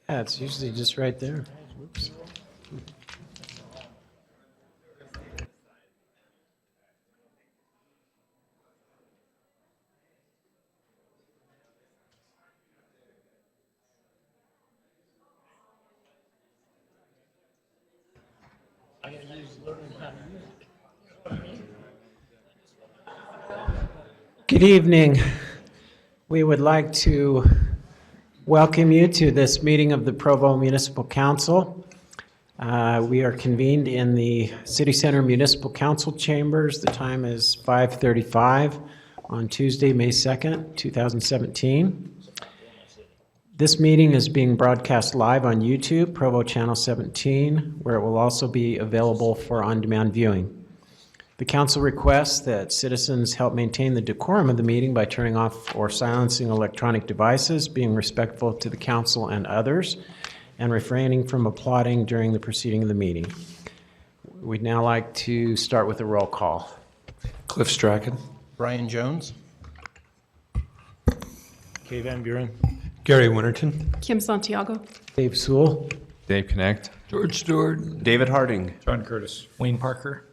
Yeah, it's usually just right there. Whoops. Good evening. We would like to welcome you to this meeting of the Provo Municipal Council. We are convened in the City Center Municipal Council chambers. The time is 5:35 on Tuesday, May 2nd, 2017. This meeting is being broadcast live on YouTube, Provo Channel 17, where it will also be available for on-demand viewing. The council requests that citizens help maintain the decorum of the meeting by turning off or silencing electronic devices, being respectful to the council and others, and refraining from applauding during the proceeding of the meeting. We'd now like to start with a roll call. Cliff Strachan. Brian Jones. Kay Van Buren. Gary Winterton. Kim Santiago. Dave Sewell. Dave Connect. George Stewart. David Harding. John Curtis. Wayne Parker.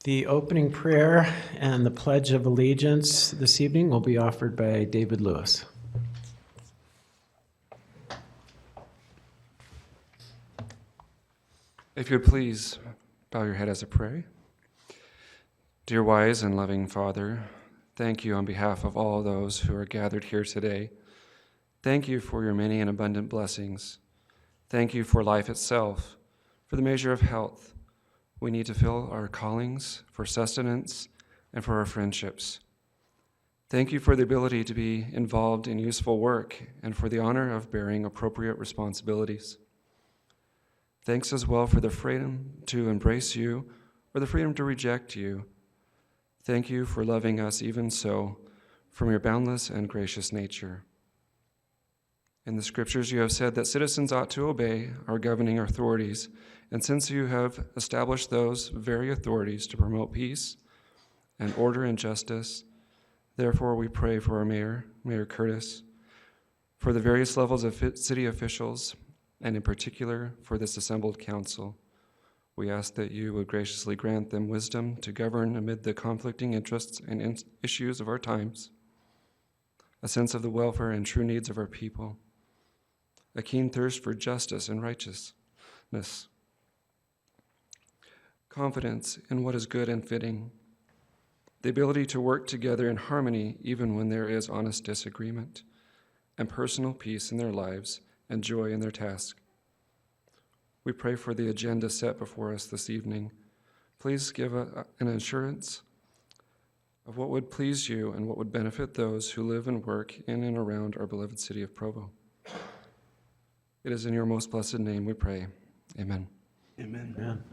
The opening prayer and the Pledge of Allegiance this evening will be offered by David Lewis. If you'd please bow your head as I pray. Dear wise and loving Father, thank you on behalf of all those who are gathered here today. Thank you for your many and abundant blessings. Thank you for life itself, for the measure of health we need to fill our callings, for sustenance, and for our friendships. Thank you for the ability to be involved in useful work and for the honor of bearing appropriate responsibilities. Thanks as well for the freedom to embrace you or the freedom to reject you. Thank you for loving us even so from your boundless and gracious nature. In the scriptures you have said that citizens ought to obey our governing authorities, and since you have established those very authorities to promote peace and order and justice, therefore we pray for our mayor, Mayor Curtis, for the various levels of city officials, and in particular for this assembled council. We ask that you would graciously grant them wisdom to govern amid the conflicting interests and issues of our times, a sense of the welfare and true needs of our people, a keen thirst for justice and righteousness, confidence in what is good and fitting, the ability to work together in harmony even when there is honest disagreement, and personal peace in their lives and joy in their task. We pray for the agenda set before us this evening. Please give an assurance of what would please you and what would benefit those who live and work in and around our beloved city of Provo. It is in your most blessed name we pray. Amen. Amen. Amen.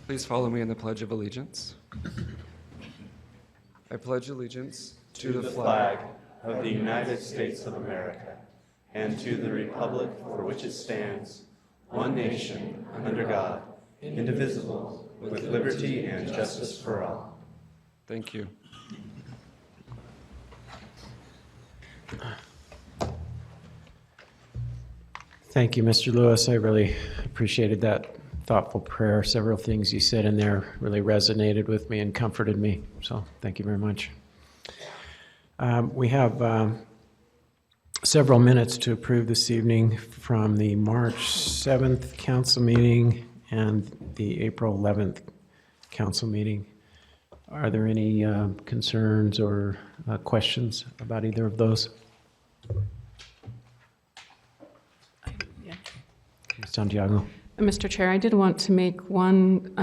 Please follow me in the Pledge of Allegiance. I pledge allegiance to the flag of the United States of America and to the republic for which it stands, one nation, under God, indivisible, with liberty and justice for all. Thank you. Thank you, Mr. Lewis. I really appreciated that thoughtful prayer. Several things you said in there really resonated with me and comforted me. So thank you very much. We have several minutes to approve this evening from the March 7th council meeting and the April 11th council meeting. Are there any concerns or questions about either of those? Yeah. Ms. Santiago. Mr. Chair, I did want to make one,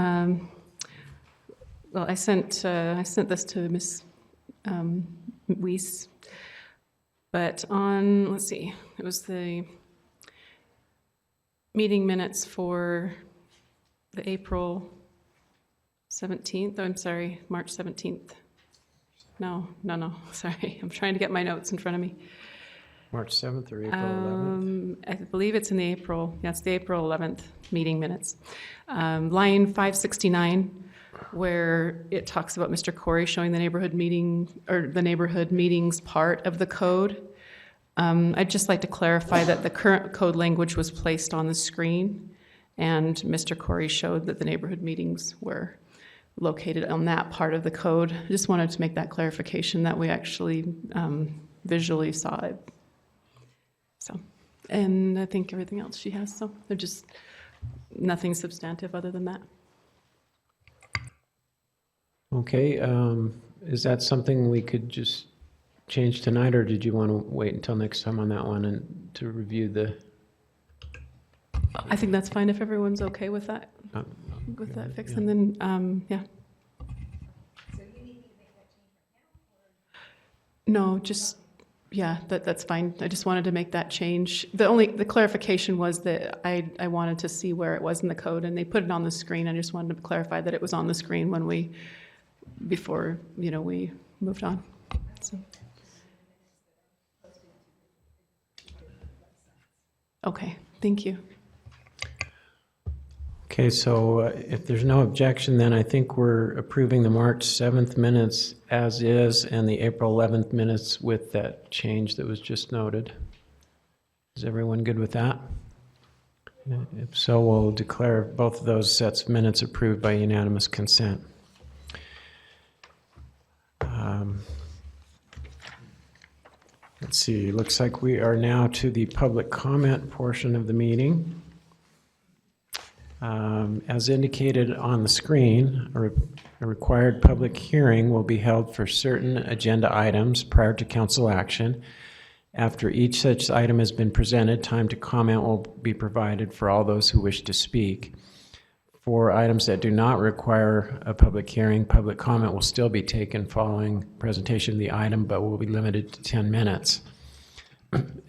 well, I sent this to Ms. Weiss, but on, let's see, it was the meeting minutes for the April 17th, I'm sorry, March 17th. No, sorry, I'm trying to get my notes in front of me. March 7th or April 11th? I believe it's in the April, it's the April 11th meeting minutes. Line 569, where it talks about Mr. Corey showing the neighborhood meeting, or the neighborhood meetings part of the code. I'd just like to clarify that the current code language was placed on the screen, and Mr. Corey showed that the neighborhood meetings were located on that part of the code. I just wanted to make that clarification that we actually visually saw it. So, and I think everything else she has, so they're just nothing substantive other than that. Okay, is that something we could just change tonight, or did you want to wait until next time on that one and to review the? I think that's fine if everyone's okay with that, fix, and then, yeah. So you need me to make that change right now? No, just, yeah, that's fine. I just wanted to make that change. The clarification was that I wanted to see where it was in the code, and they put it on the screen. I just wanted to clarify that it was on the screen before, we moved on, so. Okay, thank you. Okay, so if there's no objection, then I think we're approving the March 7th minutes as is and the April 11th minutes with that change that was just noted. Is everyone good with that? If so, we'll declare both of those sets of minutes approved by unanimous consent. Let's see, looks like we are now to the public comment portion of the meeting. As indicated on the screen, a required public hearing will be held for certain agenda items prior to council action. After each such item has been presented, time to comment will be provided for all those who wish to speak. For items that do not require a public hearing, public comment will still be taken following presentation of the item, but will be limited to 10 minutes.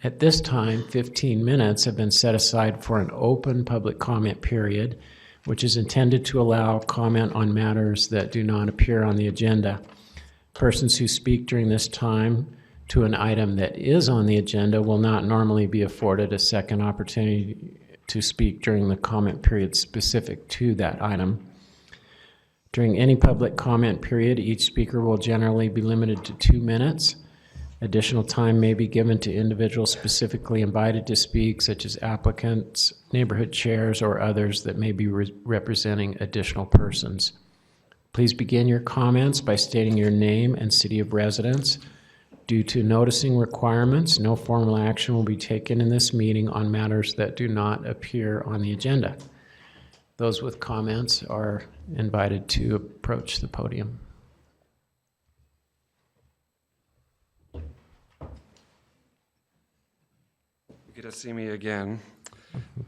At this time, 15 minutes have been set aside for an open public comment period, which is intended to allow comment on matters that do not appear on the agenda. Persons who speak during this time to an item that is on the agenda will not normally be afforded a second opportunity to speak during the comment period specific to that item. During any public comment period, each speaker will generally be limited to 2 minutes. Additional time may be given to individuals specifically invited to speak, such as applicants, neighborhood chairs, or others that may be representing additional persons. Please begin your comments by stating your name and city of residence. Due to noticing requirements, no formal action will be taken in this meeting on matters that do not appear on the agenda. Those with comments are invited to approach the podium. Good to see me again.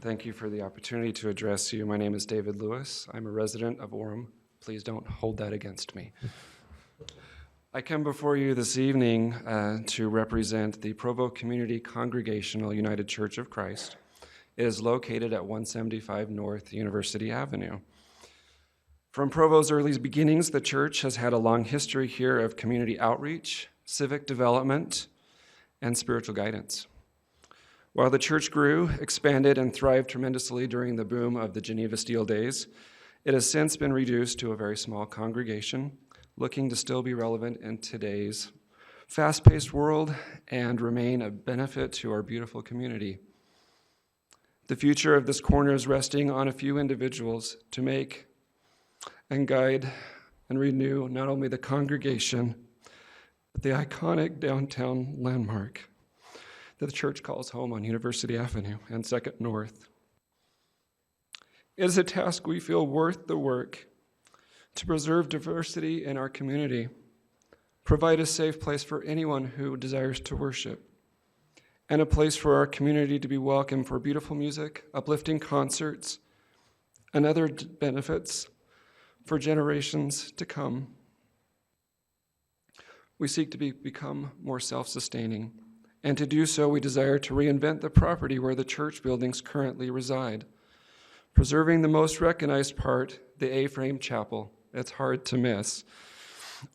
Thank you for the opportunity to address you. My name is David Lewis. I'm a resident of Orem. Please don't hold that against me. I come before you this evening to represent the Provo Community Congregational United Church of Christ. It is located at 175 North University Avenue. From Provo's early beginnings, the church has had a long history here of community outreach, civic development, and spiritual guidance. While the church grew, expanded, and thrived tremendously during the boom of the Geneva Steel days, it has since been reduced to a very small congregation, looking to still be relevant in today's fast-paced world and remain a benefit to our beautiful community. The future of this corner is resting on a few individuals to make and guide and renew not only the congregation, but the iconic downtown landmark that the church calls home on University Avenue and 2nd North. It is a task we feel worth the work to preserve diversity in our community, provide a safe place for anyone who desires to worship, and a place for our community to be welcome for beautiful music, uplifting concerts, and other benefits for generations to come. We seek to become more self-sustaining, and to do so, we desire to reinvent the property where the church buildings currently reside, preserving the most recognized part, the A-frame chapel. It's hard to miss,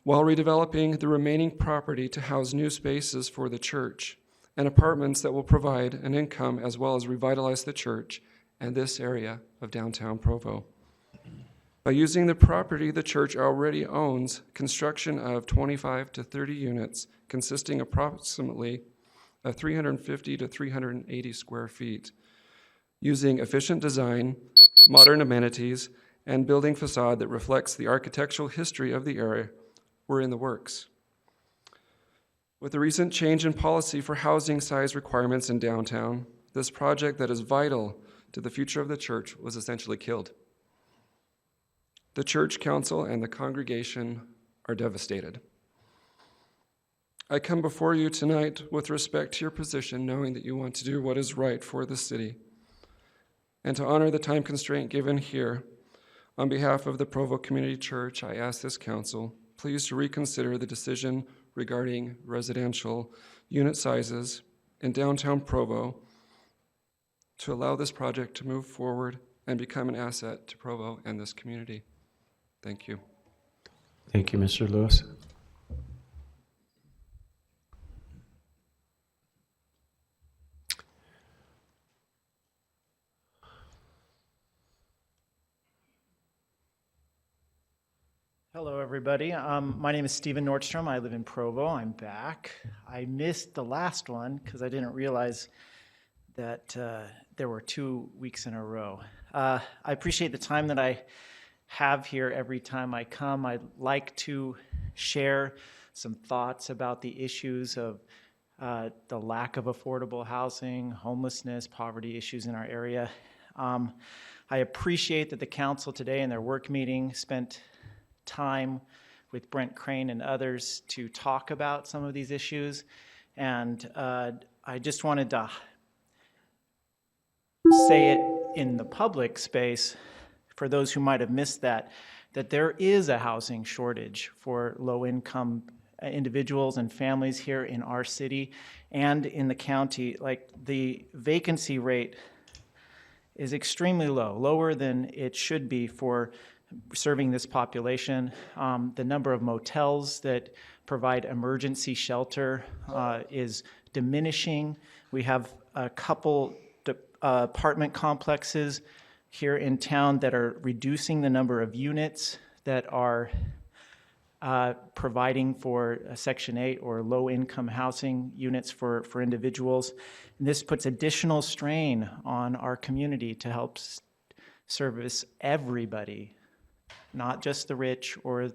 while redeveloping the remaining property to house new spaces for the church and apartments that will provide an income as well as revitalize the church and this area of downtown Provo. By using the property the church already owns, construction of 25 to 30 units consisting approximately of 350 to 380 square feet, using efficient design, modern amenities, and building facade that reflects the architectural history of the area were in the works. With the recent change in policy for housing size requirements in downtown, this project that is vital to the future of the church was essentially killed. The church council and the congregation are devastated. I come before you tonight with respect to your position, knowing that you want to do what is right for the city. And to honor the time constraint given here, on behalf of the Provo Community Church, I ask this council please to reconsider the decision regarding residential unit sizes in downtown Provo to allow this project to move forward and become an asset to Provo and this community. Thank you. Thank you, Mr. Lewis. Hello, everybody. My name is Stephen Nordstrom. I live in Provo. I'm back. I missed the last one because I didn't realize that there were 2 weeks in a row. I appreciate the time that I have here every time I come. I'd like to share some thoughts about the issues of the lack of affordable housing, homelessness, poverty issues in our area. I appreciate that the council today in their work meeting spent time with Brent Crane and others to talk about some of these issues. And I just wanted to say it in the public space for those who might have missed that there is a housing shortage for low-income individuals and families here in our city and in the county. Like, the vacancy rate is extremely low, lower than it should be for serving this population. The number of motels that provide emergency shelter is diminishing. We have a couple apartment complexes here in town that are reducing the number of units that are providing for Section 8 or low-income housing units for individuals. And this puts additional strain on our community to help service everybody, not just the rich or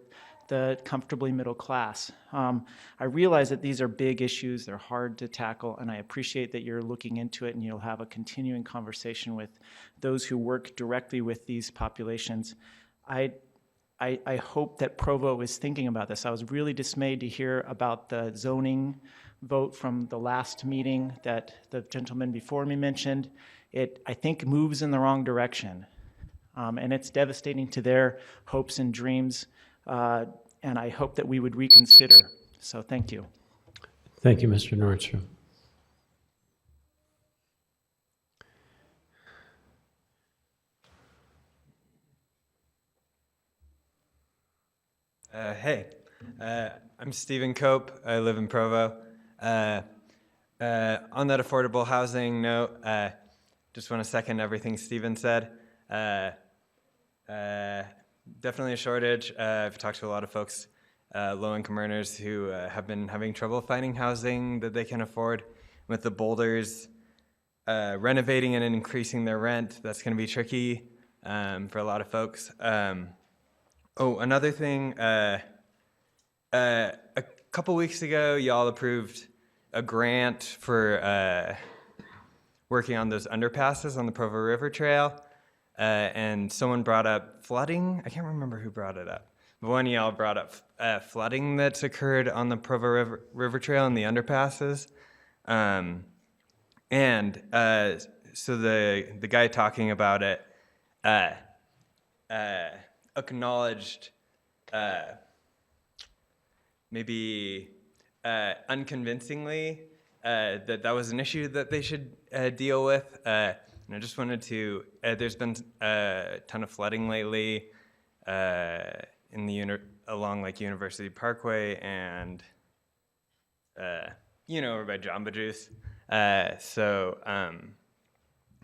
the comfortably middle class. I realize that these are big issues, they're hard to tackle, and I appreciate that you're looking into it and you'll have a continuing conversation with those who work directly with these populations. I hope that Provo is thinking about this. I was really dismayed to hear about the zoning vote from the last meeting that the gentleman before me mentioned. It, I think, moves in the wrong direction. And it's devastating to their hopes and dreams, and I hope that we would reconsider. So thank you. Thank you, Mr. Nordstrom. Hey, I'm Stephen Cope. I live in Provo. On that affordable housing note, just want to second everything Stephen said. Definitely a shortage. I've talked to a lot of folks, low-income earners who have been having trouble finding housing that they can afford. With the Boulders renovating and increasing their rent, that's going to be tricky for a lot of folks. Another thing, a couple weeks ago, y'all approved a grant for working on those underpasses on the Provo River Trail. And someone brought up flooding. I can't remember who brought it up. But one of y'all brought up flooding that's occurred on the Provo River Trail and the underpasses. So the guy talking about it acknowledged maybe unconvincingly that was an issue that they should deal with. And I just wanted to, there's been a ton of flooding lately along like University Parkway and over by Jamba Juice.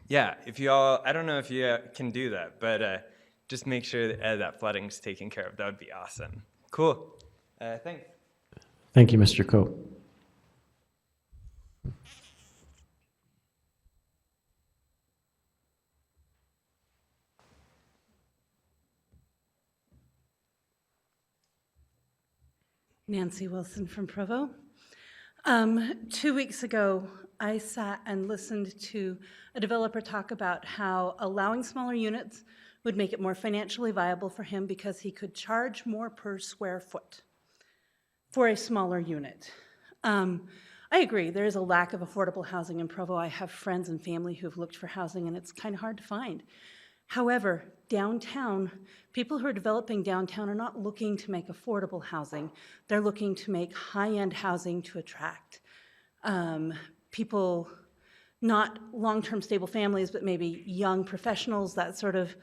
Yeah, if you all, I don't know if you can do that, but just make sure that flooding's taken care of. That would be awesome. Cool. Thanks. Thank you, Mr. Coe. Nancy Wilson from Provo. 2 weeks ago, I sat and listened to a developer talk about how allowing smaller units would make it more financially viable for him because he could charge more per square foot for a smaller unit. I agree, there is a lack of affordable housing in Provo. I have friends and family who've looked for housing and it's kind of hard to find. However, downtown, people who are developing downtown are not looking to make affordable housing. They're looking to make high-end housing to attract people, not long-term stable families, but maybe young professionals, that sort of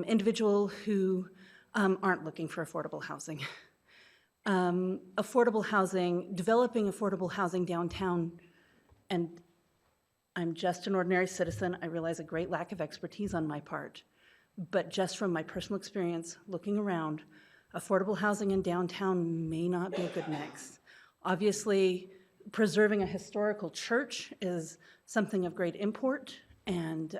individual who aren't looking for affordable housing. Affordable housing, developing affordable housing downtown, and I'm just an ordinary citizen. I realize a great lack of expertise on my part, but just from my personal experience looking around, affordable housing in downtown may not be a good mix. Obviously, preserving a historical church is something of great import, and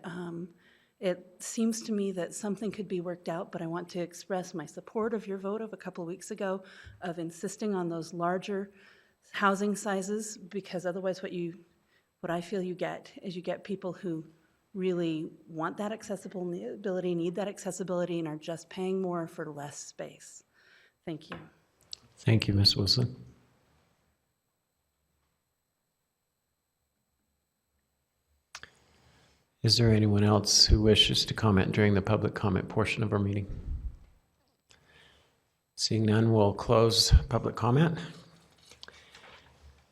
it seems to me that something could be worked out, but I want to express my support of your vote of a couple of weeks ago of insisting on those larger housing sizes, because otherwise what I feel you get is you get people who really want that accessibility, need that accessibility, and are just paying more for less space. Thank you. Thank you, Ms. Wilson. Is there anyone else who wishes to comment during the public comment portion of our meeting? Seeing none, we'll close public comment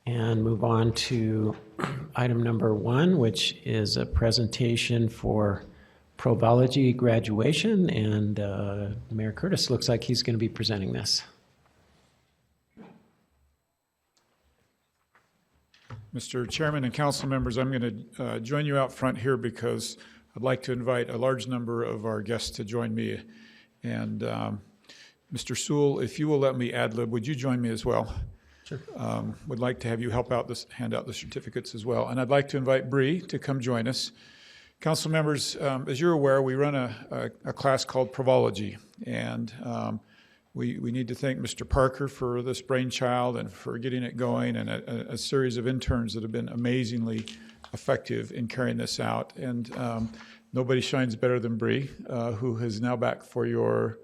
and move on to item number 1, which is a presentation for Provology graduation, and Mayor Curtis looks like he's going to be presenting this. Mr. Chairman and council members, I'm going to join you out front here because I'd like to invite a large number of our guests to join me. And Mr. Sewell, if you will let me ad-lib, would you join me as well? Sure. Would like to have you help out hand out the certificates as well. And I'd like to invite Bree to come join us. Council members, as you're aware, we run a class called Provology, and we need to thank Mr. Parker for this brainchild and for getting it going, and a series of interns that have been amazingly effective in carrying this out. And nobody shines better than Bree, who is now back for your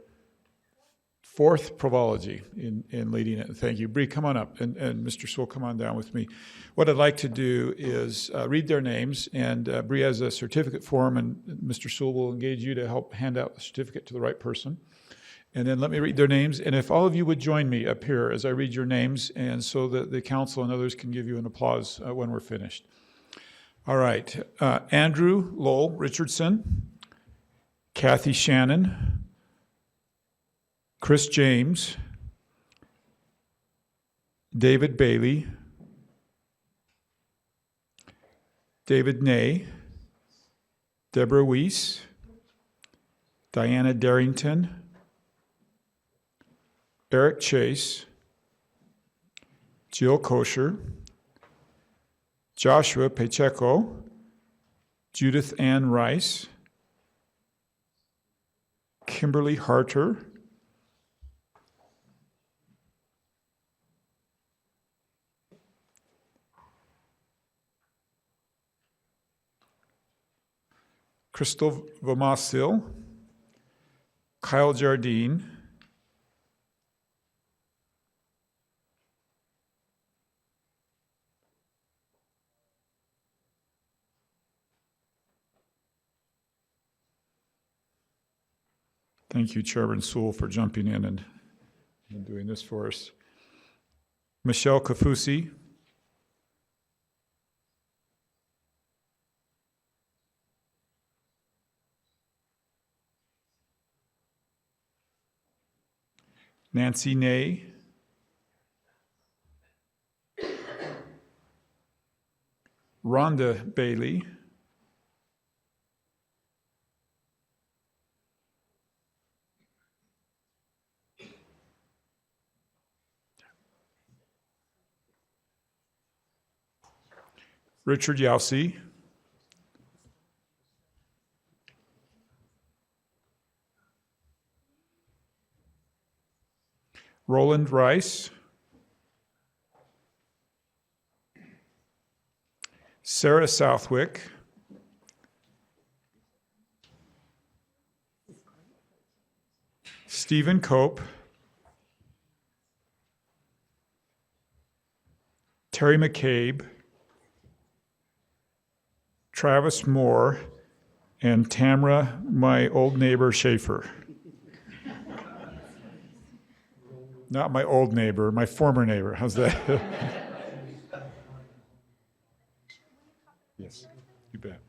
4th Provology in leading it. And thank you. Bree, come on up, and Mr. Sewell, come on down with me. What I'd like to do is read their names, and Bree has a certificate form, and Mr. Sewell will engage you to help hand out the certificate to the right person. And then let me read their names, and if all of you would join me up here as I read your names, and so that the council and others can give you an applause when we're finished. All right. Andrew Lowell Richardson, Kathy Shannon, Chris James, David Bailey, David Ney, Deborah Weiss, Diana Darrington, Eric Chase, Jill Kosher, Joshua Pacheco, Judith Ann Rice, Kimberly Harter, Crystal Vomasil, Kyle Jardine, thank you, Chairman Sewell, for jumping in and doing this for us. Michelle Kafusi, Nancy Ney, Rhonda Bailey. Richard Yelsey. Roland Rice. Sarah Southwick. Stephen Cope. Terry McCabe. Travis Moore, and Tamra, my old neighbor Schaefer. Not my old neighbor, my former neighbor. How's that? Yes, you bet.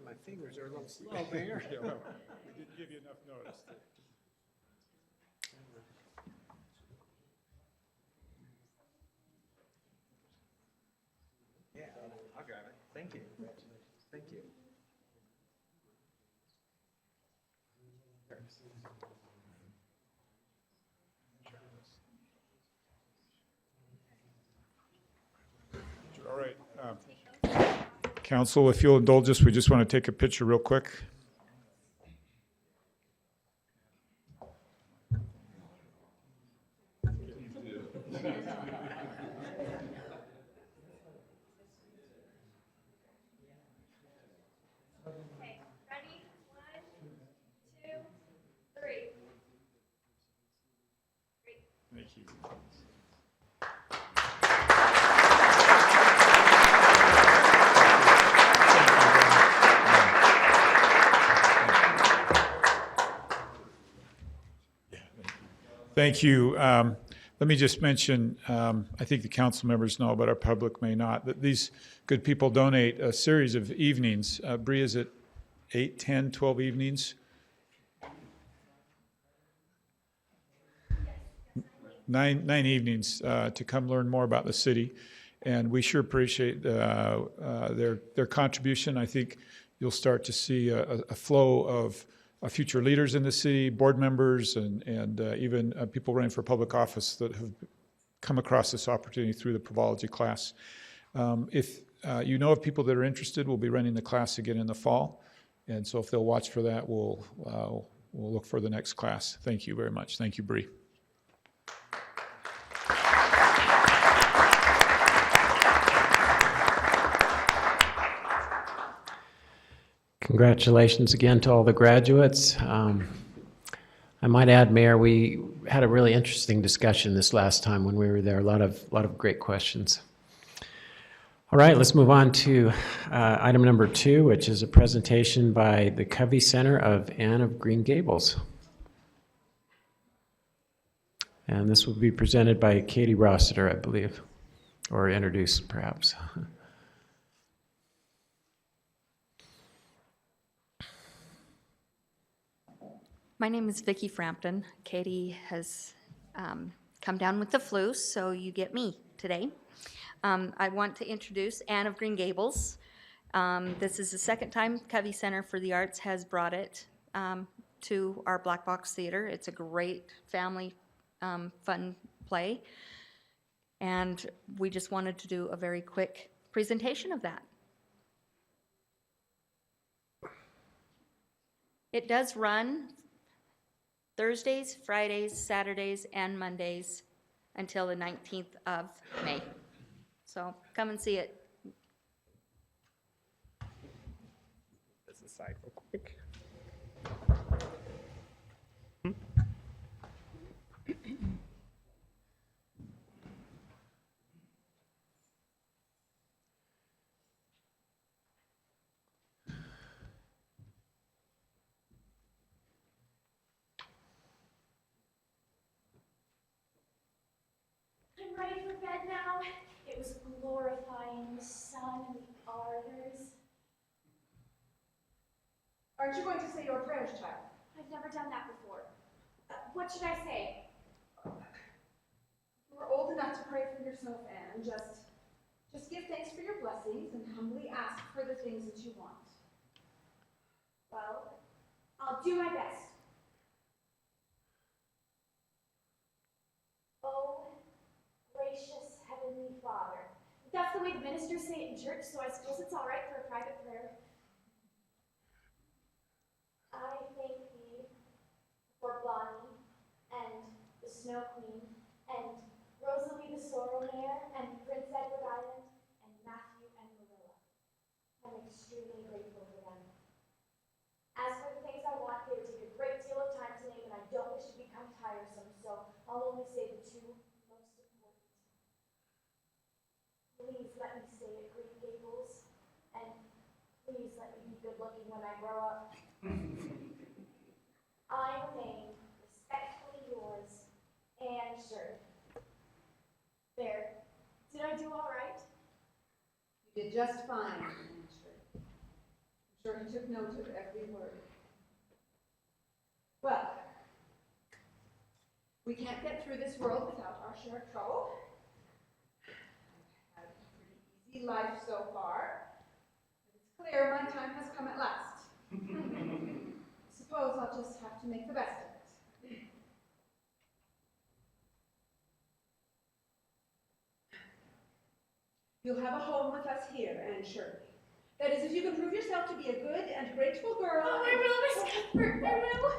My fingers are a little slow, Mayor. We didn't give you enough notice. Yeah, I'll grab it. Thank you. Thank you. All right. Council, if you'll indulge us, we just want to take a picture real quick. Okay, ready? 1, 2, 3. Great. Thank you. Thank you. Let me just mention, I think the council members know, but our public may not, that these good people donate a series of evenings. Bree, is it 8, 10, 12 evenings? 9 evenings to come learn more about the city. And we sure appreciate their contribution. I think you'll start to see a flow of future leaders in the city, board members, and even people running for public office that have come across this opportunity through the Provology class. If you know of people that are interested, we'll be running the class again in the fall. And so if they'll watch for that, we'll look for the next class. Thank you very much. Thank you, Bree. Congratulations again to all the graduates. I might add, Mayor, we had a really interesting discussion this last time when we were there. A lot of great questions. All right, let's move on to item number 2, which is a presentation by the Covey Center of Anne of Green Gables. And this will be presented by Katie Rossiter, I believe, or introduced perhaps. My name is Vicki Frampton. Katie has come down with the flu, so you get me today. I want to introduce Anne of Green Gables. This is the second time Covey Center for the Arts has brought it to our Black Box Theater. It's a great family fun play, and we just wanted to do a very quick presentation of that. It does run Thursdays, Fridays, Saturdays, and Mondays until the 19th of May. So come and see it. This aside real quick. I'm ready for bed now. It was glorifying the sun and the arbors. Aren't you going to say your prayers, child? I've never done that before. What should I say? You are old enough to pray for yourself, Anne. Just give thanks for your blessings and humbly ask for the things that you want. Well, I'll do my best. Oh, gracious Heavenly Father. That's the way the ministers say it in church, so I suppose it's all right for a private prayer. I thank thee for Bonnie and the Snow Queen and Rosalie the Sorrow Mare and Prince Edward Island and Matthew and Marilla. I'm extremely grateful for them. As for the things I want, they would take a great deal of time to name, and I don't wish to become tiresome, so I'll only say the two most important. Please let me stay at Green Gables, and please let me be good looking when I grow up. I remain respectfully yours, Anne Shirley. There. Did I do all right? You did just fine, Anne Shirley. I'm sure he took note of every word. Well, we can't get through this world without our share of trouble. I've had a pretty easy life so far, but it's clear my time has come at last. Suppose I'll just have to make the best of it. You'll have a home with us here, Anne Shirley. That is, if you can prove yourself to be a good and grateful girl. Oh, I will, Miss Cuthbert, I will.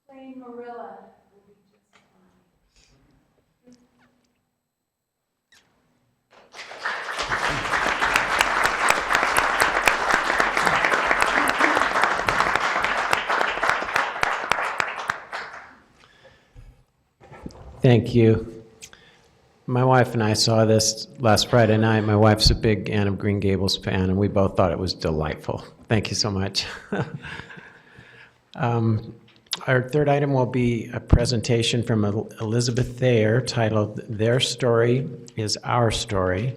Plain Marilla will be just fine. Thank you. My wife and I saw this last Friday night. My wife's a big Anne of Green Gables fan, and we both thought it was delightful. Thank you so much. Our third item will be a presentation from Elizabeth Thayer titled "Their Story is Our Story,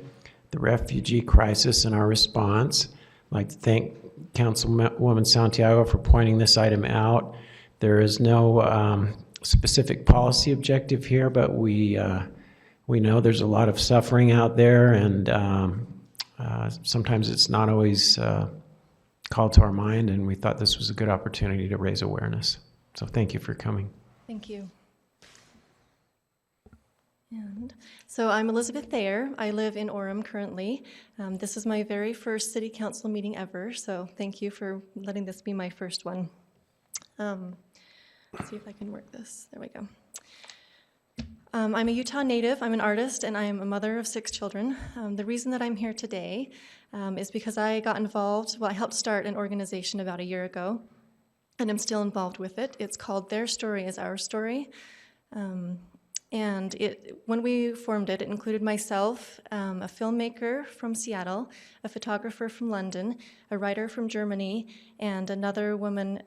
the Refugee Crisis and Our Response." I'd like to thank Councilwoman Santiago for pointing this item out. There is no specific policy objective here, but we know there's a lot of suffering out there, and sometimes it's not always called to our mind, and we thought this was a good opportunity to raise awareness. So thank you for coming. Thank you. And so I'm Elizabeth Thayer. I live in Orem currently. This is my very first city council meeting ever, so thank you for letting this be my first one. Let's see if I can work this. There we go. I'm a Utah native, I'm an artist, and I'm a mother of 6 children. The reason that I'm here today is because I got involved, I helped start an organization about a year ago, and I'm still involved with it. It's called Their Story is Our Story. And when we formed it, it included myself, a filmmaker from Seattle, a photographer from London, a writer from Germany, and another woman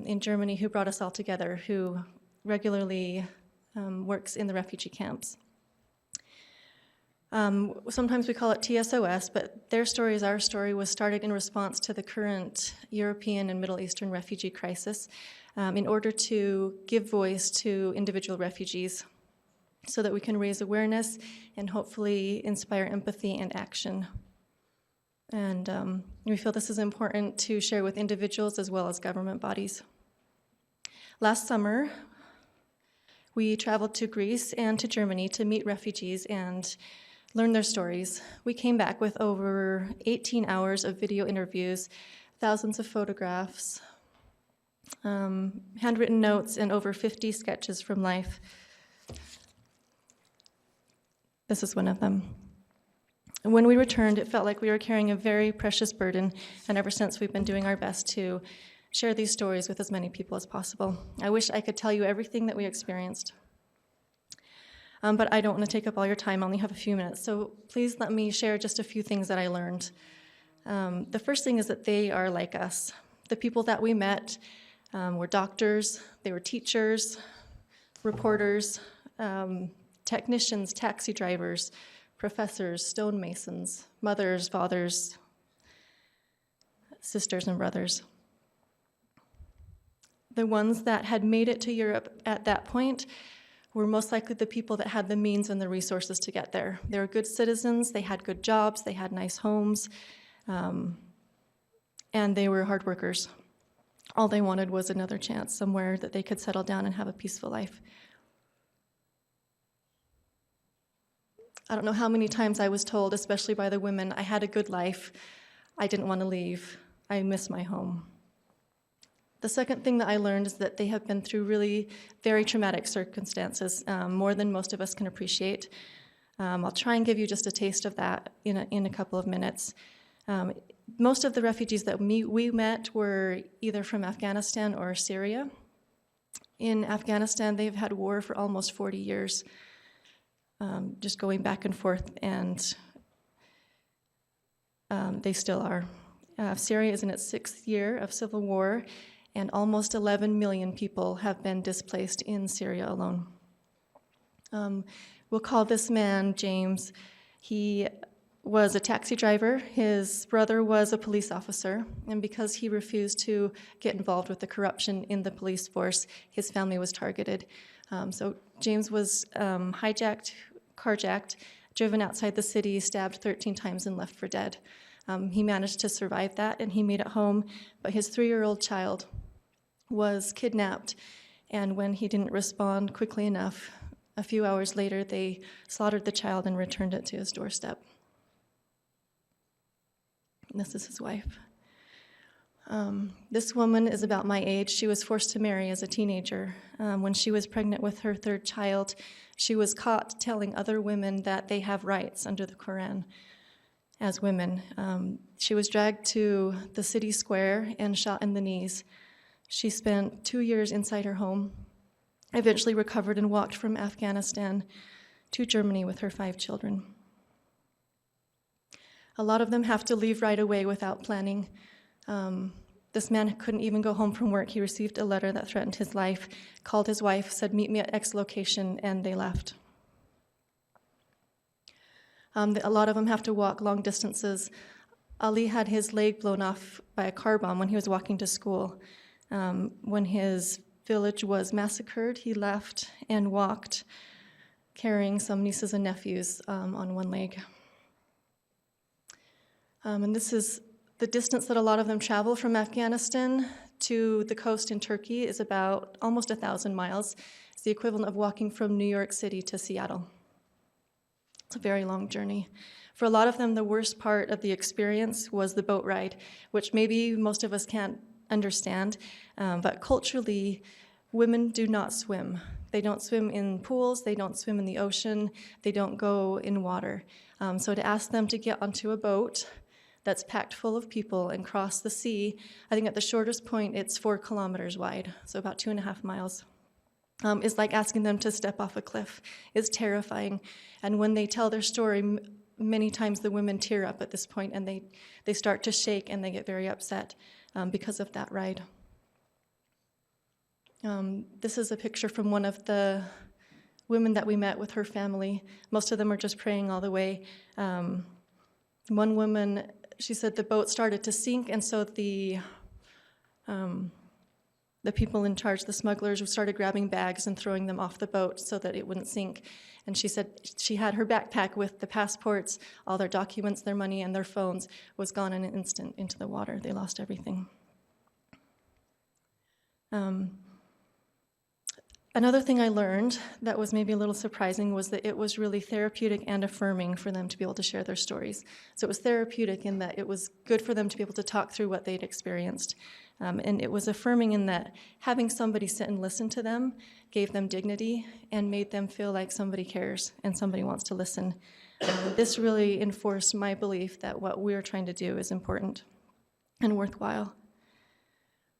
in Germany who brought us all together, who regularly works in the refugee camps. Sometimes we call it TSOS, but Their Story is Our Story was started in response to the current European and Middle Eastern refugee crisis in order to give voice to individual refugees so that we can raise awareness and hopefully inspire empathy and action. And we feel this is important to share with individuals as well as government bodies. Last summer, we traveled to Greece and to Germany to meet refugees and learn their stories. We came back with over 18 hours of video interviews, thousands of photographs, handwritten notes, and over 50 sketches from life. This is one of them. When we returned, it felt like we were carrying a very precious burden, and ever since we've been doing our best to share these stories with as many people as possible. I wish I could tell you everything that we experienced. But I don't want to take up all your time. I only have a few minutes. So please let me share just a few things that I learned. The first thing is that they are like us. The people that we met were doctors, they were teachers, reporters, technicians, taxi drivers, professors, stonemasons, mothers, fathers. sisters and brothers. The ones that had made it to Europe at that point were most likely the people that had the means and the resources to get there. They were good citizens, they had good jobs, they had nice homes, and they were hard workers. All they wanted was another chance, somewhere that they could settle down and have a peaceful life. I don't know how many times I was told, especially by the women, I had a good life, I didn't want to leave, I miss my home. The second thing that I learned is that they have been through really very traumatic circumstances, more than most of us can appreciate. I'll try and give you just a taste of that in a couple of minutes. Most of the refugees that we met were either from Afghanistan or Syria. In Afghanistan, they've had war for almost 40 years, just going back and forth, and they still are. Syria is in its 6th year of civil war, and almost 11 million people have been displaced in Syria alone. We'll call this man James. He was a taxi driver. His brother was a police officer, and because he refused to get involved with the corruption in the police force, his family was targeted. So James was hijacked, carjacked, driven outside the city, stabbed 13 times, and left for dead. He managed to survive that, and he made it home, but his 3-year-old child was kidnapped, and when he didn't respond quickly enough, a few hours later, they slaughtered the child and returned it to his doorstep. And this is his wife. This woman is about my age. She was forced to marry as a teenager. When she was pregnant with her 3rd child, she was caught telling other women that they have rights under the Quran as women. She was dragged to the city square and shot in the knees. She spent 2 years inside her home, eventually recovered and walked from Afghanistan to Germany with her 5 children. A lot of them have to leave right away without planning. This man couldn't even go home from work. He received a letter that threatened his life, called his wife, said, "Meet me at X location," and they left. A lot of them have to walk long distances. Ali had his leg blown off by a car bomb when he was walking to school. When his village was massacred, he left and walked, carrying some nieces and nephews on one leg. And this is the distance that a lot of them travel from Afghanistan to the coast in Turkey is about almost 1,000 miles. It's the equivalent of walking from New York City to Seattle. It's a very long journey. For a lot of them, the worst part of the experience was the boat ride, which maybe most of us can't understand, but culturally, women do not swim. They don't swim in pools, they don't swim in the ocean, they don't go in water. So to ask them to get onto a boat that's packed full of people and cross the sea, I think at the shortest point it's 4 kilometers wide, so about 2.5 miles. It's like asking them to step off a cliff. It's terrifying. And when they tell their story, many times the women tear up at this point, and they start to shake and they get very upset because of that ride. This is a picture from one of the women that we met with her family. Most of them are just praying all the way. One woman, she said the boat started to sink, and so the people in charge, the smugglers, started grabbing bags and throwing them off the boat so that it wouldn't sink. And she said she had her backpack with the passports, all their documents, their money, and their phones was gone in an instant into the water. They lost everything. Another thing I learned that was maybe a little surprising was that it was really therapeutic and affirming for them to be able to share their stories. So it was therapeutic in that it was good for them to be able to talk through what they'd experienced. And it was affirming in that having somebody sit and listen to them gave them dignity and made them feel like somebody cares and somebody wants to listen. This really enforced my belief that what we're trying to do is important and worthwhile.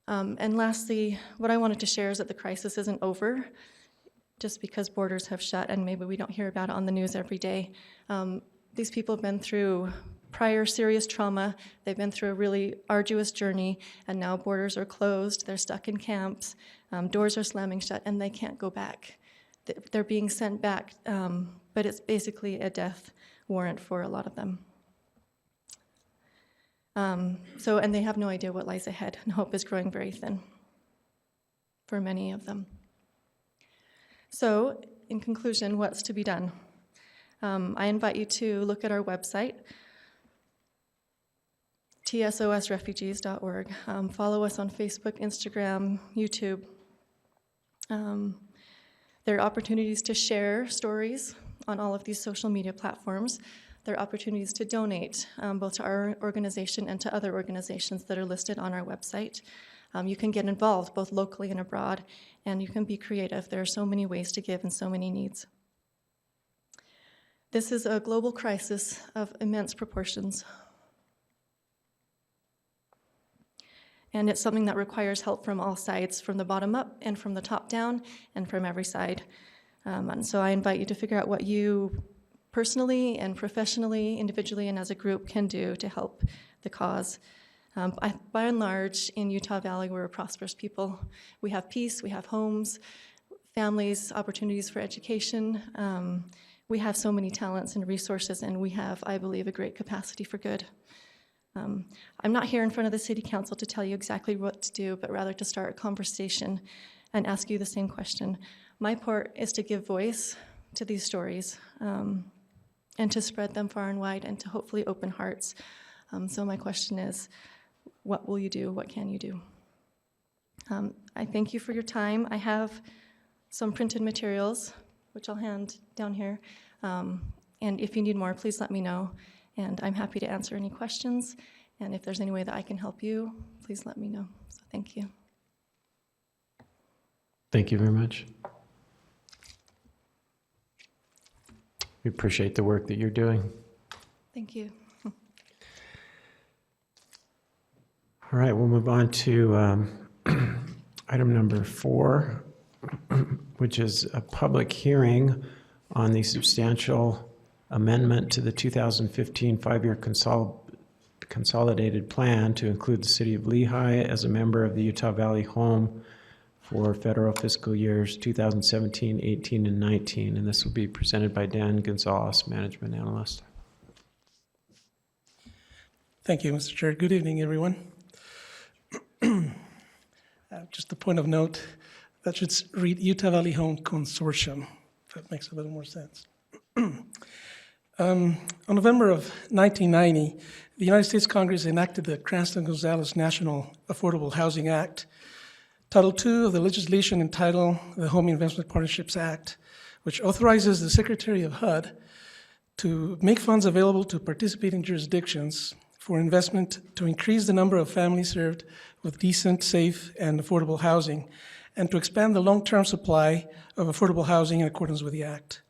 And lastly, what I wanted to share is that the crisis isn't over just because borders have shut and maybe we don't hear about it on the news every day. These people have been through prior serious trauma, they've been through a really arduous journey, and now borders are closed, they're stuck in camps, doors are slamming shut, and they can't go back. They're being sent back, but it's basically a death warrant for a lot of them. And they have no idea what lies ahead, and hope is growing very thin for many of them. So, in conclusion, what's to be done? I invite you to look at our website, tsosrefugees.org. Follow us on Facebook, Instagram, YouTube. There are opportunities to share stories on all of these social media platforms. There are opportunities to donate, both to our organization and to other organizations that are listed on our website. You can get involved both locally and abroad, and you can be creative. There are so many ways to give and so many needs. This is a global crisis of immense proportions. And it's something that requires help from all sides, from the bottom up and from the top down and from every side. And so I invite you to figure out what you personally and professionally, individually and as a group can do to help the cause. By and large, in Utah Valley, we're a prosperous people. We have peace, we have homes, families, opportunities for education. We have so many talents and resources, and we have, I believe, a great capacity for good. I'm not here in front of the City Council to tell you exactly what to do, but rather to start a conversation and ask you the same question. My part is to give voice to these stories and to spread them far and wide and to hopefully open hearts. So my question is, what will you do? What can you do? I thank you for your time. I have some printed materials, which I'll hand down here. And if you need more, please let me know. And I'm happy to answer any questions. And if there's any way that I can help you, please let me know. So thank you. Thank you very much. We appreciate the work that you're doing. Thank you. All right, we'll move on to item number 4, which is a public hearing on the substantial amendment to the 2015 Five-Year Consolidated Plan to include the City of Lehi as a member of the Utah Valley Home for Federal Fiscal Years 2017, 18, and 19. And this will be presented by Dan Gonzalez, Management Analyst. Thank you, Mr. Chair. Good evening, everyone. Just a point of note, that should read Utah Valley Home Consortium. That makes a little more sense. On November of 1990, the United States Congress enacted the Cranston-Gonzalez National Affordable Housing Act, Title II of the legislation entitled the Home Investment Partnerships Act, which authorizes the Secretary of HUD to make funds available to participating jurisdictions for investment to increase the number of families served with decent, safe, and affordable housing, and to expand the long-term supply of affordable housing in accordance with the Act.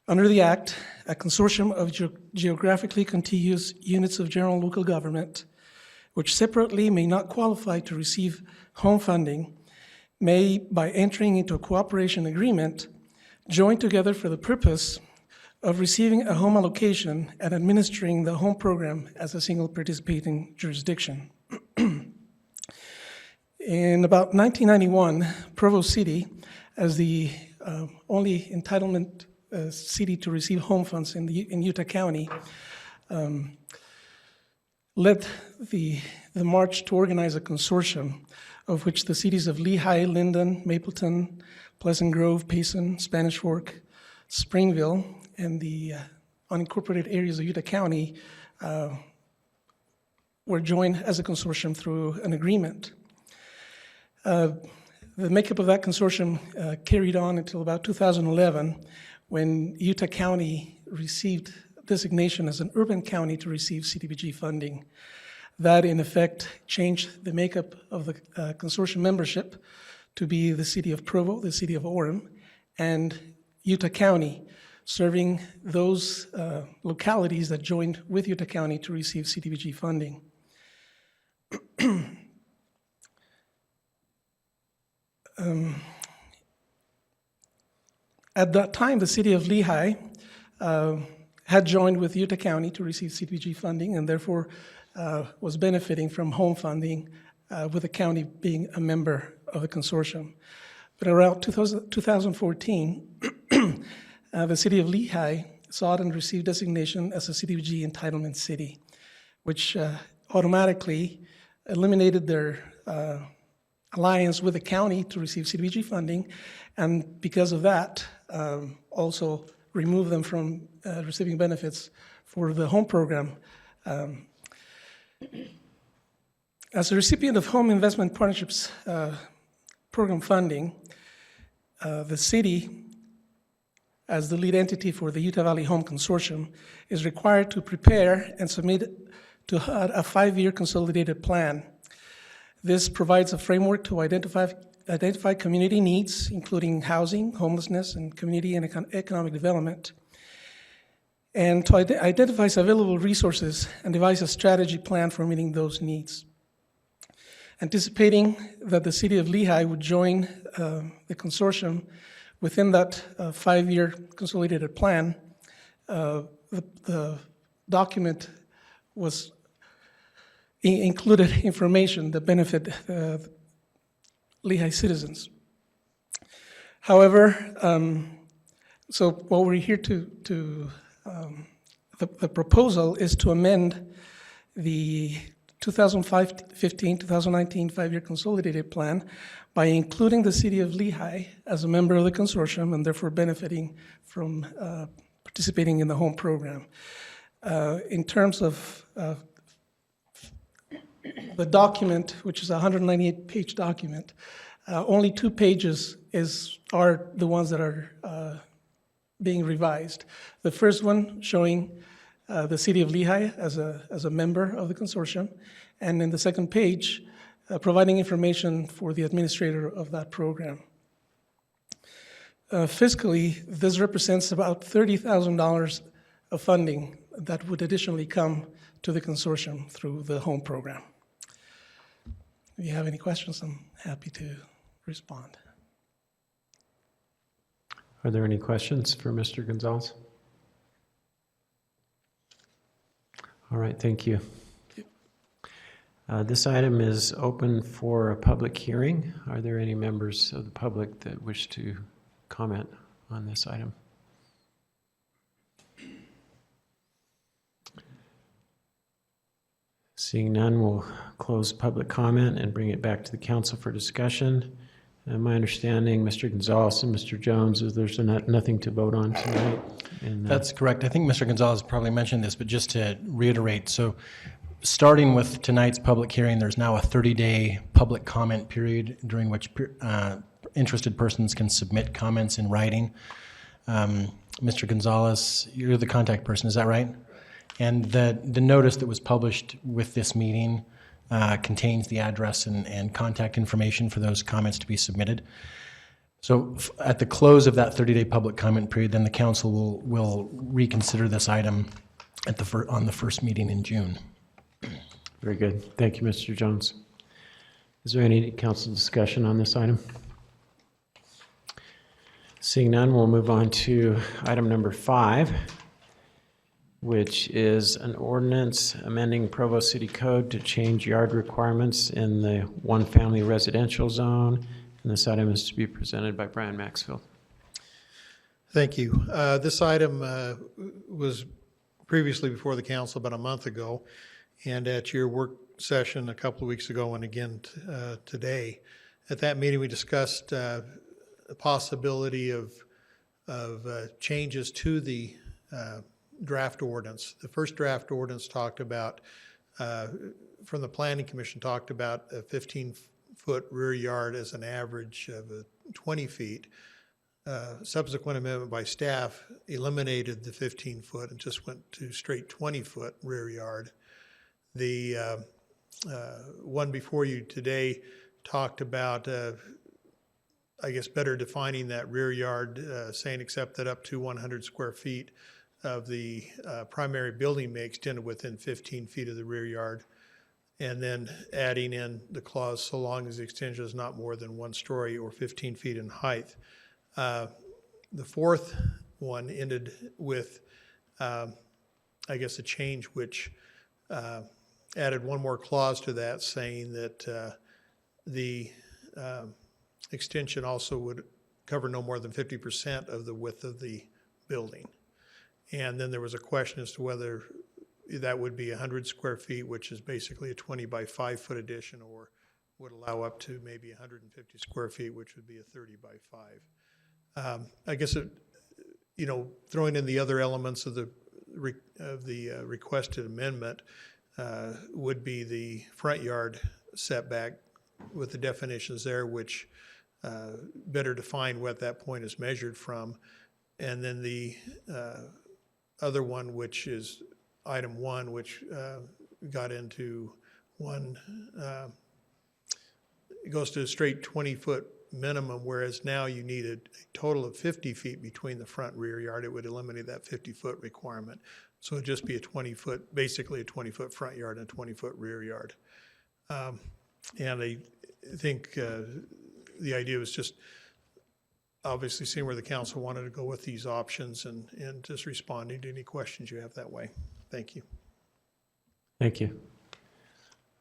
Under the Act, a consortium of geographically contiguous units of general local government, which separately may not qualify to receive home funding, may, by entering into a cooperation agreement, join together for the purpose of receiving a home allocation and administering the home program as a single participating jurisdiction. In about 1991, Provo City, as the only entitlement city to receive home funds in Utah County, led the march to organize a consortium of which the cities of Lehi, Linden, Mapleton, Pleasant Grove, Payson, Spanish Fork, Springville, and the unincorporated areas of Utah County were joined as a consortium through an agreement. The makeup of that consortium carried on until about 2011, when Utah County received designation as an urban county to receive CDBG funding. That, in effect, changed the makeup of the consortium membership to be the City of Provo, the City of Orem, and Utah County, serving those localities that joined with Utah County to receive CDBG funding. At that time, the City of Lehi had joined with Utah County to receive CDBG funding and therefore was benefiting from home funding with the county being a member of the consortium. But around 2014, the City of Lehi sought and received designation as a CDBG entitlement city, which automatically eliminated their alliance with the county to receive CDBG funding, and because of that, also removed them from receiving benefits for the home program. As a recipient of Home Investment Partnerships program funding, the city, as the lead entity for the Utah Valley Home Consortium, is required to prepare and submit to HUD a 5-year consolidated plan. This provides a framework to identify community needs, including housing, homelessness, and community and economic development, and to identify available resources and devise a strategy plan for meeting those needs. Anticipating that the City of Lehi would join the consortium within that 5-year consolidated plan, the document was included information that benefit Lehi citizens. However, so what we're here to the proposal is to amend the 2015-2019 5-year consolidated plan by including the City of Lehi as a member of the consortium and therefore benefiting from participating in the home program. In terms of the document, which is a 198-page document, only 2 pages are the ones that are being revised. The first one showing the City of Lehi as a member of the consortium, and in the second page, providing information for the administrator of that program. Fiscally, this represents about $30,000 of funding that would additionally come to the consortium through the home program. If you have any questions, I'm happy to respond. Are there any questions for Mr. Gonzalez? All right, thank you. This item is open for a public hearing. Are there any members of the public that wish to comment on this item? Seeing none, we'll close public comment and bring it back to the council for discussion. And my understanding, Mr. Gonzalez and Mr. Jones, is there's nothing to vote on tonight. And, that's correct. I think Mr. Gonzalez probably mentioned this, but just to reiterate, so starting with tonight's public hearing, there's now a 30-day public comment period during which interested persons can submit comments in writing. Mr. Gonzalez, you're the contact person, is that right? And the notice that was published with this meeting contains the address and contact information for those comments to be submitted. So at the close of that 30-day public comment period, then the council will reconsider this item on the first meeting in June. Very good. Thank you, Mr. Jones. Is there any council discussion on this item? Seeing none, we'll move on to item number 5, which is an ordinance amending Provo City Code to change yard requirements in the one-family residential zone. And this item is to be presented by Brian Maxfield. Thank you. This item was previously before the council about a month ago, and at your work session a couple of weeks ago and again today. At that meeting, we discussed the possibility of changes to the draft ordinance. The first draft ordinance talked about, from the Planning Commission, talked about a 15-foot rear yard as an average of 20 feet. Subsequent amendment by staff eliminated the 15-foot and just went to straight 20-foot rear yard. The one before you today talked about, I guess, better defining that rear yard, saying except that up to 100 square feet of the primary building may extend within 15 feet of the rear yard, and then adding in the clause so long as the extension is not more than 1 story or 15 feet in height. The fourth one ended with, I guess, a change which added one more clause to that, saying that the extension also would cover no more than 50% of the width of the building. And then there was a question as to whether that would be 100 square feet, which is basically a 20 by 5 foot addition, or would allow up to maybe 150 square feet, which would be a 30 by 5. I guess, throwing in the other elements of the requested amendment would be the front yard setback with the definitions there, which better define what that point is measured from. And then the other one, which is item 1, which got into one, it goes to a straight 20-foot minimum, whereas now you need a total of 50 feet between the front and rear yard. It would eliminate that 50-foot requirement. So it'd just be a 20-foot, basically a 20-foot front yard and a 20-foot rear yard. And I think the idea was just obviously seeing where the council wanted to go with these options and just responding to any questions you have that way. Thank you. Thank you.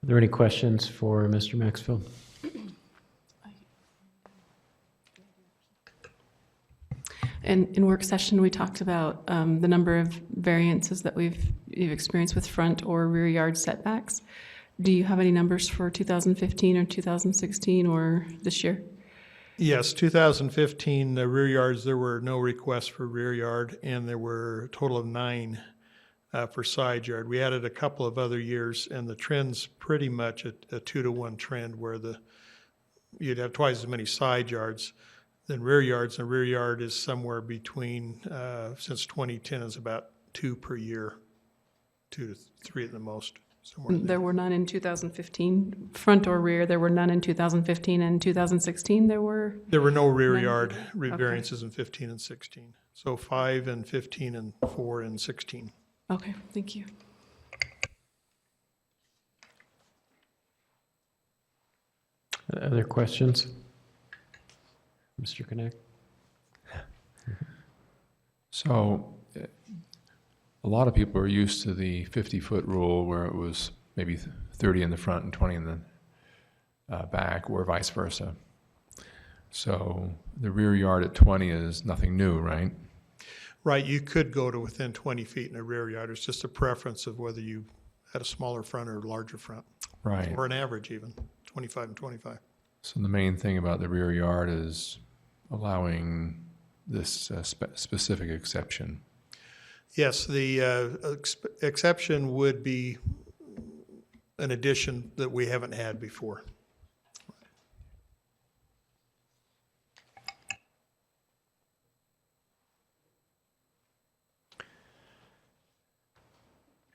Are there any questions for Mr. Maxfield? And in work session, we talked about the number of variances that you've experienced with front or rear yard setbacks. Do you have any numbers for 2015 or 2016 or this year? Yes, 2015, the rear yards, there were no requests for rear yard, and there were a total of 9 for side yard. We added a couple of other years, and the trend's pretty much a 2-to-1 trend where you'd have twice as many side yards than rear yards, and rear yard is somewhere between, since 2010, is about 2 per year, 2 to 3 at the most. There were none in 2015, front or rear. There were none in 2015 and 2016. There were no rear yard Okay. variances in 15 and 16. So 5 and 15 and 4 and 16. Okay, thank you. Other questions? Mr. Connect? So a lot of people are used to the 50-foot rule where it was maybe 30 in the front and 20 in the back, or vice versa. So the rear yard at 20 is nothing new, right? Right, you could go to within 20 feet in a rear yard. It's just a preference of whether you had a smaller front or a larger front. Right. Or an average even, 25 and 25. So the main thing about the rear yard is allowing this specific exception. Yes, the exception would be an addition that we haven't had before.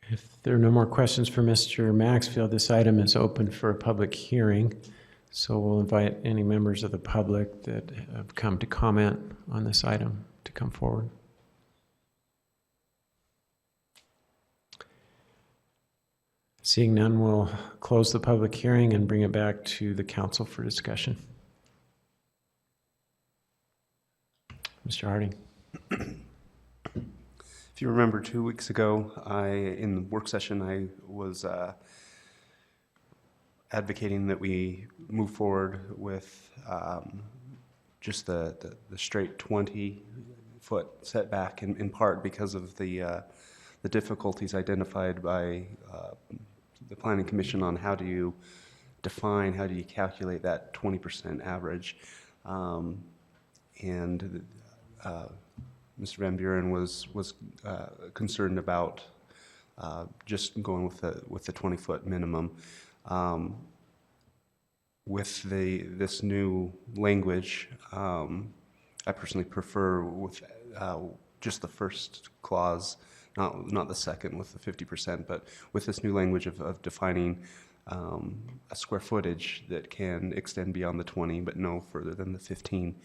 If there are no more questions for Mr. Maxfield, this item is open for a public hearing. So we'll invite any members of the public that have come to comment on this item to come forward. Seeing none, we'll close the public hearing and bring it back to the council for discussion. Mr. Harding. If you remember 2 weeks ago, in the work session, I was advocating that we move forward with just the straight 20-foot setback, in part because of the difficulties identified by the Planning Commission on how do you calculate that 20% average. And Mr. Van Buren was concerned about just going with the 20-foot minimum. With this new language, I personally prefer with just the first clause, not the second with the 50%, but with this new language of defining a square footage that can extend beyond the 20, but no further than the 15.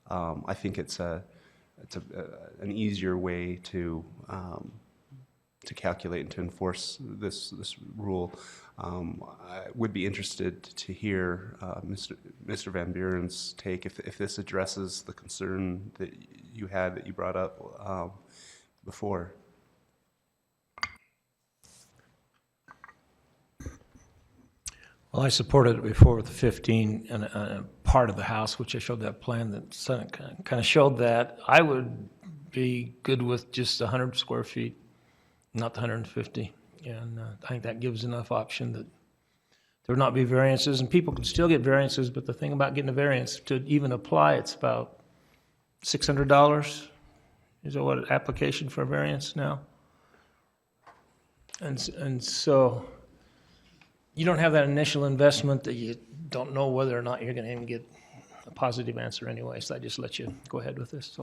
I think it's an easier way to calculate and to enforce this rule. I would be interested to hear Mr. Van Buren's take if this addresses the concern that you brought up before. Well, I supported it before with the 15 and a part of the house, which I showed that plan that kind of showed that. I would be good with just 100 square feet, not the 150. And I think that gives enough option that there would not be variances, and people can still get variances, but the thing about getting a variance, to even apply, it's about $600. Is that what, an application for a variance now? And so you don't have that initial investment that you don't know whether or not you're going to even get a positive answer anyway, so I just let you go ahead with this.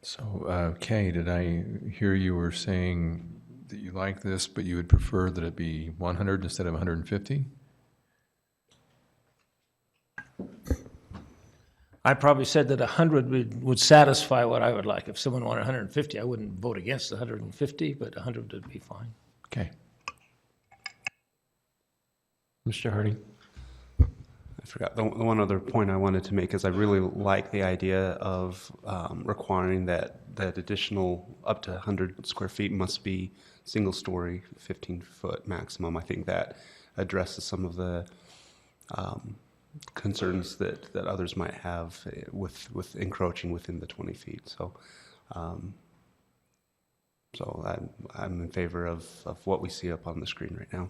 So, Kay, did I hear you were saying that you like this, but you would prefer that it be 100 instead of 150? I probably said that 100 would satisfy what I would like. If someone wanted 150, I wouldn't vote against 150, but 100 would be fine. Okay. Mr. Hardy? I forgot, the one other point I wanted to make is I really like the idea of requiring that additional up to 100 square feet must be single story, 15-foot maximum. I think that addresses some of the concerns that others might have with encroaching within the 20 feet. So, I'm in favor of what we see up on the screen right now.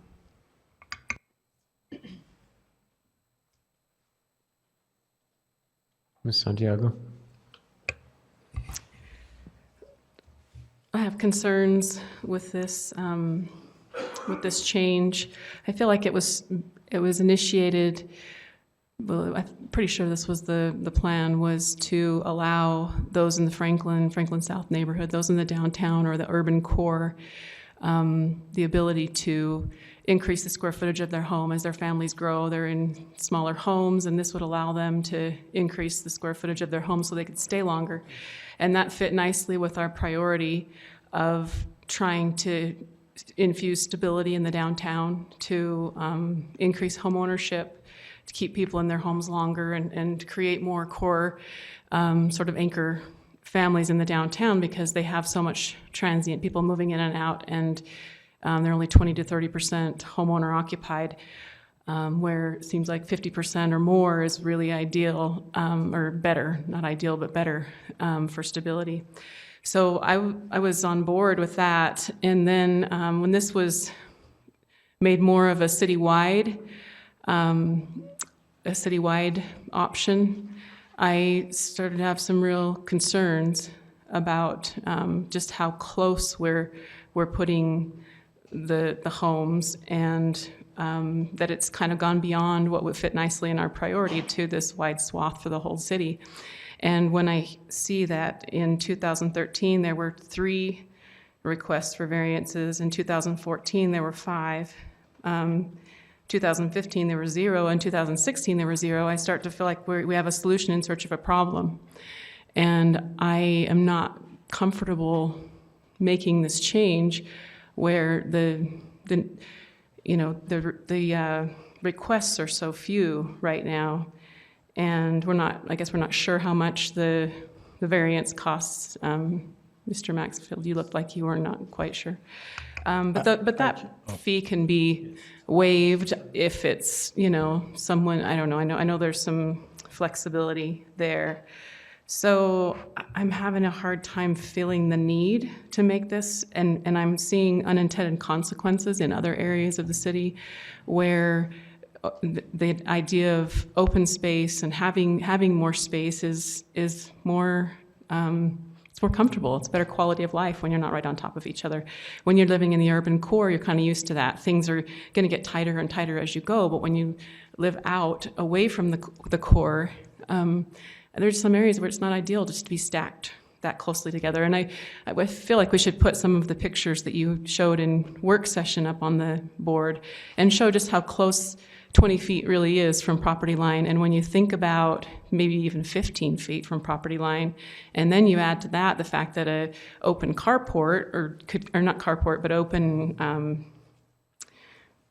Ms. Santiago? I have concerns with this change. I feel like it was initiated. Well, I'm pretty sure this was the plan, was to allow those in the Franklin South neighborhood, those in the downtown or the urban core, the ability to increase the square footage of their home as their families grow. They're in smaller homes, and this would allow them to increase the square footage of their home so they could stay longer. And that fit nicely with our priority of trying to infuse stability in the downtown, to increase home ownership, to keep people in their homes longer, and create more core sort of anchor families in the downtown, because they have so much transient people moving in and out, and they're only 20 to 30% homeowner occupied, where it seems like 50% or more is really ideal, or better, not ideal, but better for stability. So I was on board with that. And then when this was made more of a citywide option, I started to have some real concerns about just how close we're putting the homes, and that it's kind of gone beyond what would fit nicely in our priority to this wide swath for the whole city. And when I see that in 2013 there were 3 requests for variances, in 2014 there were 5, 2015 there were 0, and 2016 there were 0, I start to feel like we have a solution in search of a problem. And I am not comfortable making this change where the requests are so few right now, and I guess we're not sure how much the variance costs. Mr. Maxfield, you looked like you were not quite sure. But that fee can be waived if it's, someone, I don't know, I know there's some flexibility there. So I'm having a hard time feeling the need to make this, and I'm seeing unintended consequences in other areas of the city where the idea of open space and having more space is more it's more comfortable. It's better quality of life when you're not right on top of each other. When you're living in the urban core, you're kind of used to that. Things are going to get tighter and tighter as you go, but when you live out away from the core, there's some areas where it's not ideal just to be stacked that closely together. And I feel like we should put some of the pictures that you showed in work session up on the board and show just how close 20 feet really is from property line. And when you think about maybe even 15 feet from property line, and then you add to that the fact that a open carport, or not carport, but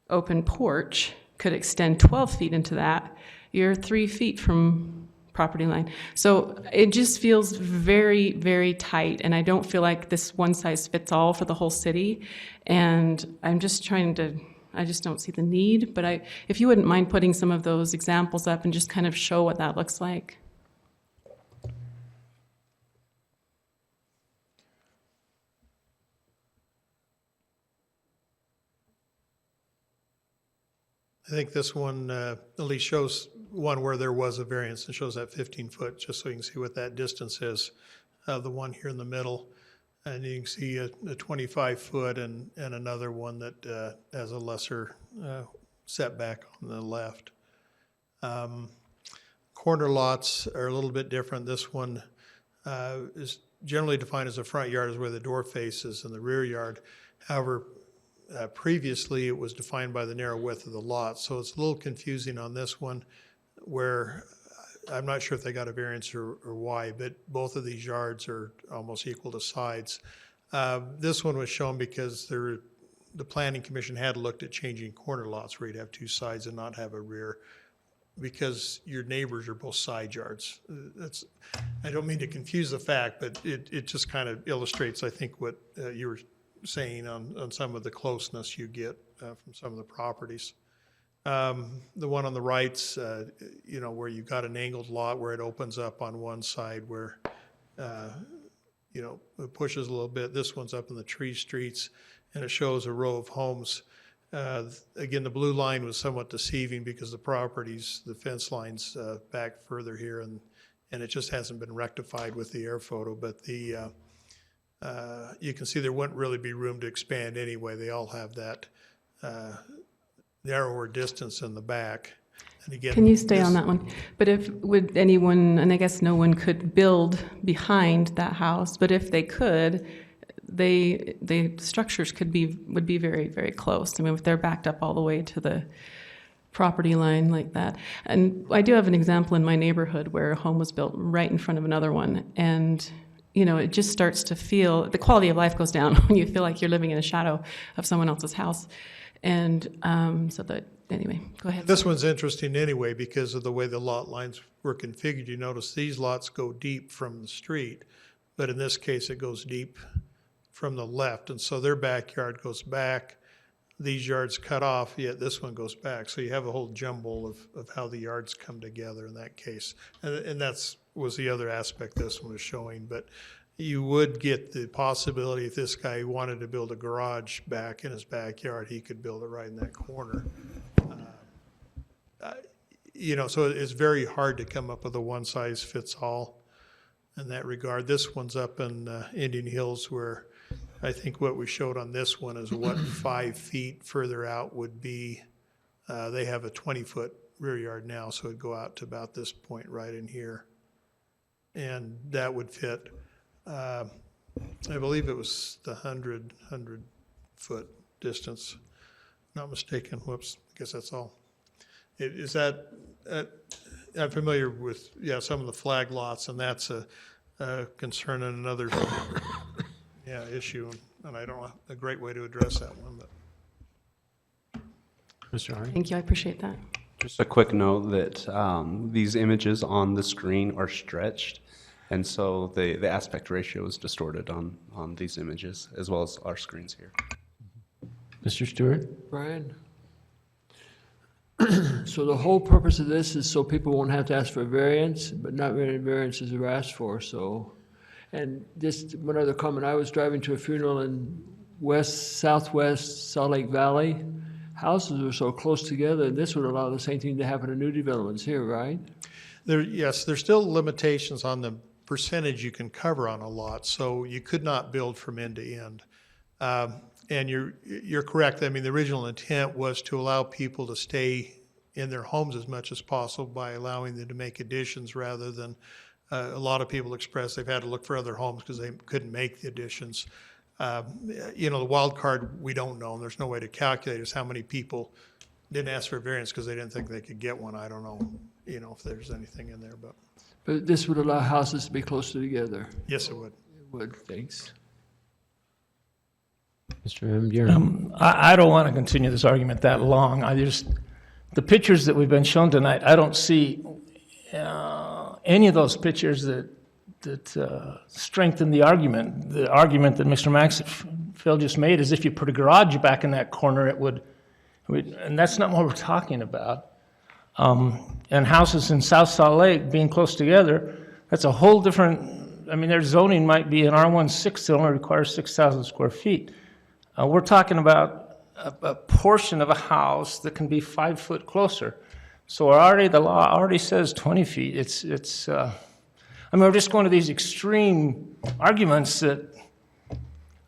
open porch could extend 12 feet into that, you're 3 feet from property line. So it just feels very, very tight, and I don't feel like this one size fits all for the whole city. And I just don't see the need, but if you wouldn't mind putting some of those examples up and just kind of show what that looks like. I think this one at least shows one where there was a variance and shows that 15 foot, just so you can see what that distance is. The one here in the middle, and you can see a 25 foot and another one that has a lesser setback on the left. Corner lots are a little bit different. This one is generally defined as a front yard is where the door faces and the rear yard. However, previously it was defined by the narrow width of the lot, so it's a little confusing on this one where I'm not sure if they got a variance or why, but both of these yards are almost equal to sides. This one was shown because the Planning Commission had looked at changing corner lots where you'd have two sides and not have a rear, because your neighbors are both side yards. I don't mean to confuse the fact, but it just kind of illustrates, I think, what you were saying on some of the closeness you get from some of the properties. The one on the right's, where you've got an angled lot where it opens up on one side where, it pushes a little bit. This one's up in the tree streets, and it shows a row of homes. Again, the blue line was somewhat deceiving because the fence line's back further here, and it just hasn't been rectified with the air photo. But you can see there wouldn't really be room to expand anyway. They all have that narrower distance in the back. And again, can you stay on that one? But would anyone, and I guess no one could build behind that house, but if they could, the structures would be very, very close. I mean, if they're backed up all the way to the property line like that. And I do have an example in my neighborhood where a home was built right in front of another one, and it just starts to feel, the quality of life goes down when you feel like you're living in a shadow of someone else's house. And anyway, go ahead. This one's interesting anyway because of the way the lot lines were configured. You notice these lots go deep from the street, but in this case it goes deep from the left, and so their backyard goes back. These yards cut off, yet this one goes back. So you have a whole jumble of how the yards come together in that case. And that's was the other aspect this one was showing. But you would get the possibility if this guy wanted to build a garage back in his backyard, he could build it right in that corner. So it's very hard to come up with a one-size-fits-all in that regard. This one's up in Indian Hills where I think what we showed on this one is what 5 feet further out would be. They have a 20-foot rear yard now, so it'd go out to about this point right in here. And that would fit, I believe it was the 100-foot distance. Not mistaken, whoops, I guess that's all. Is that, I'm familiar with, some of the flag lots, and that's a concern and another issue, and I don't know a great way to address that one. But. Mr. Ari? Thank you, I appreciate that. Just a quick note that these images on the screen are stretched, and so the aspect ratio is distorted on these images, as well as our screens here. Mr. Stewart? Brian? So the whole purpose of this is so people won't have to ask for a variance, but not many variances are asked for, so. And just one other comment, I was driving to a funeral in southwest Salt Lake Valley. Houses are so close together, and this would allow the same thing to happen in new developments here, right? Yes, there's still limitations on the percentage you can cover on a lot, so you could not build from end to end. And you're correct. I mean, the original intent was to allow people to stay in their homes as much as possible by allowing them to make additions rather than a lot of people express they've had to look for other homes because they couldn't make the additions. The wild card we don't know, and there's no way to calculate is how many people didn't ask for a variance because they didn't think they could get one. I don't know, if there's anything in there, but. But this would allow houses to be closer together. Yes, it would. It would, thanks. Mr. M. Buren? I don't want to continue this argument that long. The pictures that we've been shown tonight, I don't see any of those pictures that strengthen the argument. The argument that Mr. Maxfield just made is if you put a garage back in that corner, it would, and that's not what we're talking about. And houses in South Salt Lake being close together, that's a whole different, their zoning might be an R16 that only requires 6,000 square feet. We're talking about a portion of a house that can be 5 foot closer. So already the law already says 20 feet. I mean, we're just going to these extreme arguments that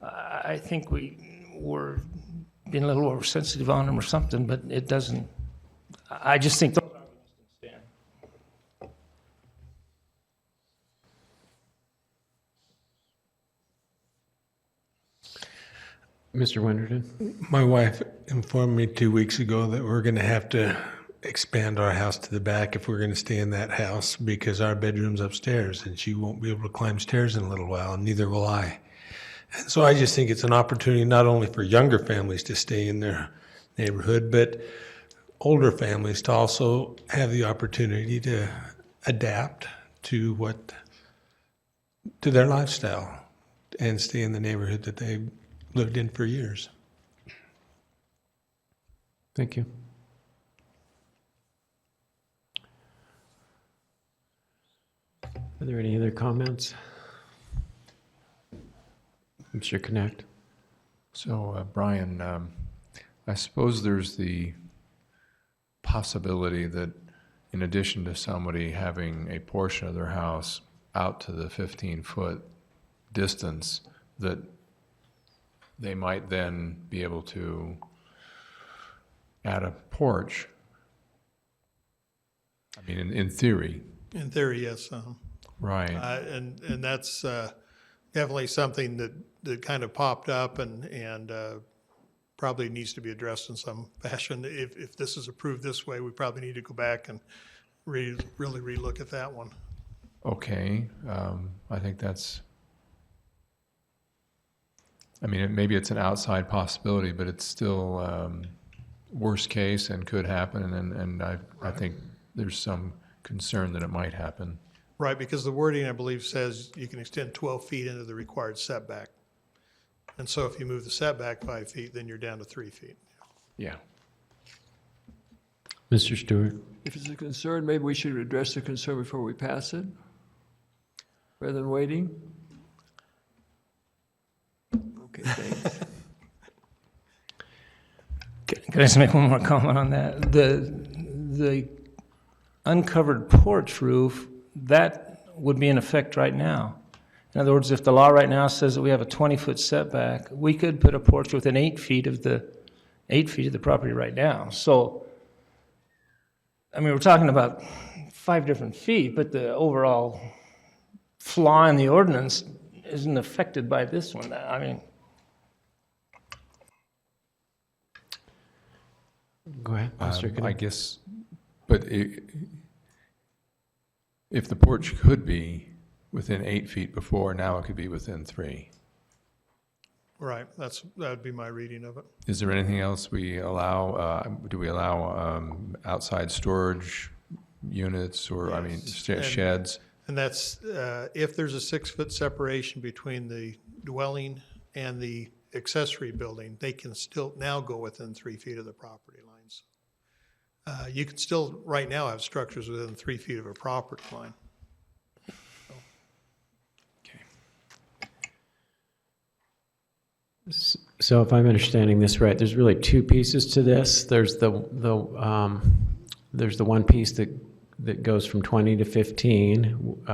I think we're being a little oversensitive on them or something, but it doesn't, I just think those arguments don't stand. Mr. Winterton? My wife informed me 2 weeks ago that we're going to have to expand our house to the back if we're going to stay in that house because our bedroom's upstairs and she won't be able to climb stairs in a little while, and neither will I. And so I just think it's an opportunity not only for younger families to stay in their neighborhood, but older families to also have the opportunity to adapt to their lifestyle and stay in the neighborhood that they've lived in for years. Thank you. Are there any other comments? Mr. Connect. So, Brian, I suppose there's the possibility that in addition to somebody having a portion of their house out to the 15-foot distance, that they might then be able to add a porch. I mean, in theory. In theory, yes. Right. And that's definitely something that kind of popped up and probably needs to be addressed in some fashion. If this is approved this way, we probably need to go back and really relook at that one. Okay. I think maybe it's an outside possibility, but it's still worst case and could happen, and I think there's some concern that it might happen. Right, because the wording, I believe, says you can extend 12 feet into the required setback. And so if you move the setback 5 feet, then you're down to 3 feet. Yeah. Mr. Stewart? If it's a concern, maybe we should address the concern before we pass it, rather than waiting. Okay, thanks. Can I just make one more comment on that? The uncovered porch roof, that would be in effect right now. In other words, if the law right now says that we have a 20-foot setback, we could put a porch within 8 feet of the property right now. So, I mean, we're talking about 5 different feet, but the overall flaw in the ordinance isn't affected by this one. I mean, go ahead, Mr. Connect. I guess, but if the porch could be within 8 feet before, now it could be within 3. Right, that would be my reading of it. Is there anything else we allow? Do we allow outside storage units or, Yes. sheds? And that's, if there's a 6-foot separation between the dwelling and the accessory building, they can still now go within 3 feet of the property lines. You can still, right now, have structures within 3 feet of a property line. So if I'm understanding this right, there's really 2 pieces to this. There's the one piece that goes from 20 to 15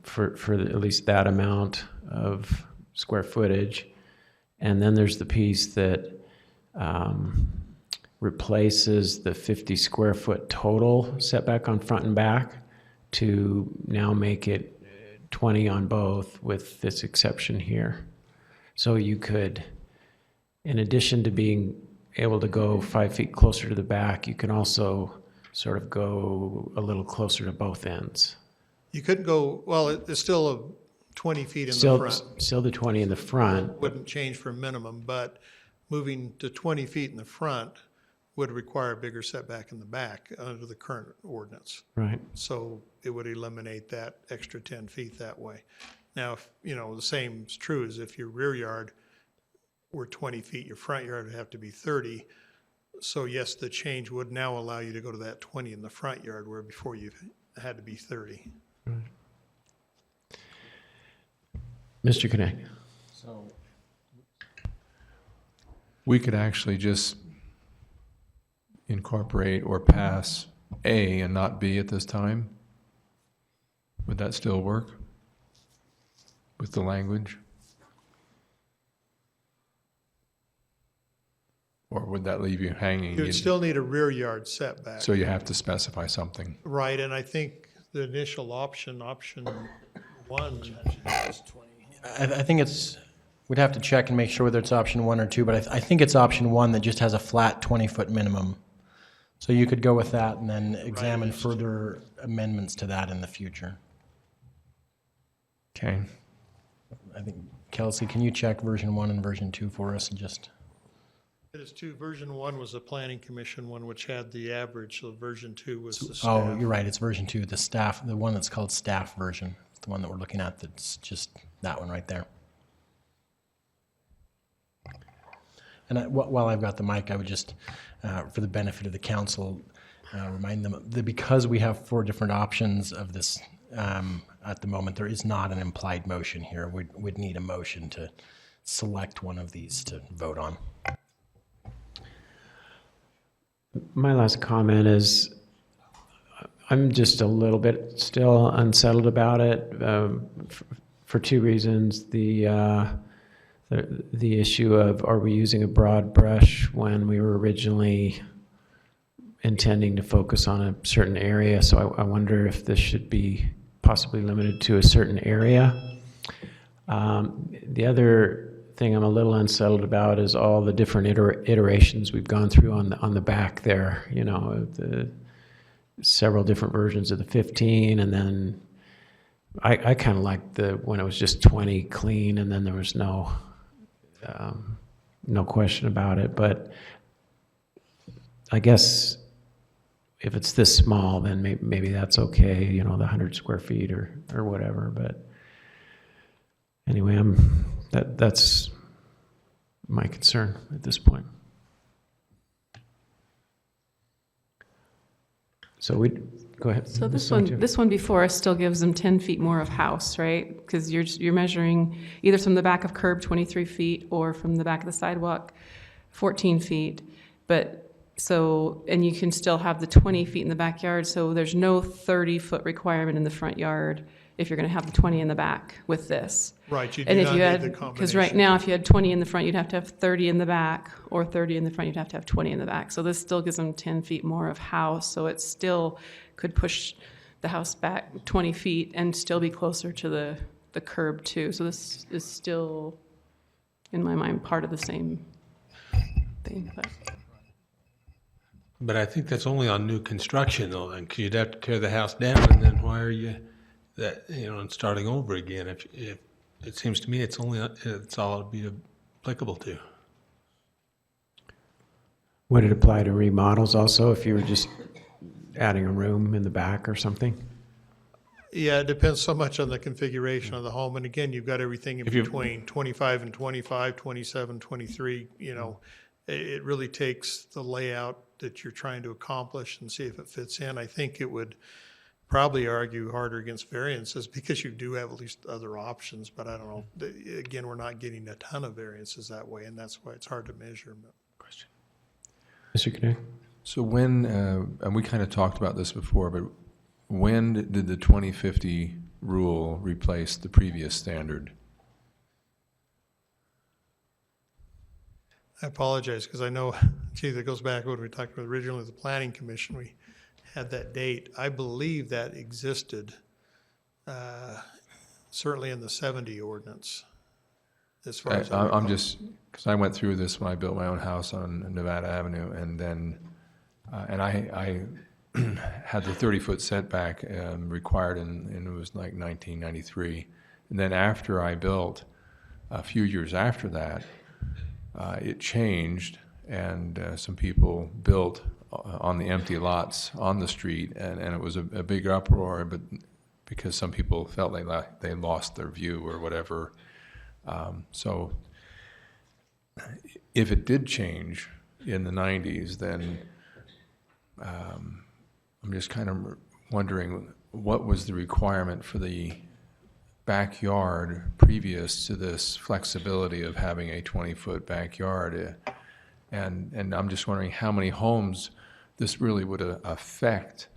for at least that amount of square footage, and then there's the piece that replaces the 50 square foot total setback on front and back to now make it 20 on both with this exception here. So you could, in addition to being able to go 5 feet closer to the back, you can also sort of go a little closer to both ends. You couldn't go, well, it's still a 20 feet in the front. Still the 20 in the front. Wouldn't change for minimum, but moving to 20 feet in the front would require a bigger setback in the back under the current ordinance. Right. So it would eliminate that extra 10 feet that way. Now, if, the same is true as if your rear yard were 20 feet, your front yard would have to be 30. So yes, the change would now allow you to go to that 20 in the front yard where before you had to be 30. Right. Mr. Connect. So, we could actually just incorporate or pass A and not B at this time? Would that still work with the language? Or would that leave you hanging? You'd still need a rear yard setback. So you have to specify something. Right, and I think the initial option one. I think it's, we'd have to check and make sure whether it's option 1 or 2, but I think it's option 1 that just has a flat 20-foot minimum. So you could go with that and then examine further amendments to that in the future. Okay. I think, Kelsey, can you check version 1 and version 2 for us and just... It is 2. Version 1 was the planning commission one, which had the average, so version 2 was the staff. Oh, you're right, it's version 2, the staff, the one that's called staff version, the one that we're looking at, that's just that one right there. And while I've got the mic, I would just, for the benefit of the council, remind them that because we have 4 different options of this at the moment, there is not an implied motion here. We'd need a motion to select one of these to vote on. My last comment is I'm just a little bit still unsettled about it for 2 reasons. The issue of, are we using a broad brush when we were originally intending to focus on a certain area? So I wonder if this should be possibly limited to a certain area. The other thing I'm a little unsettled about is all the different iterations we've gone through on the back there. You know, the several different versions of the 15, and then I kind of liked when it was just 20 clean, and then there was no question about it. But I guess if it's this small, then maybe that's okay. You know, the 100 square feet or whatever. But anyway, that's my concern at this point. So go ahead. So this one before us still gives them 10 feet more of house, right? Because you're measuring either from the back of curb 23 feet or from the back of the sidewalk 14 feet. But so, and you can still have the 20 feet in the backyard. So there's no 30-foot requirement in the front yard if you're going to have the 20 in the back with this. Right, you do and if not you need had, the combination. because right now, if you had 20 in the front, you'd have to have 30 in the back, or 30 in the front, you'd have to have 20 in the back. So this still gives them 10 feet more of house, so it still could push the house back 20 feet and still be closer to the curb too. So this is still, in my mind, part of the same thing. But I think that's only on new construction though, then, 'cause you'd have to tear the house down, and then why are you and starting over again? If it seems to me it's all it'd be applicable to. Would it apply to remodels also if you were just adding a room in the back or something? Yeah, it depends so much on the configuration of the home. And again, you've got everything in between 25 and 25, 27, 23, you know. It really takes the layout that you're trying to accomplish and see if it fits in. I think it would probably argue harder against variances because you do have at least other options, but I don't know. Again, we're not getting a ton of variances that way, and that's why it's hard to measure. Question. Mr. Connect? So when, and we kind of talked about this before, but when did the 2050 rule replace the previous standard? I apologize because I know, gee, that goes back when we talked about originally the Planning Commission. We had that date. I believe that existed certainly in the 70 ordinance. As far as I'm just, because I went through this when I built my own house on Nevada Avenue, and then, and I had the 30-foot setback required, and it was like 1993. And then after I built, a few years after that, it changed, and some people built on the empty lots on the street, and it was a big uproar, but because some people felt they lost their view or whatever. So if it did change in the 90s, then I'm just kind of wondering what was the requirement for the backyard previous to this flexibility of having a 20-foot backyard. And I'm just wondering how many homes this really would affect,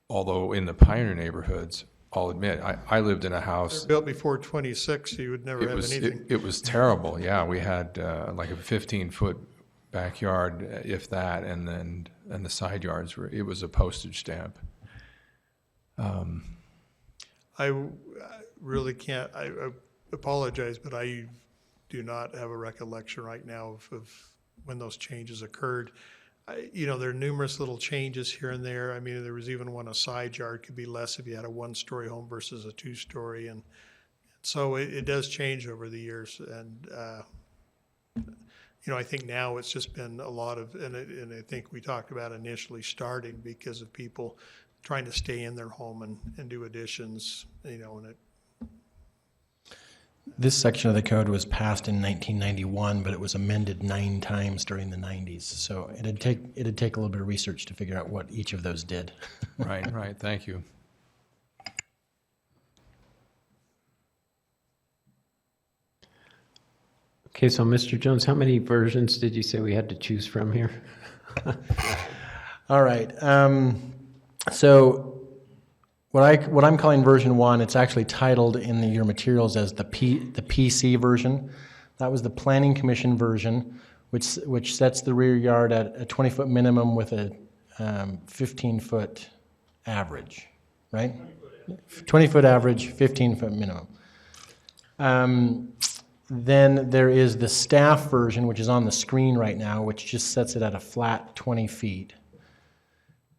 although in the pioneer neighborhoods, I'll admit, I lived in a house. Built before 26, you would never have anything. It was terrible, yeah. We had like a 15-foot backyard, if that, and the side yards it was a postage stamp. I really can't, I apologize, but I do not have a recollection right now of when those changes occurred. There are numerous little changes here and there. I mean, there was even one, a side yard could be less if you had a one-story home versus a two-story. And so it does change over the years. And, I think now it's just been a lot of, and I think we talked about initially starting because of people trying to stay in their home and do additions, and it. This section of the code was passed in 1991, but it was amended 9 times during the 90s. So it'd take a little bit of research to figure out what each of those did. Right. Thank you. Okay, so Mr. Jones, how many versions did you say we had to choose from here? All right. So what I'm calling version 1, it's actually titled in your materials as the PC version. That was the Planning Commission version, which sets the rear yard at a 20-foot minimum with a 15-foot average, right? 20-foot average, 15-foot minimum. Then there is the staff version, which is on the screen right now, which just sets it at a flat 20 feet.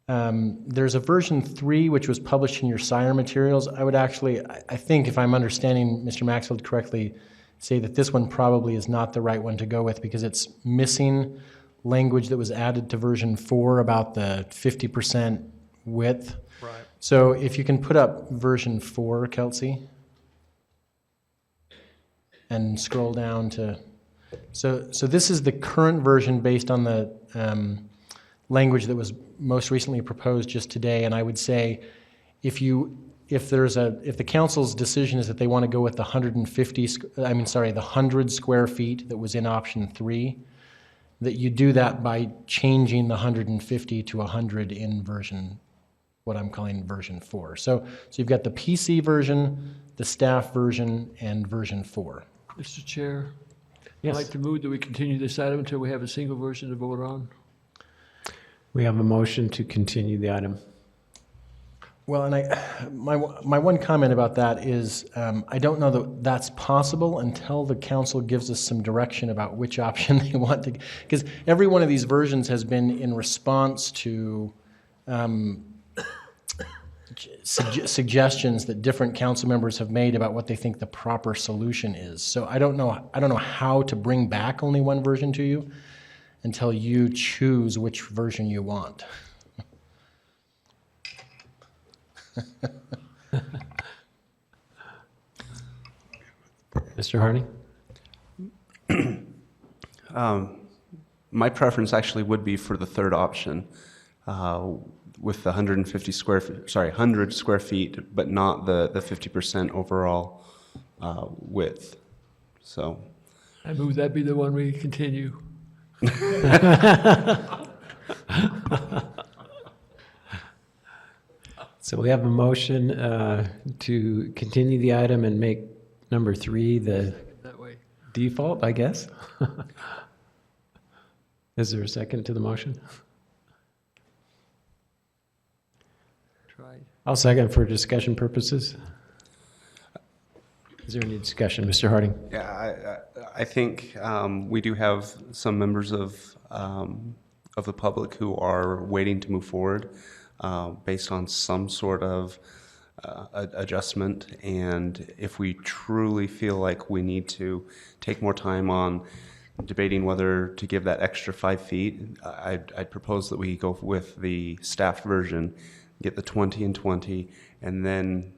There's a version 3, which was published in your SIRE materials. I think if I'm understanding Mr. Maxfield correctly, say that this one probably is not the right one to go with because it's missing language that was added to version 4 about the 50% width. Right. So if you can put up version 4, Kelsey, and scroll down to, so this is the current version based on the language that was most recently proposed just today, and I would say if the council's decision is that they want to go with the 100 square feet that was in option 3, that you do that by changing the 150 to 100 in version, what I'm calling version 4. So you've got the PC version, the staff version, and version 4. Mr. Chair? Yes. I'd like to move that we continue this item until we have a single version to vote on. We have a motion to continue the item. Well, and my one comment about that is I don't know that that's possible until the council gives us some direction about which option they want to, because every one of these versions has been in response to suggestions that different council members have made about what they think the proper solution is. So I don't know how to bring back only one version to you until you choose which version you want. Mr. Harding? My preference actually would be for the third option, with the 100 square feet, but not the 50% overall width. So I move that be the one we continue. So we have a motion to continue the item and make number 3 the default, I guess. Is there a second to the motion? I'll second for discussion purposes. Is there any discussion, Mr. Harding? yeah, I think we do have some members of the public who are waiting to move forward based on some sort of adjustment. And if we truly feel like we need to take more time on debating whether to give that extra 5 feet, I'd propose that we go with the staff version, get the 20 and 20, and then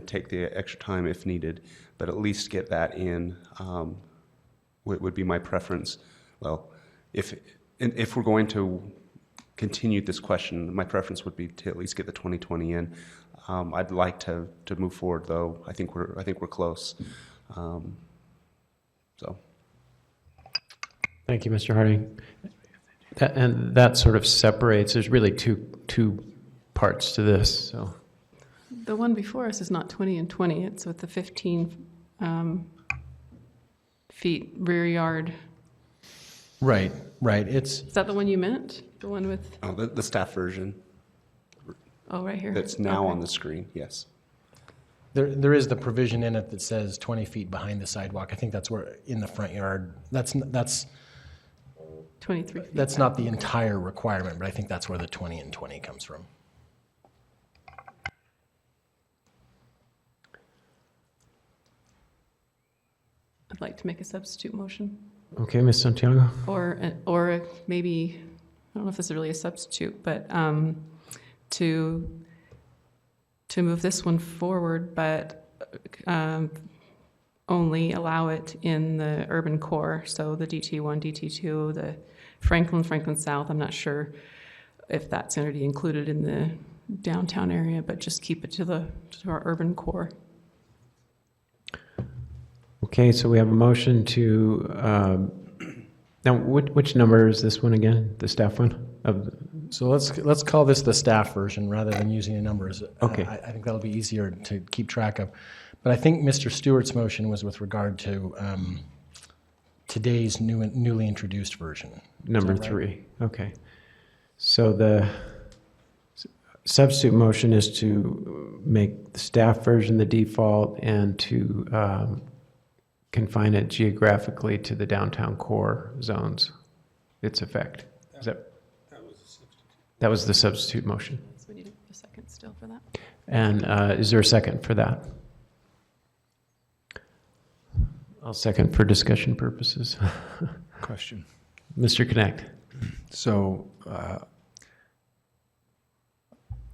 take the extra time if needed. But at least get that in would be my preference. Well, if we're going to continue this question, my preference would be to at least get the 2020 in. I'd like to move forward, though. I think we're close. So. Thank you, Mr. Harding. And that sort of separates, there's really two parts to this, so. The one before us is not 20 and 20, it's with the 15 feet rear yard. Right. Is that the one you meant? The one with, Oh, the staff version oh, right here? that's now Okay. on the screen, yes. There is the provision in it that says 20 feet behind the sidewalk. I think that's where, in the front yard, that's 23 feet. That's not the entire requirement, but I think that's where the 20 and 20 comes from. I'd like to make a substitute motion. Okay, Ms. Santiago? Or maybe, I don't know if this is really a substitute, but to move this one forward, but only allow it in the urban core, so the DT1, DT2, the Franklin South. I'm not sure if that's already included in the downtown area, but just keep it to our urban core. Okay, so we have a motion to, now which number is this one again, the staff one? So let's call this the staff version rather than using the numbers. Okay. I think that'll be easier to keep track of. But I think Mr. Stewart's motion was with regard to today's newly introduced version. Number Is that right? 3, okay. So the substitute motion is to make the staff version the default and to confine it geographically to the downtown core zones, its effect. Is that? That was the substitute motion. So we need a second still for that. And is there a second for that? I'll second for discussion purposes. Question. Mr. Connect. So,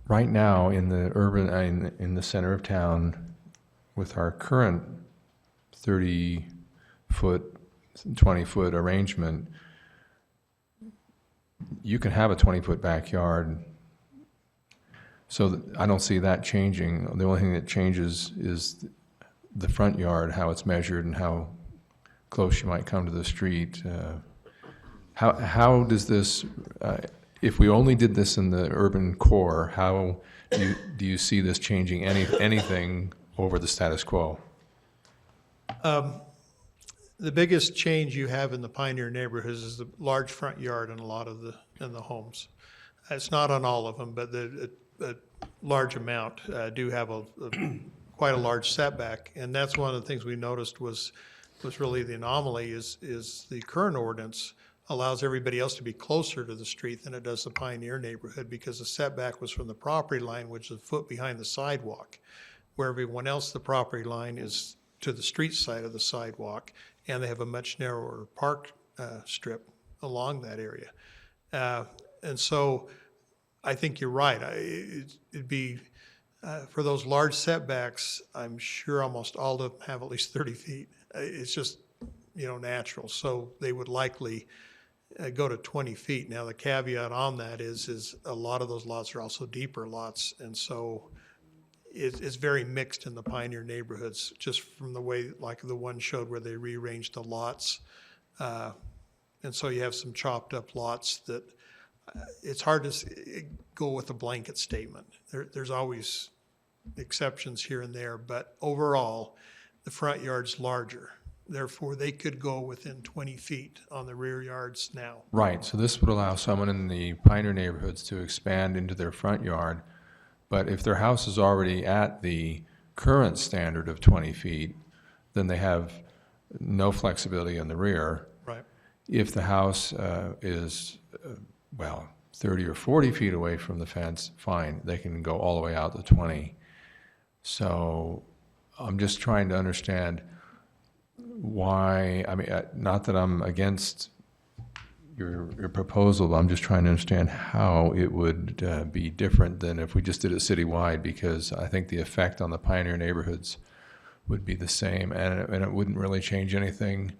right now in the urban, in the center of town, with our current 30-foot, 20-foot arrangement, you can have a 20-foot backyard. So I don't see that changing. The only thing that changes is the front yard, how it's measured and how close you might come to the street. How does this, if we only did this in the urban core, how do you see this changing anything over the status quo? The biggest change you have in the Pioneer neighborhoods is the large front yard in a lot of the homes. It's not on all of them, but a large amount do have quite a large setback, and that's one of the things we noticed was really the anomaly is the current ordinance allows everybody else to be closer to the street than it does the Pioneer neighborhood because the setback was from the property line, which is a foot behind the sidewalk, where everyone else, the property line is to the street side of the sidewalk, and they have a much narrower park strip along that area. And so I think you're right. It'd be, for those large setbacks, I'm sure almost all of them have at least 30 feet. It's just, natural. So they would likely go to 20 feet. Now, the caveat on that is a lot of those lots are also deeper lots, and so it's very mixed in the Pioneer neighborhoods, just from the way, like the one showed where they rearranged the lots. And so you have some chopped up lots that it's hard to go with a blanket statement. There's always exceptions here and there, but overall, the front yard's larger. Therefore, they could go within 20 feet on the rear yards now. Right, so this would allow someone in the Pioneer neighborhoods to expand into their front yard, but if their house is already at the current standard of 20 feet, then they have no flexibility in the rear. Right. If the house is, 30 or 40 feet away from the fence, fine, they can go all the way out to 20. So I'm just trying to understand why, not that I'm against your proposal, but I'm just trying to understand how it would be different than if we just did it citywide, because I think the effect on the Pioneer neighborhoods would be the same, and it wouldn't really change anything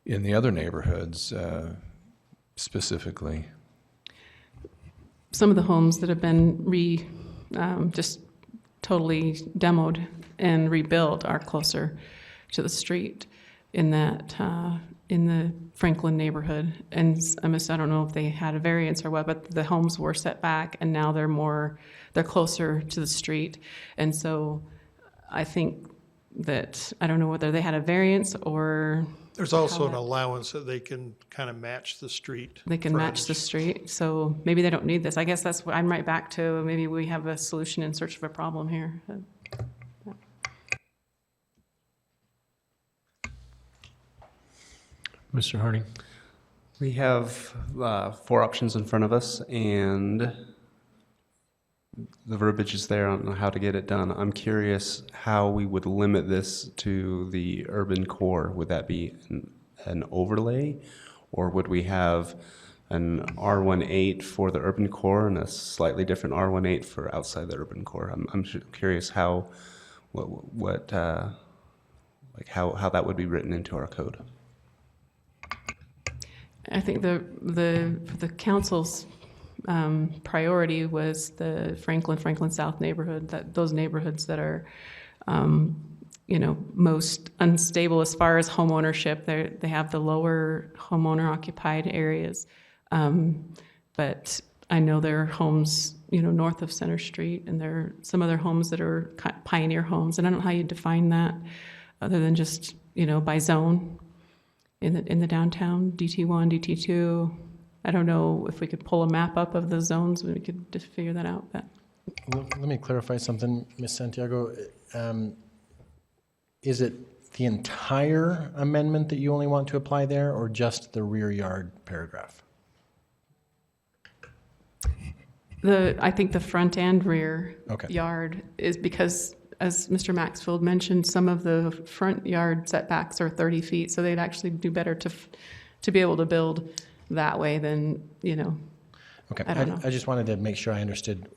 in the other neighborhoods specifically. Some of the homes that have been just totally demoed and rebuilt are closer to the street in that in the Franklin neighborhood. And I don't know if they had a variance or what, but the homes were set back and now they're closer to the street. And so I think that, I don't know whether they had a variance or. There's also an allowance that they can kind of match the street. They can match the street, so maybe they don't need this. I guess that's what I'm right back to, maybe we have a solution in search of a problem here. Mr. Harding. We have 4 options in front of us, and the verbiage is there on how to get it done. I'm curious how we would limit this to the urban core. Would that be an overlay, or would we have an R18 for the urban core and a slightly different R18 for outside the urban core? I'm curious how that would be written into our code. I think the council's priority was the Franklin South neighborhood, those neighborhoods that are, most unstable as far as home ownership. They have the lower homeowner occupied areas. But I know there are homes, north of Center Street, and there are some other homes that are pioneer homes. And I don't know how you define that other than just, by zone in the downtown, DT1, DT2. I don't know if we could pull a map up of the zones, we could just figure that out. But. Let me clarify something, Ms. Santiago. Is it the entire amendment that you only want to apply there, or just the rear yard paragraph? I think the front and rear Okay. yard is because, as Mr. Maxfield mentioned, some of the front yard setbacks are 30 feet, so they'd actually do better to be able to build that way than, Okay, I don't know. I just wanted to make sure I understood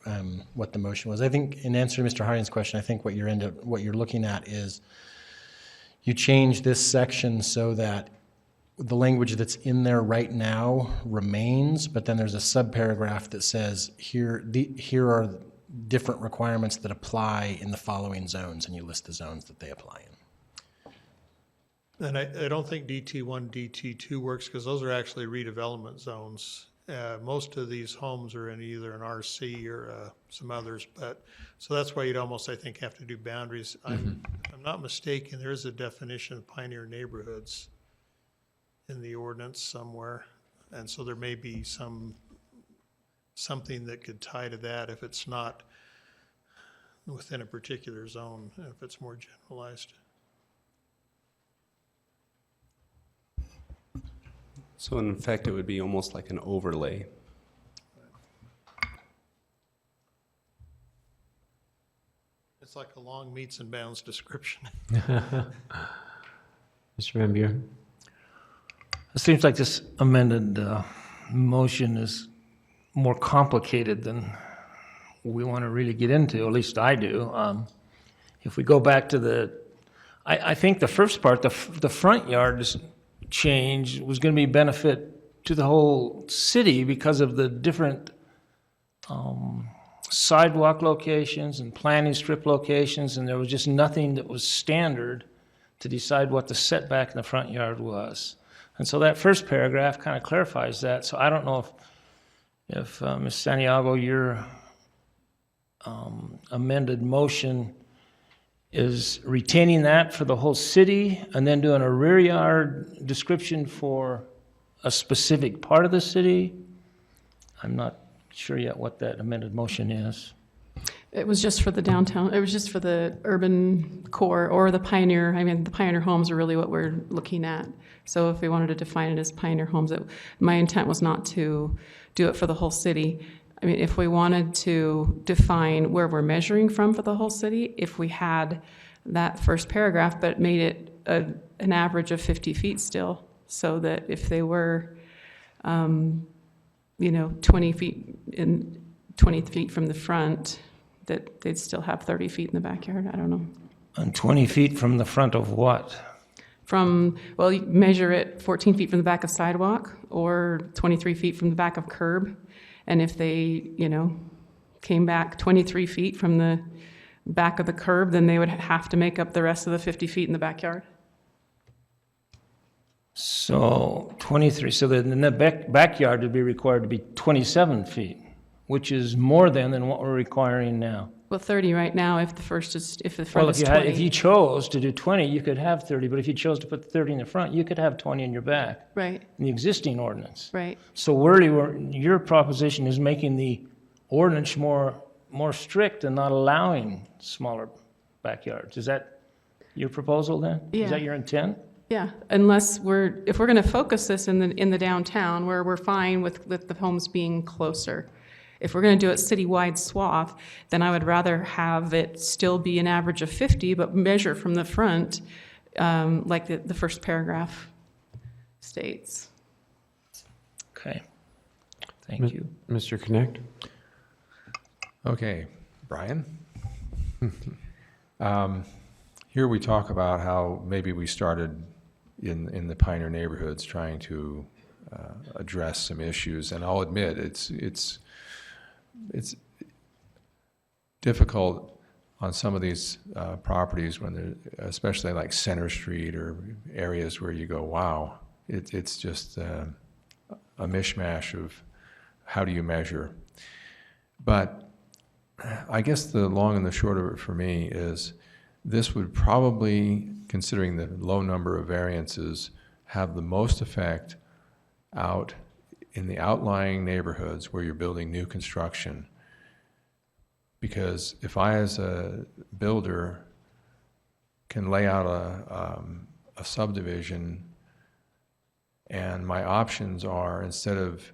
what the motion was. I think in answer to Mr. Harding's question, I think what you're looking at is you change this section so that the language that's in there right now remains, but then there's a subparagraph that says here are different requirements that apply in the following zones, and you list the zones that they apply in. And I don't think DT1, DT2 works because those are actually redevelopment zones. Most of these homes are in either an RC or some others, so that's why you'd almost, I think, have to do boundaries. If I'm not mistaken, there is a definition of pioneer neighborhoods in the ordinance somewhere, and so there may be something that could tie to that if it's not within a particular zone, if it's more generalized. So in effect, it would be almost like an overlay. It's like a long meets and bounds description. Mr. Van Buren. It seems like this amended motion is more complicated than we want to really get into, at least I do. If we go back to I think the first part, the front yard change was going to be benefit to the whole city because of the different sidewalk locations and planting strip locations, and there was just nothing that was standard to decide what the setback in the front yard was. And so that first paragraph kind of clarifies that. So I don't know if Ms. Santiago, your amended motion is retaining that for the whole city and then doing a rear yard description for a specific part of the city. I'm not sure yet what that amended motion is. It was just for the downtown, it was just for the urban core or the pioneer. The pioneer homes are really what we're looking at. So if we wanted to define it as pioneer homes, my intent was not to do it for the whole city. If we wanted to define where we're measuring from for the whole city, if we had that first paragraph, but made it an average of 50 feet still, so that if they were, 20 feet from the front, that they'd still have 30 feet in the backyard. I don't know. And 20 feet from the front of what? You measure it 14 feet from the back of sidewalk or 23 feet from the back of curb. And if they, came back 23 feet from the back of the curb, then they would have to make up the rest of the 50 feet in the backyard. So 23, so then the backyard would be required to be 27 feet, which is more than what we're requiring now. Well, 30 right now, if the front Well, is 20. if you chose to do 20, you could have 30, but if you chose to put 30 in the front, you could have 20 in your back. Right, In the existing ordinance. right. So your proposition is making the ordinance more strict and not allowing smaller backyards. Is that your proposal then? Yeah. Is that your intent? Yeah, unless if we're going to focus this in the downtown, where we're fine with the homes being closer. If we're going to do it citywide swath, then I would rather have it still be an average of 50, but measure from the front, like the first paragraph states. Okay. Thank you. Mr. Connect? Okay, Brian? Here we talk about how maybe we started in the Pioneer neighborhoods trying to address some issues, and I'll admit it's difficult on some of these properties when they're, especially like Center Street or areas where you go, wow, it's just a mishmash of how do you measure. But I guess the long and the short of it for me is this would probably, considering the low number of variances, have the most effect out in the outlying neighborhoods where you're building new construction. Because if I, as a builder, can lay out a subdivision and my options are, instead of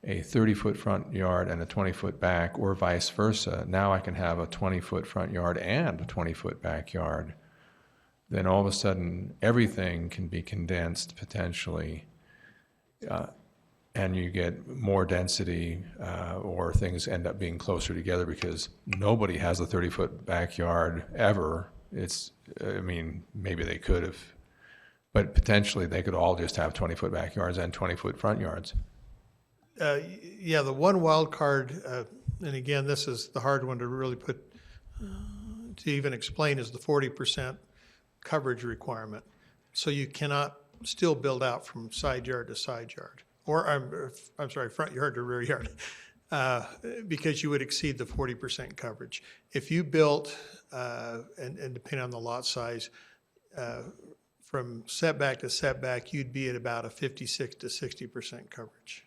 a 30-foot front yard and a 20-foot back, or vice versa, now I can have a 20-foot front yard and a 20-foot backyard, then all of a sudden everything can be condensed potentially, and you get more density, or things end up being closer together because nobody has a 30-foot backyard ever. I mean, maybe they could have, but potentially they could all just have 20-foot backyards and 20-foot front yards. Yeah, the one wild card, and again, this is the hard one to really put, to even explain, is the 40% coverage requirement. So you cannot still build out from side yard to side yard, or I'm sorry, front yard to rear yard, because you would exceed the 40% coverage. If you built, and depending on the lot size, from setback to setback, you'd be at about a 56 to 60% coverage.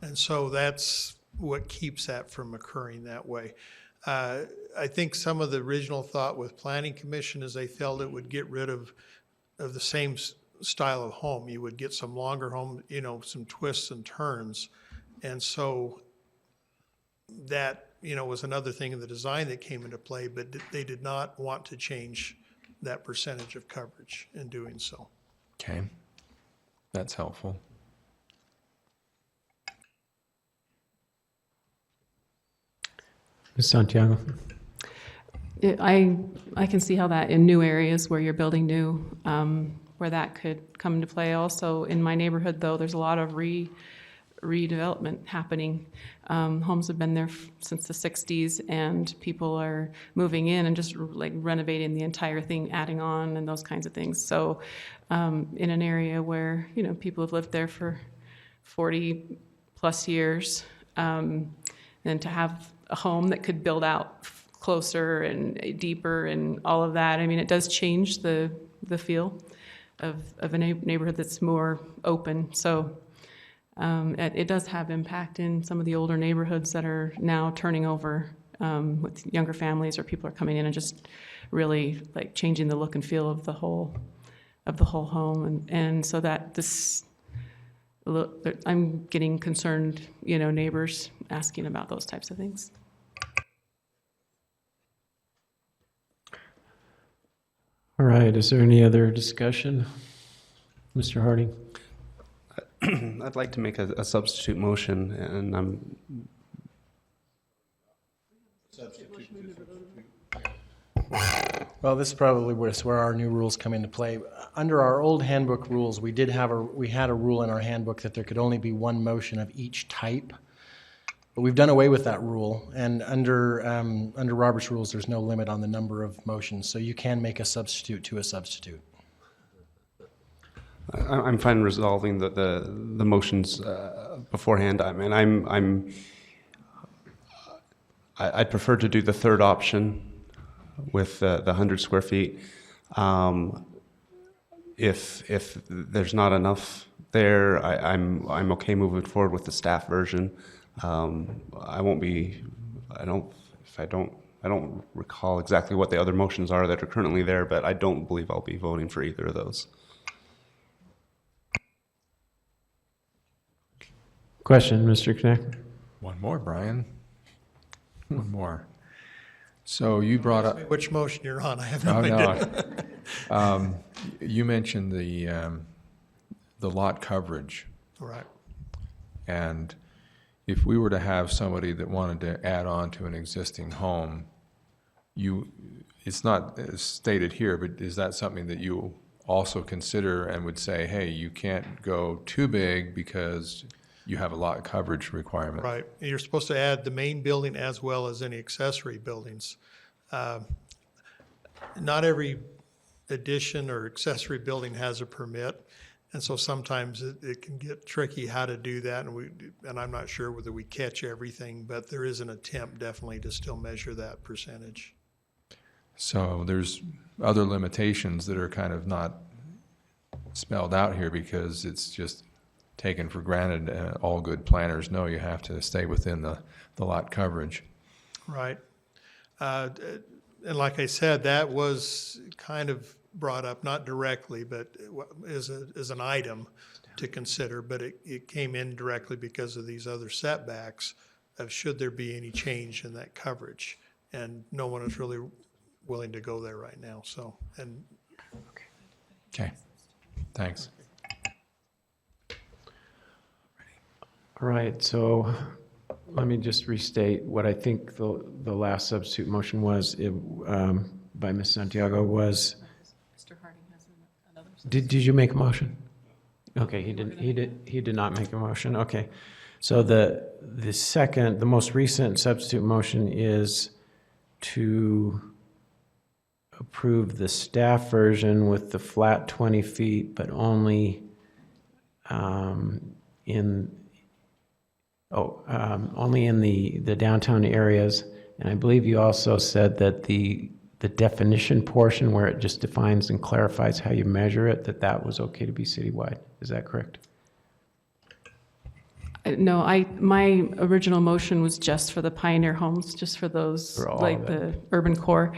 And so that's what keeps that from occurring that way. I think some of the original thought with Planning Commission is they felt it would get rid of the same style of home. You would get some longer home, some twists and turns. And so that, was another thing in the design that came into play, but they did not want to change that percentage of coverage in doing so. Okay, that's helpful. Ms. Santiago? I can see how that in new areas where you're building new, where that could come into play. Also, in my neighborhood, though, there's a lot of redevelopment happening. Homes have been there since the 60s, and people are moving in and just like renovating the entire thing, adding on and those kinds of things. So in an area where, people have lived there for 40 plus years, and to have a home that could build out closer and deeper and all of that, I mean, it does change the feel of a neighborhood that's more open. So it does have impact in some of the older neighborhoods that are now turning over with younger families, or people are coming in and just really like changing the look and feel of the whole home. And so that I'm getting concerned, neighbors asking about those types of things. All right, is there any other discussion? Mr. Harding? I'd like to make a substitute motion, and I'm... Well, this is probably where our new rules come into play. Under our old handbook rules, we had a rule in our handbook that there could only be one motion of each type. But we've done away with that rule, and under Robert's rules, there's no limit on the number of motions, so you can make a substitute to a substitute. I'm fine resolving the motions beforehand. I'd prefer to do the third option with the 100 square feet. If there's not enough there, I'm okay moving forward with the staff version. I don't recall exactly what the other motions are that are currently there, but I don't believe I'll be voting for either of those. Question, Mr. Knack? One more, Brian. One more. So you brought up... Which motion you're on, I have no idea. No. You mentioned the lot coverage. Right. And if we were to have somebody that wanted to add on to an existing home, it's not stated here, but is that something that you also consider and would say, hey, you can't go too big because you have a lot coverage requirement? Right. You're supposed to add the main building as well as any accessory buildings. Not every addition or accessory building has a permit, and so sometimes it can get tricky how to do that, and I'm not sure whether we catch everything, but there is an attempt definitely to still measure that percentage. So there's other limitations that are kind of not spelled out here because it's just taken for granted. All good planners know you have to stay within the lot coverage. Right. And like I said, that was kind of brought up, not directly, but as an item to consider, but it came in directly because of these other setbacks of should there be any change in that coverage. And no one is really willing to go there right now, so. Okay, thanks. All right, so let me just restate what I think the last substitute motion was by Ms. Santiago was. Mr. Harding has another. Did you make a motion? Okay, he did not make a motion. Okay, so the most recent substitute motion is to approve the staff version with the flat 20 feet, but only only in the downtown areas. And I believe you also said that the definition portion where it just defines and clarifies how you measure it, that was okay to be citywide. Is that correct? No, my original motion was just for the pioneer homes, just for those, like the urban core.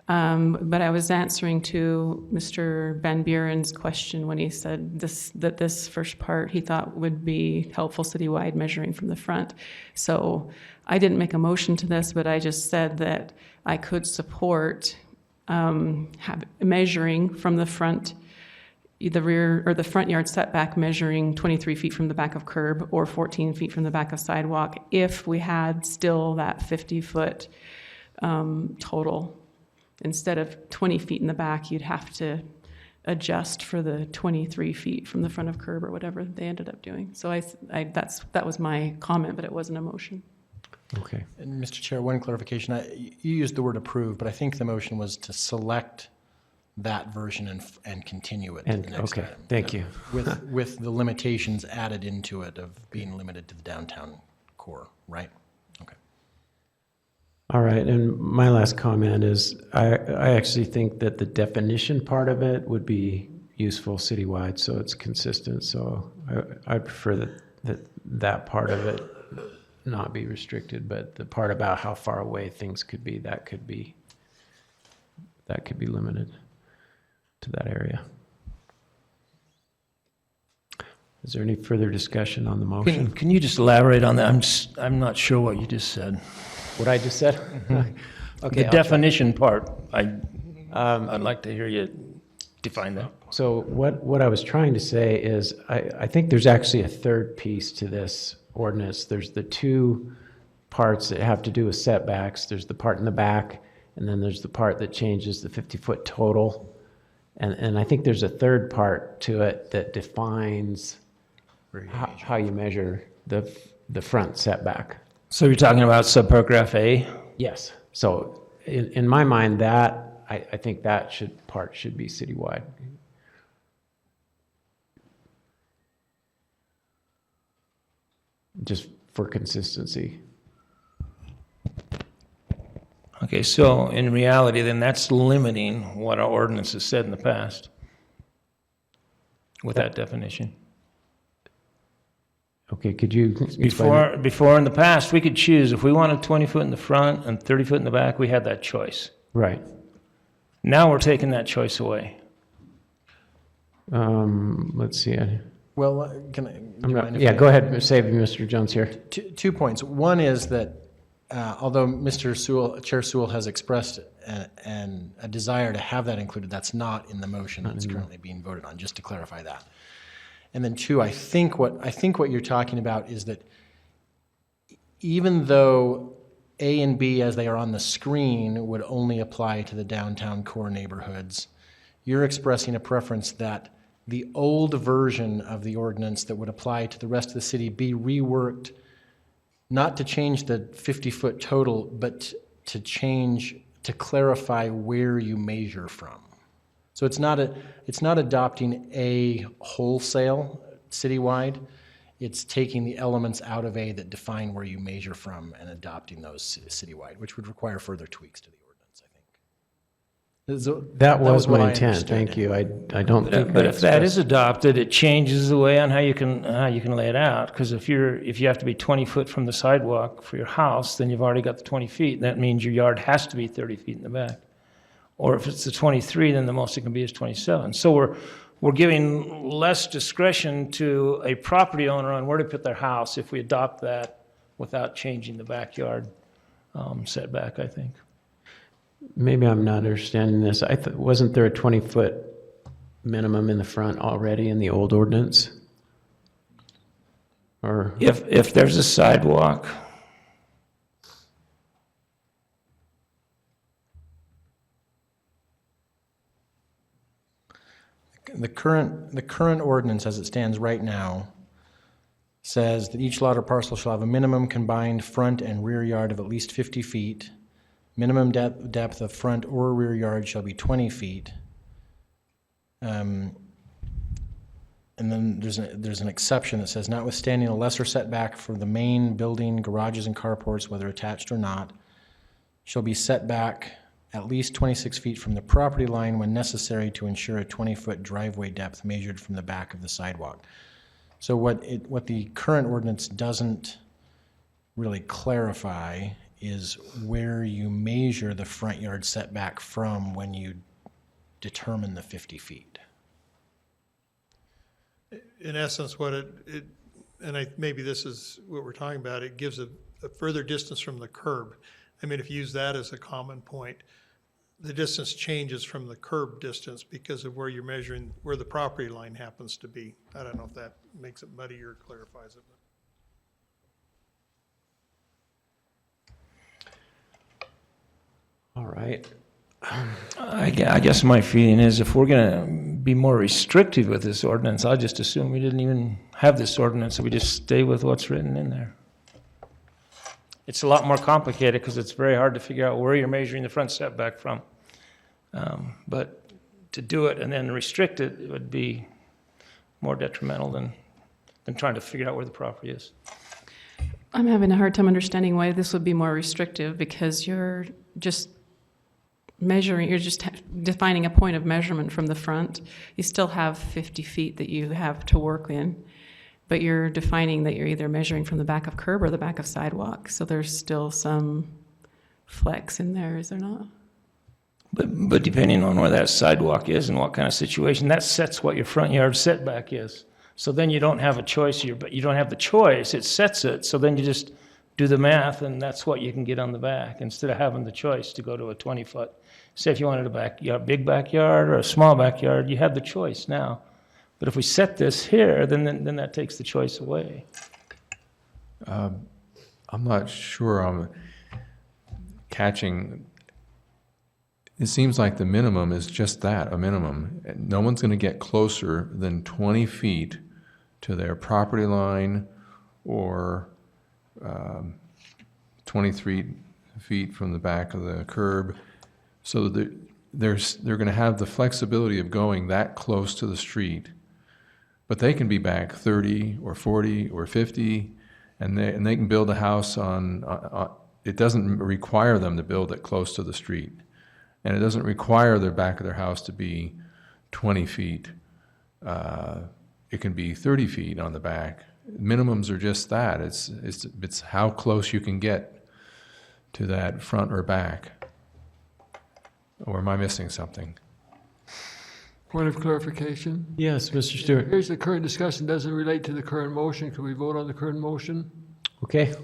But I was answering to Mr. Van Buren's question when he said that this first part he thought would be helpful citywide, measuring from the front. So I didn't make a motion to this, but I just said that I could support measuring from the front, the rear or the front yard setback, measuring 23 feet from the back of curb or 14 feet from the back of sidewalk if we had still that 50-foot total. Instead of 20 feet in the back, you'd have to adjust for the 23 feet from the front of curb or whatever they ended up doing. So that was my comment, but it wasn't a motion. Okay. And Mr. Chair, one clarification. You used the word approve, but I think the motion was to select that version and continue it to the next item. Thank you. With the limitations added into it of being limited to the downtown core, right? Okay. All right, and my last comment is I actually think that the definition part of it would be useful citywide, so it's consistent. So I prefer that part of it not be restricted, but the part about how far away things could be, that could be limited to that area. Is there any further discussion on the motion? Can you just elaborate on that? I'm not sure what you just said. What I just said? Okay. The definition part, I'd like to hear you define that. So what I was trying to say is I think there's actually a third piece to this ordinance. There's the two parts that have to do with setbacks. There's the part in the back, and then there's the part that changes the 50-foot total. And I think there's a third part to it that defines how you measure the front setback. So you're talking about subparagraph A? Yes. So in my mind, I think that part should be citywide. just for consistency. Okay, so in reality, then that's limiting what our ordinance has said in the past with that definition. Okay, could you explain that? Before in the past, we could choose if we wanted 20 foot in the front and 30 foot in the back, we had that choice. Right. Now we're taking that choice away. Let's see. Well, can I? do you mind if Yeah, I- go ahead, save Mr. Jones here. 2 points. One is that although Mr. Sewell, Chair Sewell has expressed a desire to have that included, that's not in the motion that's currently being voted on, just to clarify that. And then two, I think what you're talking about is that even though A and B, as they are on the screen, would only apply to the downtown core neighborhoods, you're expressing a preference that the old version of the ordinance that would apply to the rest of the city be reworked, not to change the 50-foot total, but to clarify where you measure from. So it's not adopting a wholesale citywide. It's taking the elements out of A that define where you measure from and adopting those citywide, which would require further tweaks to the ordinance, I think. That was what my I intent, understood. thank you. I don't think. But I if that is expressed- adopted, it changes the way on how you can lay it out. Because if you have to be 20 foot from the sidewalk for your house, then you've already got the 20 feet. That means your yard has to be 30 feet in the back. Or if it's the 23, then the most it can be is 27. So we're giving less discretion to a property owner on where to put their house if we adopt that without changing the backyard setback, I think. Maybe I'm not understanding this. Wasn't there a 20-foot minimum in the front already in the old ordinance? Or If there's a sidewalk, The current ordinance as it stands right now says that each lot or parcel shall have a minimum combined front and rear yard of at least 50 feet. Minimum depth of front or rear yard shall be 20 feet. And then there's an exception that says, notwithstanding a lesser setback for the main building, garages and carports, whether attached or not, shall be set back at least 26 feet from the property line when necessary to ensure a 20-foot driveway depth measured from the back of the sidewalk. So what the current ordinance doesn't really clarify is where you measure the front yard setback from when you determine the 50 feet. In essence, maybe this is what we're talking about, it gives a further distance from the curb. I mean, if you use that as a common point, the distance changes from the curb distance because of where you're measuring, where the property line happens to be. I don't know if that makes it muddy or clarifies it. all right. I guess my feeling is if we're going to be more restrictive with this ordinance, I just assume we didn't even have this ordinance, so we just stay with what's written in there. It's a lot more complicated because it's very hard to figure out where you're measuring the front setback from. But to do it and then restrict it, it would be more detrimental than trying to figure out where the property is. I'm having a hard time understanding why this would be more restrictive, because you're just measuring, you're just defining a point of measurement from the front. You still have 50 feet that you have to work in, but you're defining that you're either measuring from the back of curb or the back of sidewalk. So there's still some flex in there, is there not? But depending on where that sidewalk is and what kind of situation, that sets what your front yard setback is. So then you don't have a choice, but you don't have the choice, it sets it, so then you just do the math, and that's what you can get on the back, instead of having the choice to go to a 20-foot. Say if you wanted a big backyard or a small backyard, you have the choice now. But if we set this here, then that takes the choice away. I'm not sure I'm catching. It seems like the minimum is just that, a minimum. No one's going to get closer than 20 feet to their property line or 23 feet from the back of the curb. So they're going to have the flexibility of going that close to the street, but they can be back 30 or 40 or 50, And they can build a house on it doesn't require them to build it close to the street. And it doesn't require the back of their house to be 20 feet. It can be 30 feet on the back. Minimums are just that. It's how close you can get to that front or back. Or am I missing something? Point of clarification. Yes, Mr. Stewart. Here's the current discussion, doesn't relate to the current motion. Can we vote on the current motion? Okay.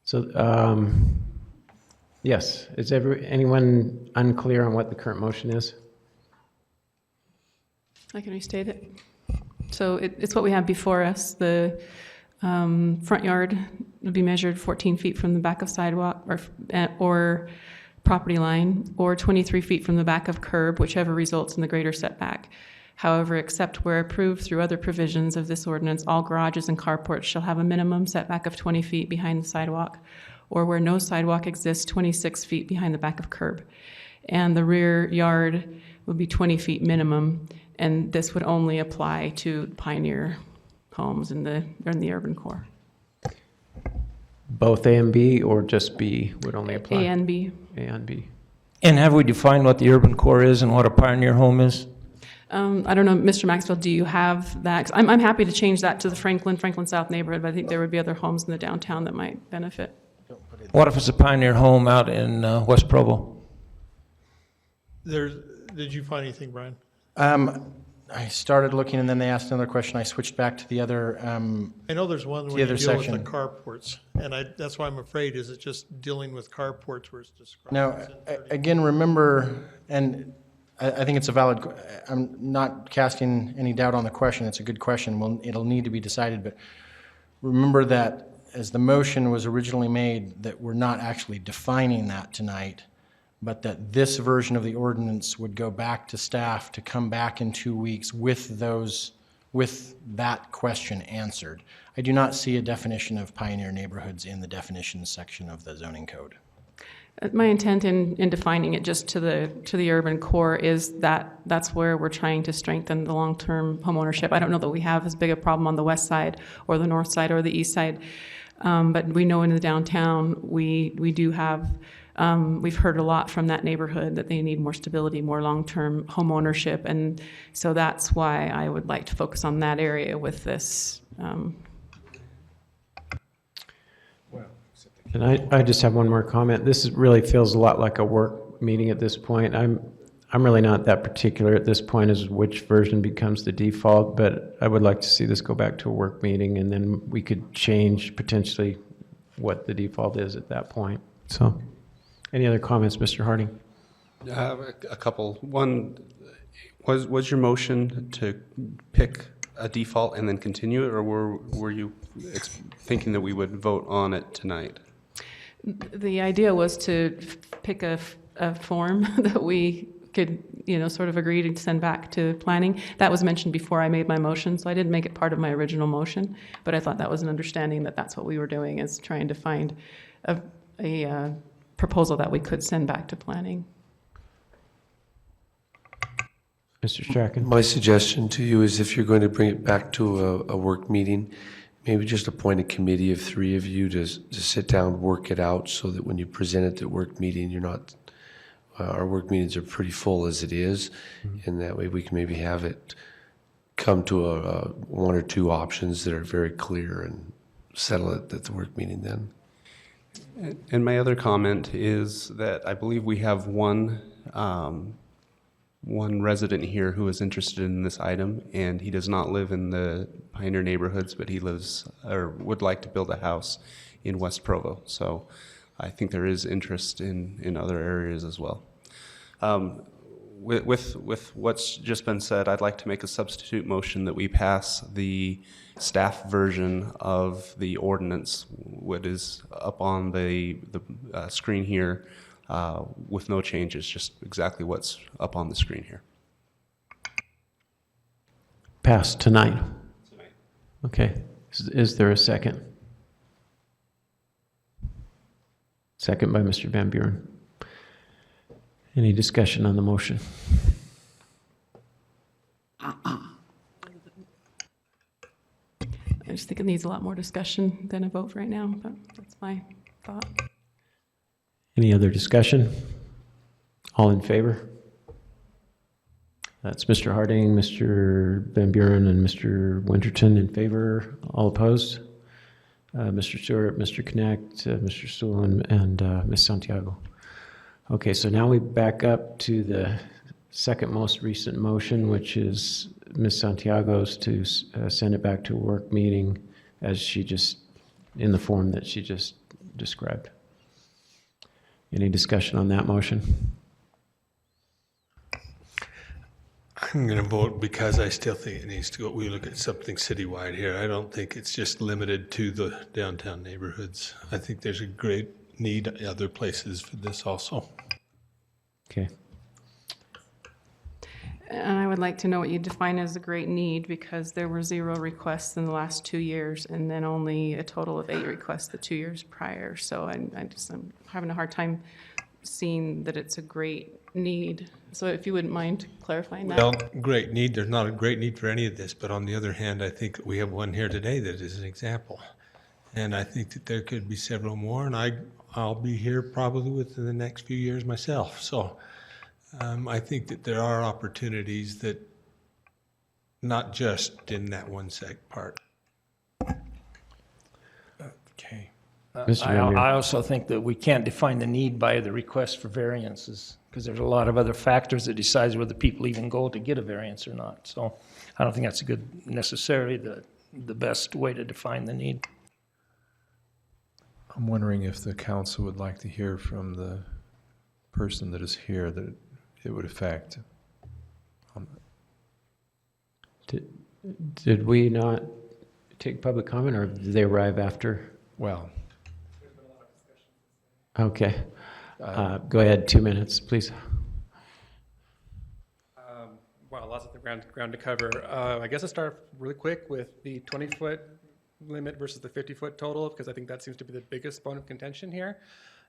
So, yes, is anyone unclear on what the current motion is? I can restate it. So it's what we have before us. The front yard would be measured 14 feet from the back of sidewalk or property line, or 23 feet from the back of curb, whichever results in the greater setback. However, except where approved through other provisions of this ordinance, all garages and carports shall have a minimum setback of 20 feet behind the sidewalk, or where no sidewalk exists, 26 feet behind the back of curb. And the rear yard would be 20 feet minimum, and this would only apply to pioneer homes in the urban core. Both A and B, or just B would only apply? A and B. A and B. And have we defined what the urban core is and what a pioneer home is? I don't know, Mr. Maxwell, do you have that? 'Cause I'm happy to change that to the Franklin South neighborhood, but I think there would be other homes in the downtown that might benefit. What if it's a pioneer home out in West Provo? Did you find anything, Brian? I started looking, and then they asked another question. I switched back to the other I know there's one when you deal with the carports, and that's why I'm afraid, is it just dealing with carports where it's described? Now, again, remember, and I think it's a valid, I'm not casting any doubt on the question. It's a good question. Well, it'll need to be decided, but remember that as the motion was originally made, that we're not actually defining that tonight, but that this version of the ordinance would go back to staff to come back in 2 weeks with that question answered. I do not see a definition of pioneer neighborhoods in the definitions section of the zoning code. My intent in defining it just to the urban core is that that's where we're trying to strengthen the long-term homeownership. I don't know that we have as big a problem on the west side or the north side or the east side, but we know in the downtown we do have. We've heard a lot from that neighborhood that they need more stability, more long-term homeownership, and so that's why I would like to focus on that area with this. And I just have one more comment. This really feels a lot like a work meeting at this point. I'm really not that particular at this point as which version becomes the default, but I would like to see this go back to a work meeting, and then we could change potentially what the default is at that point. So, any other comments, Mr. Harding? A couple. One, was your motion to pick a default and then continue it, or were you thinking that we would vote on it tonight? The idea was to pick a form that we could, sort of agree to send back to planning. That was mentioned before I made my motion, so I didn't make it part of my original motion, but I thought that was an understanding that that's what we were doing, is trying to find a proposal that we could send back to planning. Mr. Strachan? My suggestion to you is, if you're going to bring it back to a work meeting, maybe just appoint a committee of 3 of you to sit down, work it out, so that when you present it at work meeting, you're not, our work meetings are pretty full as it is, and that way we can maybe have it come to a 1 or 2 options that are very clear and settle it at the work meeting then. And my other comment is that I believe we have one resident here who is interested in this item, and he does not live in the pioneer neighborhoods, but he lives or would like to build a house in West Provo. So I think there is interest in other areas as well. With what's just been said, I'd like to make a substitute motion that we pass the staff version of the ordinance, what is up on the screen here, with no changes, just exactly what's up on the screen here. Passed tonight. Okay. Is there a second? Second by Mr. Van Buren. Any discussion on the motion? think it needs a lot more discussion than a vote right now, but that's my thought. Any other discussion? All in favor? That's Mr. Harding, Mr. Van Buren, and Mr. Winterton in favor. All opposed? Mr. Stewart, Mr. Connect, Mr. Sewell, and Ms. Santiago. Okay, so now we back up to the second most recent motion, which is Ms. Santiago's to send it back to a work meeting as she just, in the form that she just described. Any discussion on that motion? I'm going to vote because I still think it needs to go. We look at something citywide here. I don't think it's just limited to the downtown neighborhoods. I think there's a great need in other places for this also. Okay. And I would like to know what you define as a great need, because there were 0 requests in the last 2 years, and then only a total of 8 requests the 2 years prior. So I'm having a hard time seeing that it's a great need. So if you wouldn't mind clarifying that. Well, great need. There's not a great need for any of this, but on the other hand, I think we have one here today that is an example. And I think that there could be several more, and I'll be here probably within the next few years myself. So I think that there are opportunities that not just in that one part. Okay. Mr. Van Buren. I also think that we can't define the need by the request for variances, because there's a lot of other factors that decides whether people even go to get a variance or not. So I don't think that's necessarily the best way to define the need. I'm wondering if the council would like to hear from the person that is here that it would affect. Did we not take public comment, or did they arrive after? Well. Okay. Go ahead, 2 minutes, please. Wow, lots of the ground to cover. I guess I'll start really quick with the 20-foot limit versus the 50-foot total, because I think that seems to be the biggest bone of contention here.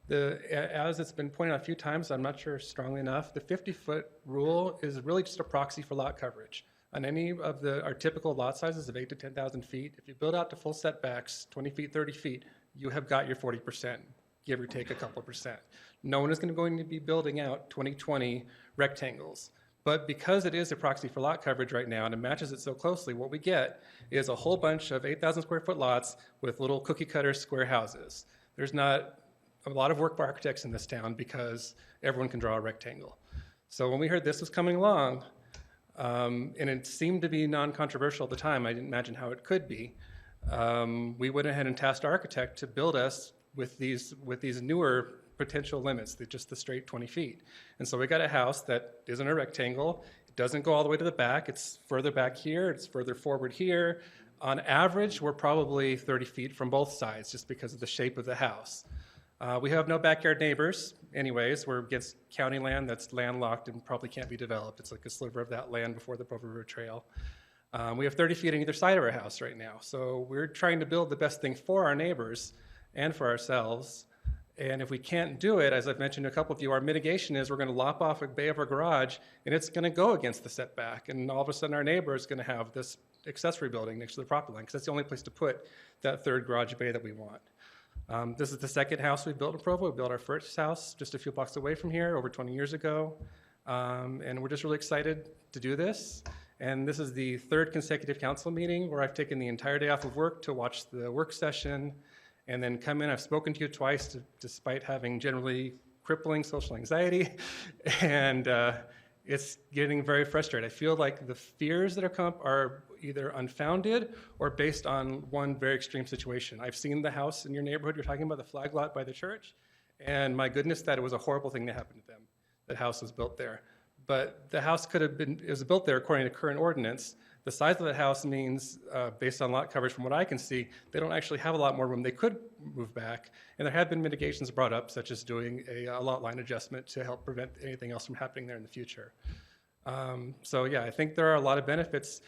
As it's been pointed out a few times, I'm not sure strongly enough, the 50-foot rule is really just a proxy for lot coverage. On any of our typical lot sizes of 8,000 to 10,000 feet, if you build out to full setbacks, 20 feet, 30 feet, you have got your 40%, give or take a couple percent. No one is going to be building out 20/20 rectangles. But because it is a proxy for lot coverage right now and it matches it so closely, what we get is a whole bunch of 8,000 square foot lots with little cookie cutter square houses. There's not a lot of work for architects in this town because everyone can draw a rectangle. So when we heard this was coming along, and it seemed to be non-controversial at the time, I didn't imagine how it could be, we went ahead and tasked our architect to build us with these newer potential limits, just the straight 20 feet. And so we got a house that isn't a rectangle. It doesn't go all the way to the back. It's further back here. It's further forward here. On average, we're probably 30 feet from both sides just because of the shape of the house. We have no backyard neighbors anyways. We're against county land that's landlocked and probably can't be developed. It's like a sliver of that land before the Provo River Trail. We have 30 feet on either side of our house right now. So we're trying to build the best thing for our neighbors and for ourselves. And if we can't do it, as I've mentioned to a couple of you, our mitigation is we're going to lop off a bay of our garage, and it's going to go against the setback. And all of a sudden, our neighbor is going to have this accessory building next to the property line, because that's the only place to put that third garage bay that we want. This is the second house we built in Provo. We built our first house just a few blocks away from here over 20 years ago. And we're just really excited to do this. And this is the third consecutive council meeting where I've taken the entire day off of work to watch the work session and then come in. I've spoken to you twice despite having generally crippling social anxiety, and it's getting very frustrating. I feel like the fears that have come up are either unfounded or based on one very extreme situation. I've seen the house in your neighborhood you're talking about, the flag lot by the church, and my goodness, that it was a horrible thing that happened to them. That house was built there. But the house it was built there according to current ordinance. The size of the house means, based on lot coverage from what I can see, they don't actually have a lot more room. They could move back, and there have been mitigations brought up, such as doing a lot line adjustment to help prevent anything else from happening there in the future. So yeah, I think there are a lot of benefits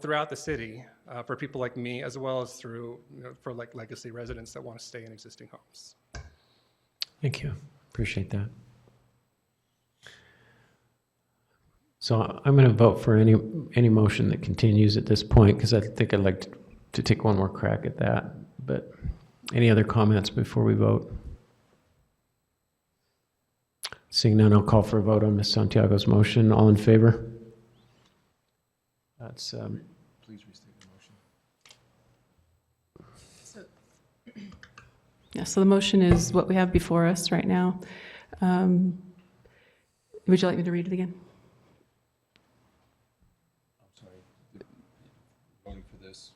throughout the city for people like me, as well as for like legacy residents that want to stay in existing homes. Thank you. Appreciate that. So I'm going to vote for any motion that continues at this point, because I think I'd like to take one more crack at that. But any other comments before we vote? Seeing none, I'll call for a vote on Ms. Santiago's motion. All in favor? That's Please restate the motion. Yeah, so the motion is what we have before us right now. Would you like me to read it again? I'm sorry. Voting for this.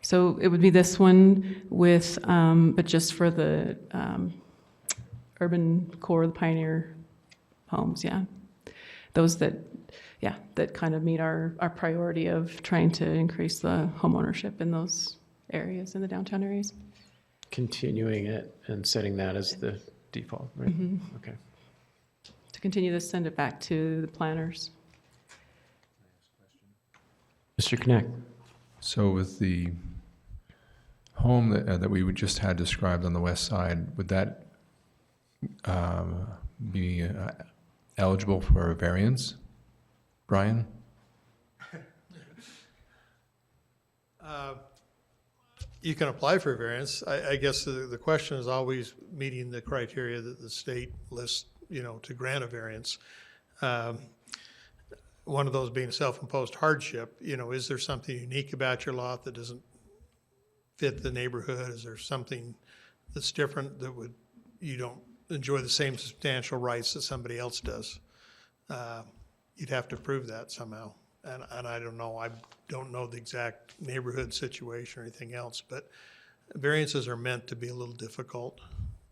So it would be this one with, but just for the urban core, the pioneer homes, yeah. Those that, yeah, that kind of meet our priority of trying to increase the home ownership in those areas, in the downtown areas. continuing it and setting that as the default, right? Mm-hmm. Okay. To continue this, send it back to the planners. Mr. Knecht. So with the home that we just had described on the west side, would that be eligible for a variance, Brian? You can apply for a variance. I guess the question is always meeting the criteria that the state lists, to grant a variance. One of those being self-imposed hardship. Is there something unique about your lot that doesn't fit the neighborhood? Is there something that's different that you don't enjoy the same substantial rights that somebody else does? You'd have to prove that somehow. And I don't know. I don't know the exact neighborhood situation or anything else, but variances are meant to be a little difficult,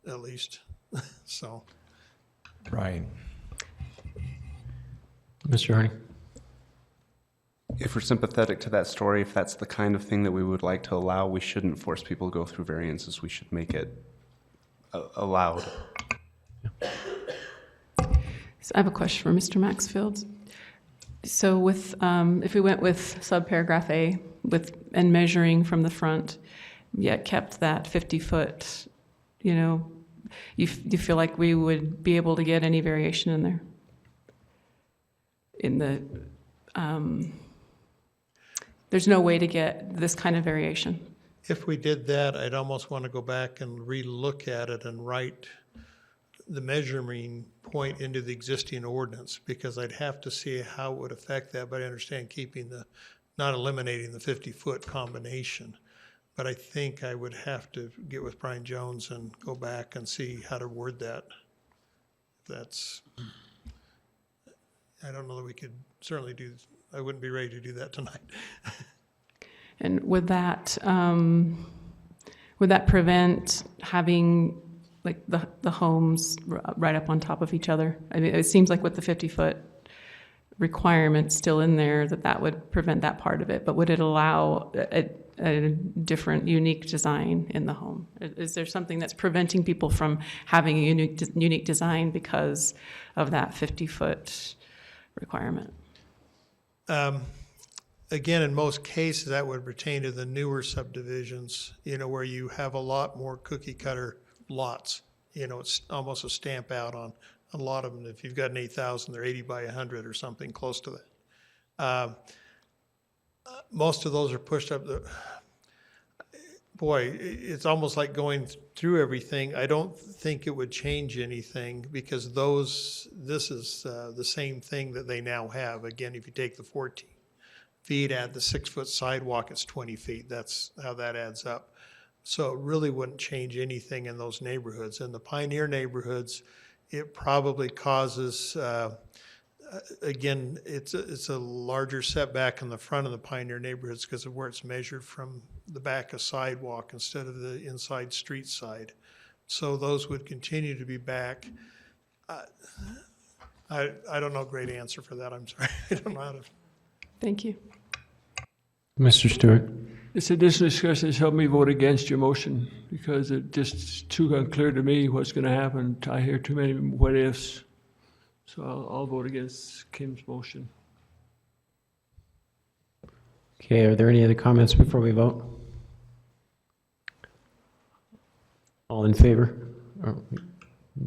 at least. So. Right. Mr. Harney. If we're sympathetic to that story, if that's the kind of thing that we would like to allow, we shouldn't force people to go through variances. We should make it allowed. So I have a question for Mr. Maxfield. So with, if we went with subparagraph A and measuring from the front, yet kept that 50-foot, you feel like we would be able to get any variation in there? In the, there's no way to get this kind of variation. If we did that, I'd almost want to go back and re-look at it and write the measuring point into the existing ordinance, because I'd have to see how it would affect that, but I understand not eliminating the 50-foot combination. But I think I would have to get with Brian Jones and go back and see how to word that. I don't know that we could certainly I wouldn't be ready to do that tonight. And would that prevent having like the homes right up on top of each other? I mean, it seems like with the 50-foot requirement still in there, that would prevent that part of it. But would it allow a different, unique design in the home? Is there something that's preventing people from having a unique design because of that 50-foot requirement? Again, in most cases, that would pertain to the newer subdivisions, where you have a lot more cookie cutter lots. It's almost a stamp out on a lot of them. If you've got an 8,000, they're 80 by 100 or something close to that. Most of those are pushed up. It's almost like going through everything. I don't think it would change anything, because this is the same thing that they now have. Again, if you take the 14 feet, add the 6-foot sidewalk, it's 20 feet. That's how that adds up. So it really wouldn't change anything in those neighborhoods. In the pioneer neighborhoods, it probably causes, again, it's a larger setback in the front of the pioneer neighborhoods because of where it's measured from the back of sidewalk instead of the inside street side. So those would continue to be back. I don't know a great answer for that. I'm sorry. I don't know how to. Thank you. Mr. Stewart. This additional discussion has helped me vote against your motion, because it just too unclear to me what's going to happen. I hear too many what ifs. So I'll vote against Kim's motion. Okay, are there any other comments before we vote? All in favor? Or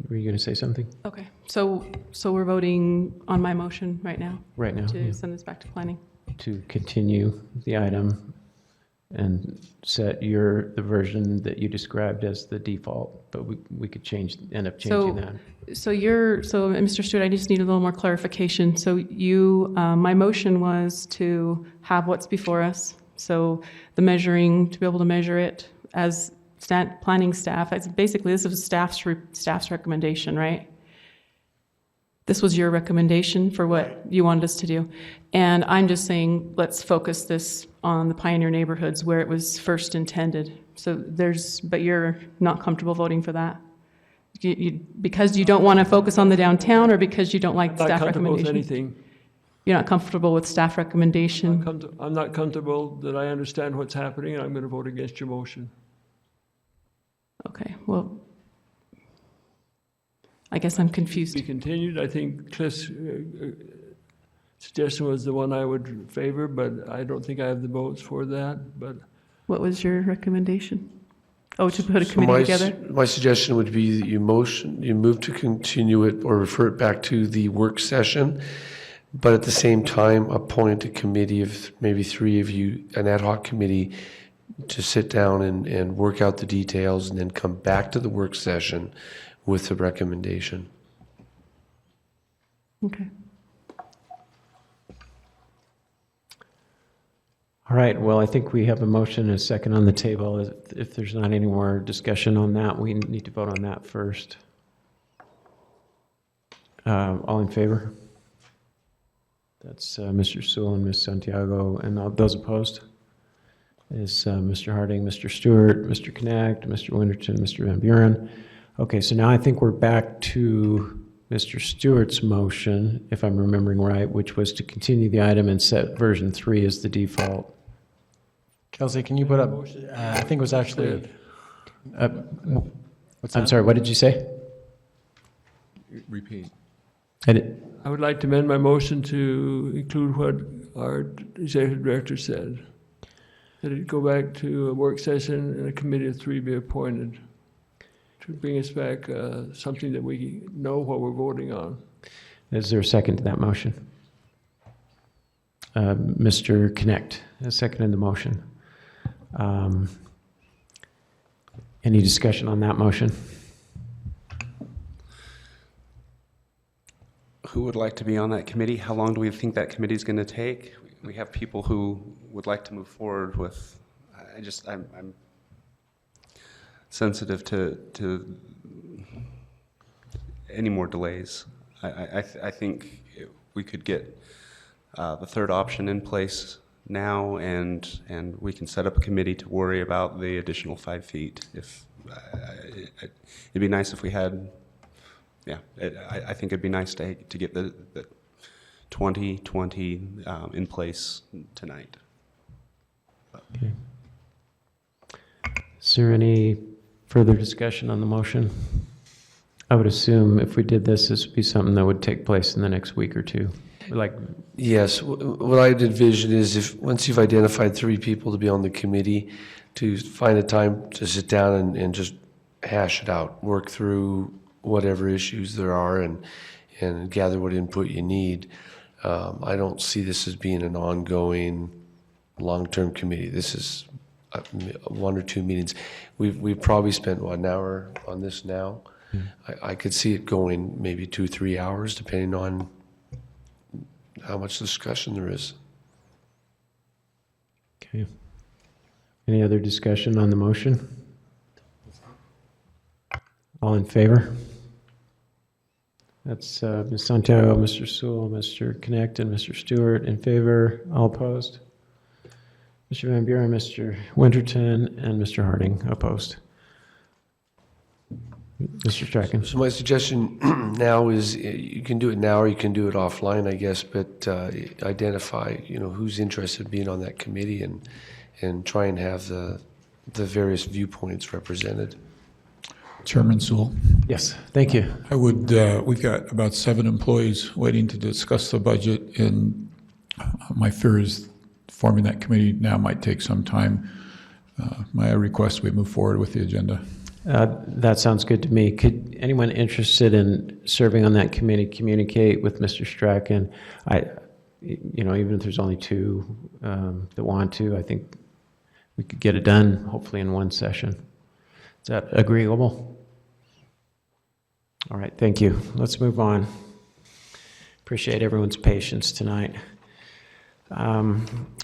were you going to say something? Okay, so we're voting on my motion right now? Right now, To yeah. send this back to planning? To continue the item and set the version that you described as the default, but we could end up changing that. So Mr. Stewart, I just need a little more clarification. So my motion was to have what's before us. So the measuring, to be able to measure it as planning staff. Basically, this is staff's recommendation, right? This was your recommendation for what you wanted us to do. And I'm just saying, let's focus this on the pioneer neighborhoods where it was first intended. But you're not comfortable voting for that? Because you don't want to focus on the downtown, or because you don't like the staff recommendation? I'm not comfortable with anything. You're not comfortable with staff recommendation? I'm not comfortable that I understand what's happening, and I'm going to vote against your motion. Okay, well, I guess I'm confused. Be continued. I think Cliff's suggestion was the one I would favor, but I don't think I have the votes for that. But what was your recommendation? Oh, to put a committee together? My suggestion would be that you move to continue it or refer it back to the work session, but at the same time appoint a committee of maybe 3 of you, an ad hoc committee, to sit down and work out the details and then come back to the work session with the recommendation. Okay. All right, well, I think we have a motion and a second on the table. If there's not any more discussion on that, we need to vote on that first. All in favor? That's Mr. Sewell and Ms. Santiago, and all those opposed is Mr. Harding, Mr. Stewart, Mr. Knacht, Mr. Winterton, Mr. Van Buren. Okay, so now I think we're back to Mr. Stewart's motion, if I'm remembering right, which was to continue the item and set version 3 as the default. Kelsey, can you put up, I think it was actually, I'm sorry, what did you say? Repeat. I would like to amend my motion to include what our executive director said, that it go back to a work session and a committee of 3 be appointed to bring us back something that we know what we're voting on. Is there a second to that motion? Mr. Knecht has seconded the motion. Any discussion on that motion? Who would like to be on that committee? How long do we think that committee is going to take? We have people who would like to move forward with. I'm sensitive to any more delays. I think we could get the third option in place now, and we can set up a committee to worry about the additional 5 feet. It'd be nice if we had. Yeah, I think it'd be nice to get the 2020 in place tonight. Okay. Is there any further discussion on the motion? I would assume if we did this would be something that would take place in the next week or two. Yes, what I'd envision is if once you've identified 3 people to be on the committee, to find a time to sit down and just hash it out, work through whatever issues there are and gather what input you need. I don't see this as being an ongoing long-term committee. This is 1 or 2 meetings. We've probably spent an hour on this now. I could see it going maybe 2-3 hours depending on how much discussion there is. Okay. Any other discussion on the motion? All in favor? That's Ms. Santiago, Mr. Sewell, Mr. Knecht, and Mr. Stewart in favor. All opposed? Mr. Van Buren, Mr. Winterton, and Mr. Harding opposed. Mr. Strachan. So my suggestion now is you can do it now or you can do it offline, I guess, but identify, who's interested in being on that committee and try and have the various viewpoints represented. Chairman Sewell. Yes, thank you. I would, we've got about 7 employees waiting to discuss the budget, and my fear is forming that committee now might take some time. My request we move forward with the agenda. That sounds good to me. Could anyone interested in serving on that committee communicate with Mr. Strachan? Even if there's only 2 that want to, I think we could get it done, hopefully in one session. Is that agreeable? All right, thank you. Let's move on. Appreciate everyone's patience tonight.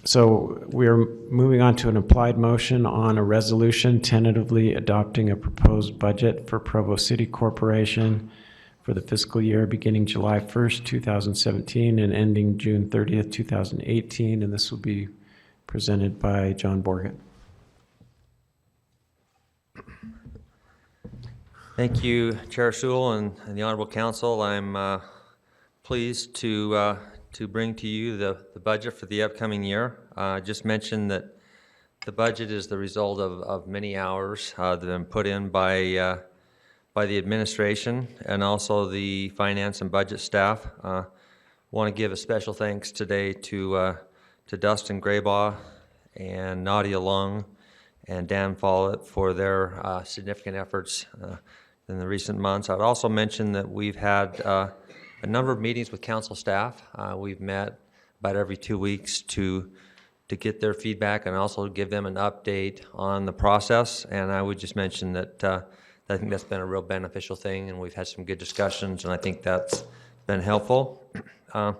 So we're moving on to an applied motion on a resolution tentatively adopting a proposed budget for Provo City Corporation for the fiscal year beginning July 1st, 2017 and ending June 30th, 2018. And this will be presented by John Borgett. Thank you, Chair Sewell and the Honorable Council. I'm pleased to bring to you the budget for the upcoming year. Just mention that the budget is the result of many hours that have been put in by the administration and also the finance and budget staff. Want to give a special thanks today to Dustin Graybaugh and Nadia Long and Dan Follett for their significant efforts in the recent months. I'd also mention that we've had a number of meetings with council staff. We've met about every 2 weeks to get their feedback and also give them an update on the process. And I would just mention that I think that's been a real beneficial thing, and we've had some good discussions, and I think that's been helpful. Would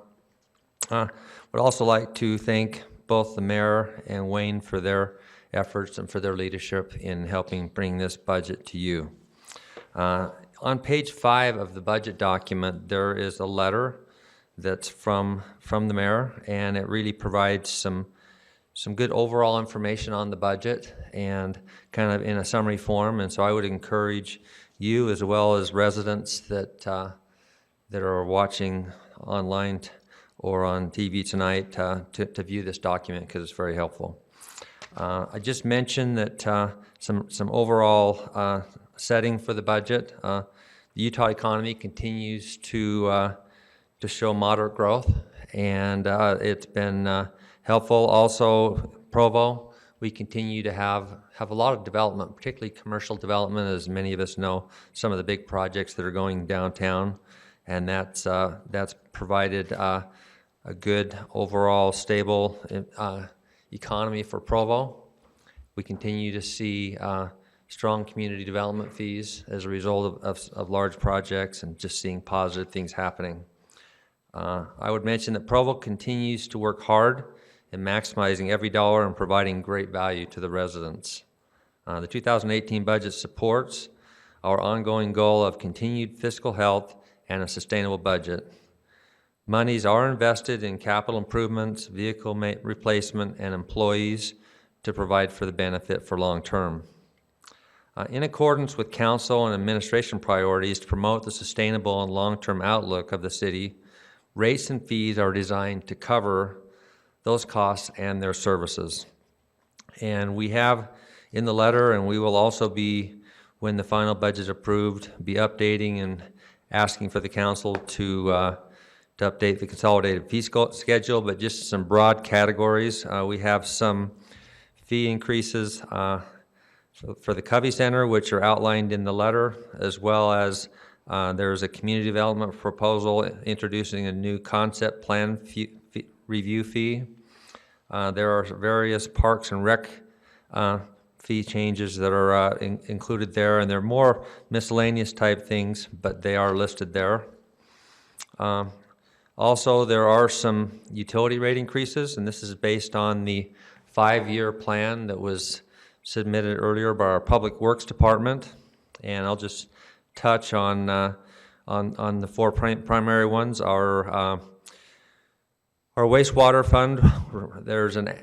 also like to thank both the mayor and Wayne for their efforts and for their leadership in helping bring this budget to you. On page 5 of the budget document, there is a letter that's from the mayor, and it really provides some good overall information on the budget and kind of in a summary form. And so I would encourage you, as well as residents that are watching online or on TV tonight, to view this document because it's very helpful. I just mentioned that some overall setting for the budget. The Utah economy continues to show moderate growth, and it's been helpful. Also, Provo, we continue to have a lot of development, particularly commercial development, as many of us know, some of the big projects that are going downtown, and that's provided a good overall stable economy for Provo. We continue to see strong community development fees as a result of large projects and just seeing positive things happening. I would mention that Provo continues to work hard in maximizing every dollar and providing great value to the residents. The 2018 budget supports our ongoing goal of continued fiscal health and a sustainable budget. Monies are invested in capital improvements, vehicle replacement, and employees to provide for the benefit for long term. In accordance with council and administration priorities to promote the sustainable and long-term outlook of the city, rates and fees are designed to cover those costs and their services. And we have in the letter, and we will also be, when the final budget is approved, be updating and asking for the council to update the consolidated fee schedule, but just some broad categories. We have some fee increases for the Covey Center, which are outlined in the letter, as well as there's a community development proposal introducing a new concept plan review fee. There are various parks and rec fee changes that are included there, and they're more miscellaneous type things, but they are listed there. Also, there are some utility rate increases, and this is based on the 5-year plan that was submitted earlier by our Public Works Department, and I'll just touch on the 4 primary ones. Our wastewater fund, there's a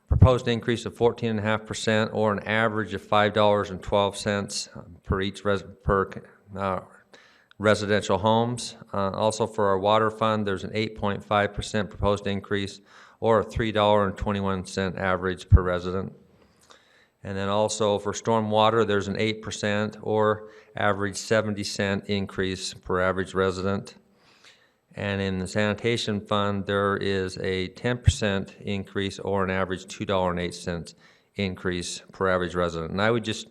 proposed increase of 14.5%, or an average of $5.12 per each residential homes. Also for our water fund, there's an 8.5% proposed increase, or a $3.21 average per resident. And then also for stormwater, there's an 8% or average 70-cent increase per average resident. And in the sanitation fund, there is a 10% increase or an average $2.08 increase per average resident. And I would just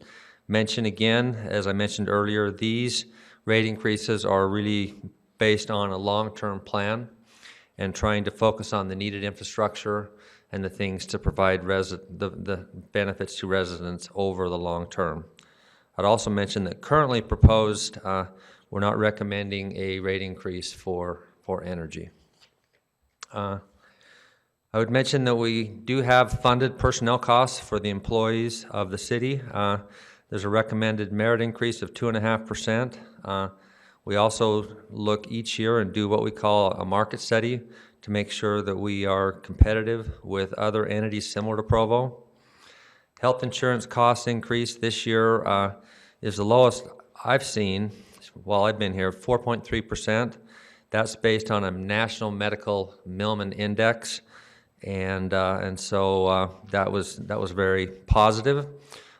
mention again, as I mentioned earlier, these rate increases are really based on a long-term plan and trying to focus on the needed infrastructure and the things to provide the benefits to residents over the long term. I'd also mention that currently proposed, we're not recommending a rate increase for energy. I would mention that we do have funded personnel costs for the employees of the city. There's a recommended merit increase of 2.5%. We also look each year and do what we call a market study to make sure that we are competitive with other entities similar to Provo. Health insurance cost increase this year is the lowest I've seen while I've been here, 4.3%. That's based on a national medical Millman index, and so that was very positive.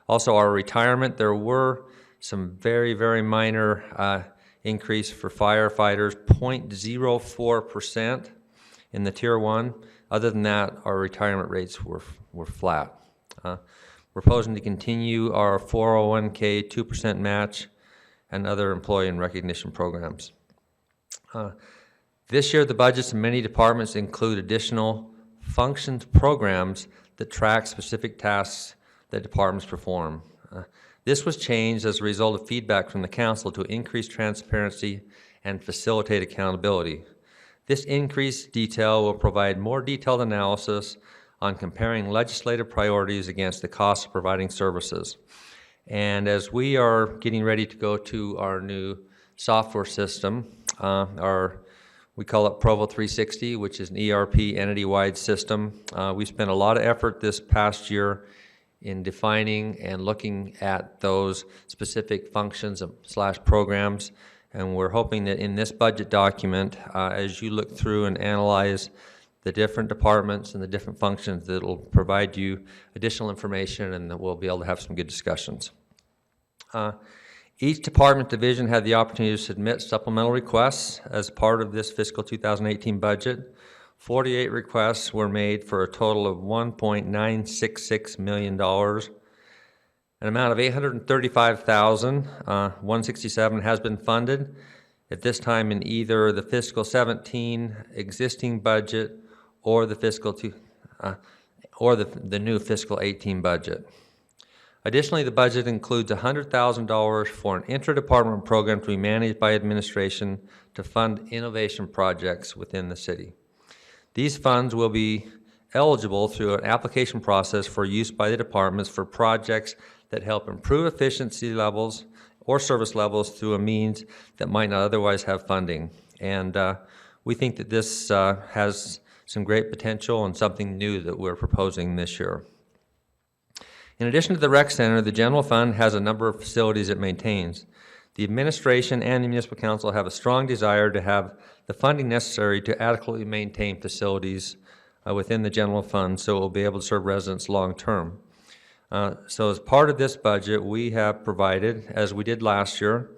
Also, our retirement, there were some very, very minor increase for firefighters, 0.04% in the Tier 1. Other than that, our retirement rates were flat. We're proposing to continue our 401k 2% match and other employee and recognition programs. This year, the budgets in many departments include additional functions programs that track specific tasks that departments perform. This was changed as a result of feedback from the council to increase transparency and facilitate accountability. This increased detail will provide more detailed analysis on comparing legislative priorities against the cost of providing services. And as we are getting ready to go to our new software system, we call it Provo 360, which is an ERP entity-wide system. We spent a lot of effort this past year in defining and looking at those specific functions / programs. And we're hoping that in this budget document, as you look through and analyze the different departments and the different functions, that it'll provide you additional information and that we'll be able to have some good discussions. Each department division had the opportunity to submit supplemental requests as part of this fiscal 2018 budget. 48 requests were made for a total of $1.966 million. An amount of $835,167 has been funded at this time in either the fiscal 17 existing budget or the fiscal the new fiscal 18 budget. Additionally, the budget includes $100,000 for an intra-department program to be managed by administration to fund innovation projects within the city. These funds will be eligible through an application process for use by the departments for projects that help improve efficiency levels or service levels through a means that might not otherwise have funding. And we think that this has some great potential and something new that we're proposing this year. In addition to the rec center, the general fund has a number of facilities it maintains. The administration and the municipal council have a strong desire to have the funding necessary to adequately maintain facilities within the general fund so it will be able to serve residents long term. So as part of this budget, we have provided, as we did last year,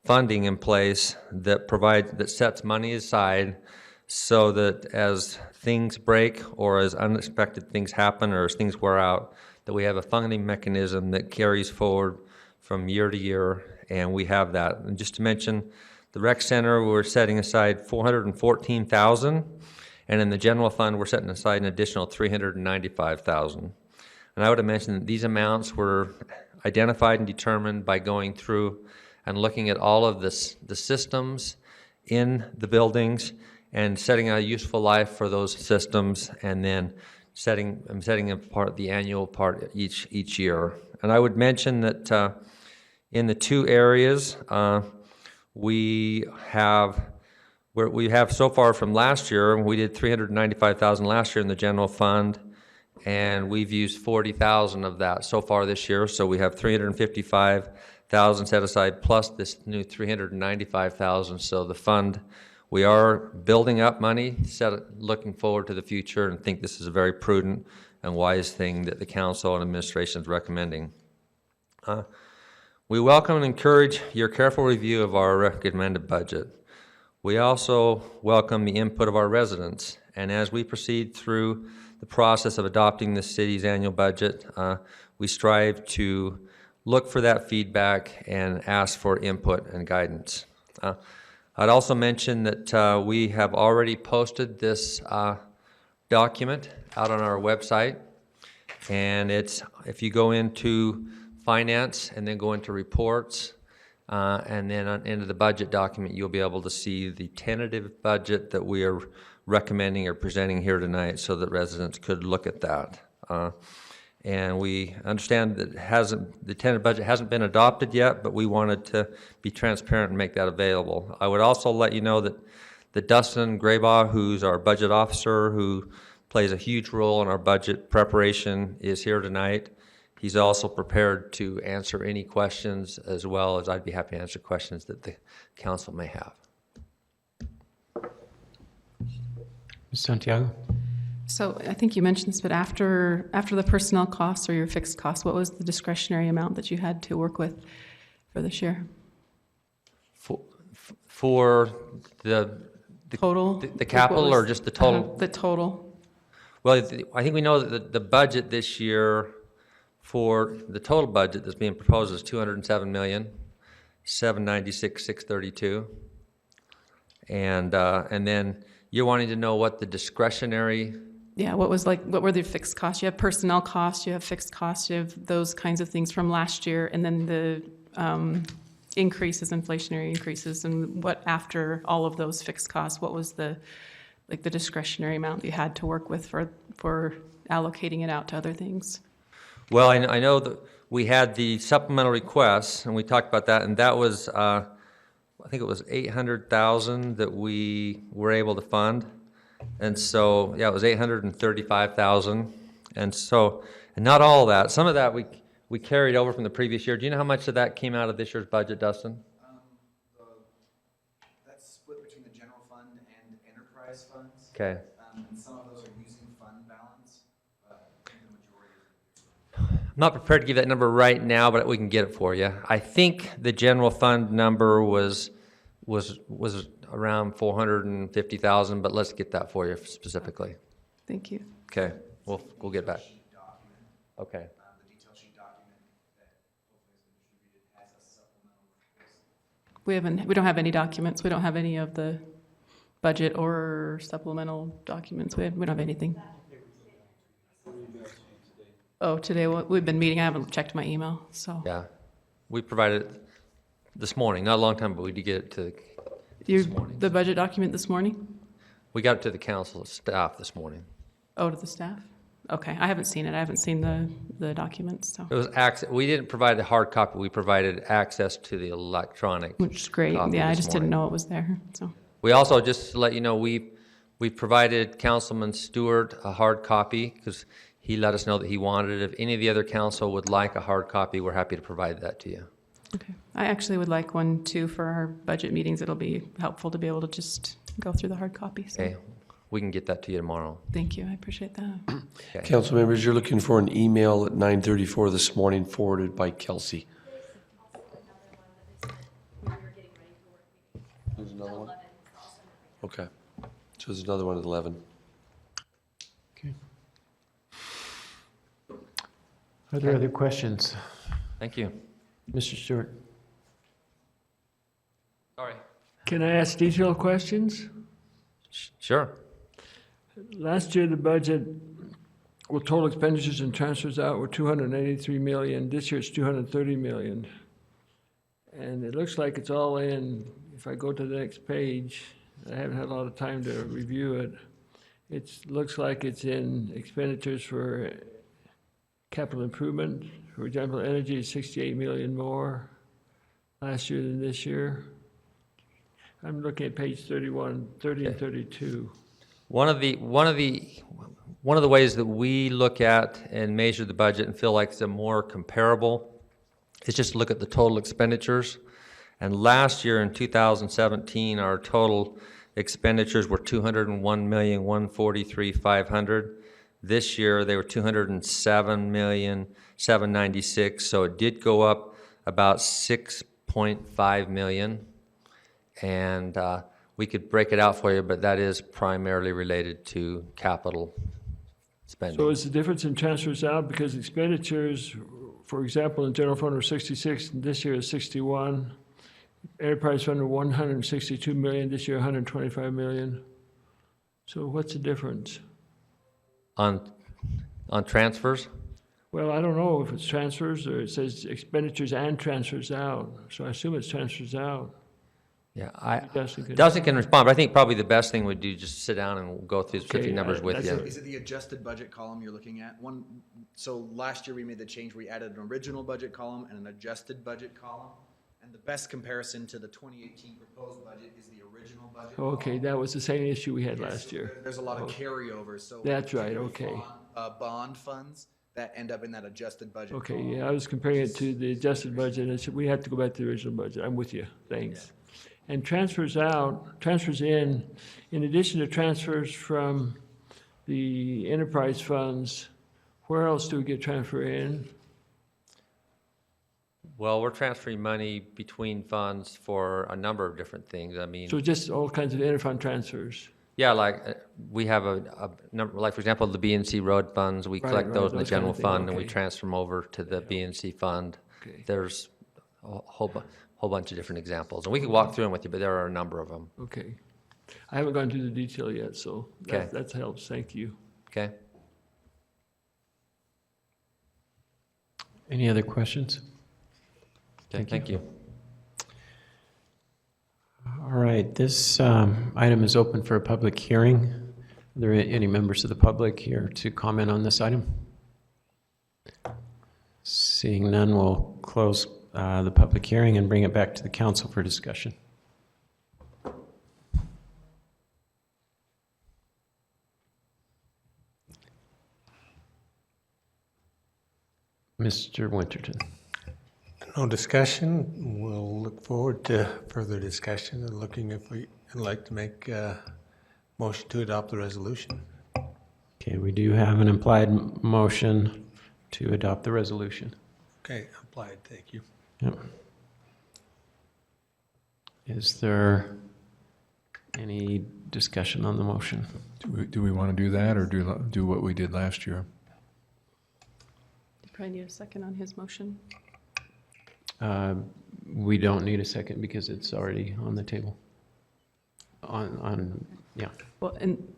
funding in place that sets money aside so that as things break or as unexpected things happen or as things wear out, that we have a funding mechanism that carries forward from year to year, and we have that. And just to mention, the rec center, we're setting aside $414,000, and in the general fund, we're setting aside an additional $395,000. And I would have mentioned that these amounts were identified and determined by going through and looking at all of the systems in the buildings and setting a useful life for those systems, and then setting apart the annual part each year. And I would mention that in the two areas we have so far from last year, we did $395,000 last year in the general fund, and we've used $40,000 of that so far this year. So we have $355,000 set aside plus this new $395,000. So the fund, we are building up money, looking forward to the future, and think this is a very prudent and wise thing that the council and administration is recommending. We welcome and encourage your careful review of our recommended budget. We also welcome the input of our residents, and as we proceed through the process of adopting the city's annual budget, we strive to look for that feedback and ask for input and guidance. I'd also mention that we have already posted this document out on our website. And it's, if you go into finance and then go into reports, and then into the budget document, you'll be able to see the tentative budget that we are recommending or presenting here tonight so that residents could look at that. And we understand that the tentative budget hasn't been adopted yet, but we wanted to be transparent and make that available. I would also let you know that Dustin Graybaugh, who's our budget officer, who plays a huge role in our budget preparation, is here tonight. He's also prepared to answer any questions, as well as I'd be happy to answer questions that the council may have. Ms. Santiago? So I think you mentioned this, but after the personnel costs or your fixed costs, what was the discretionary amount that you had to work with for this year? For the total? The capital or just the total? The total. Well, I think we know that the budget this year for the total budget that's being proposed is $207,796,632. And then you're wanting to know what the discretionary. Yeah, what were the fixed costs? You have personnel costs, you have fixed costs, you have those kinds of things from last year, and then the increases, inflationary increases, and what after all of those fixed costs, what was the discretionary amount that you had to work with for allocating it out to other things? Well, I know that we had the supplemental requests, and we talked about that, and that was, I think it was $800,000 that we were able to fund. And so, yeah, it was $835,000. And so, and not all of that. Some of that we carried over from the previous year. Do you know how much of that came out of this year's budget, Dustin? That's split between the general fund and enterprise funds. Okay. And some of those are using fund balance, but I think the majority I'm not prepared to give that number right now, but we can get it for you. I think the general fund number was around $450,000, but let's get that for you specifically. Thank you. Okay, we'll get back. Okay. The detail sheet document that hopefully has been distributed has a supplemental request. We don't have any documents. We don't have any of the budget or supplemental documents. We don't have anything. Oh, today we've been meeting. I haven't checked my email, so. Yeah, we provided it this morning, not a long time, but we did get it to this morning. The budget document this morning? We got it to the council staff this morning. Oh, to the staff? Okay, I haven't seen it. I haven't seen the documents, so. It was we didn't provide a hard copy. We provided access to the electronic. Which is great. Yeah, I just didn't know it was there, so. We also, just to let you know, we provided Councilman Stewart a hard copy because he let us know that he wanted it. If any of the other council would like a hard copy, we're happy to provide that to you. Okay. I actually would like one too for our budget meetings. It'll be helpful to be able to just go through the hard copy. So. Okay, we can get that to you tomorrow. Thank you. I appreciate that. Okay. Council members, you're looking for an email at 9:34 this morning forwarded by Kelsey. There's another one? Okay. So there's another one at 11. Okay. Are there other questions? Thank you. Mr. Stewart? Sorry. Can I ask detailed questions? Sure. Last year, the budget, well, total expenditures and transfers out were $283 million. This year, it's $230 million. And it looks like it's all in. If I go to the next page, I haven't had a lot of time to review it. It looks like it's in expenditures for capital improvement. For example, energy is $68 million more last year than this year. I'm looking at page 31, 30 and 32. One of the ways that we look at and measure the budget and feel like it's more comparable is just to look at the total expenditures. And last year in 2017, our total expenditures were $201,143,500. This year they were $207,796,000. So it did go up about $6.5 million. And we could break it out for you, but that is primarily related to capital spending. So is the difference in transfers out because expenditures, for example, in general fund are 66, and this year is 61. Enterprise fund are 162 million, this year 125 million. So what's the difference? On transfers? Well, I don't know if it's transfers or it says expenditures and transfers out, so I assume it's transfers out. Yeah, Dustin Dustin can respond, but I think probably the best thing would do just sit down and go through specific numbers with you. Is it the adjusted budget column you're looking at? So last year we made the change, we added an original budget column and an adjusted budget column. And the best comparison to the 2018 proposed budget is the original budget. Okay, that was the same issue we had last year. There's a lot of carryovers, so. That's right, okay. Bond funds that end up in that adjusted budget. Okay, yeah, I was comparing it to the adjusted budget, and we have to go back to the original budget. I'm with you, thanks. And transfers out, transfers in addition to transfers from the enterprise funds, where else do we get transfer in? Well, we're transferring money between funds for a number of different things. I mean, So just all kinds of interfund transfers? yeah, like we have a number, like for example, the B&C road funds, we collect those in the general fund and we transfer them over to the B&C fund. There's a whole bunch of different examples. And we could walk through them with you, but there are a number of them. Okay. I haven't gone through the detail yet, so Okay. that helps. Thank you. Okay. Any other questions? Okay, thank you. All right, this item is open for a public hearing. Are there any members of the public here to comment on this item? Seeing none, we'll close the public hearing and bring it back to the council for discussion. Mr. Winterton. No discussion. We'll look forward to further discussion and looking if we'd like to make a motion to adopt the resolution. Okay, we do have an implied motion to adopt the resolution. Okay, applied, thank you. Yep. Is there any discussion on the motion? Do we want to do that or do what we did last year? You probably need a second on his motion. We don't need a second because it's already on the table. Yeah. Well, and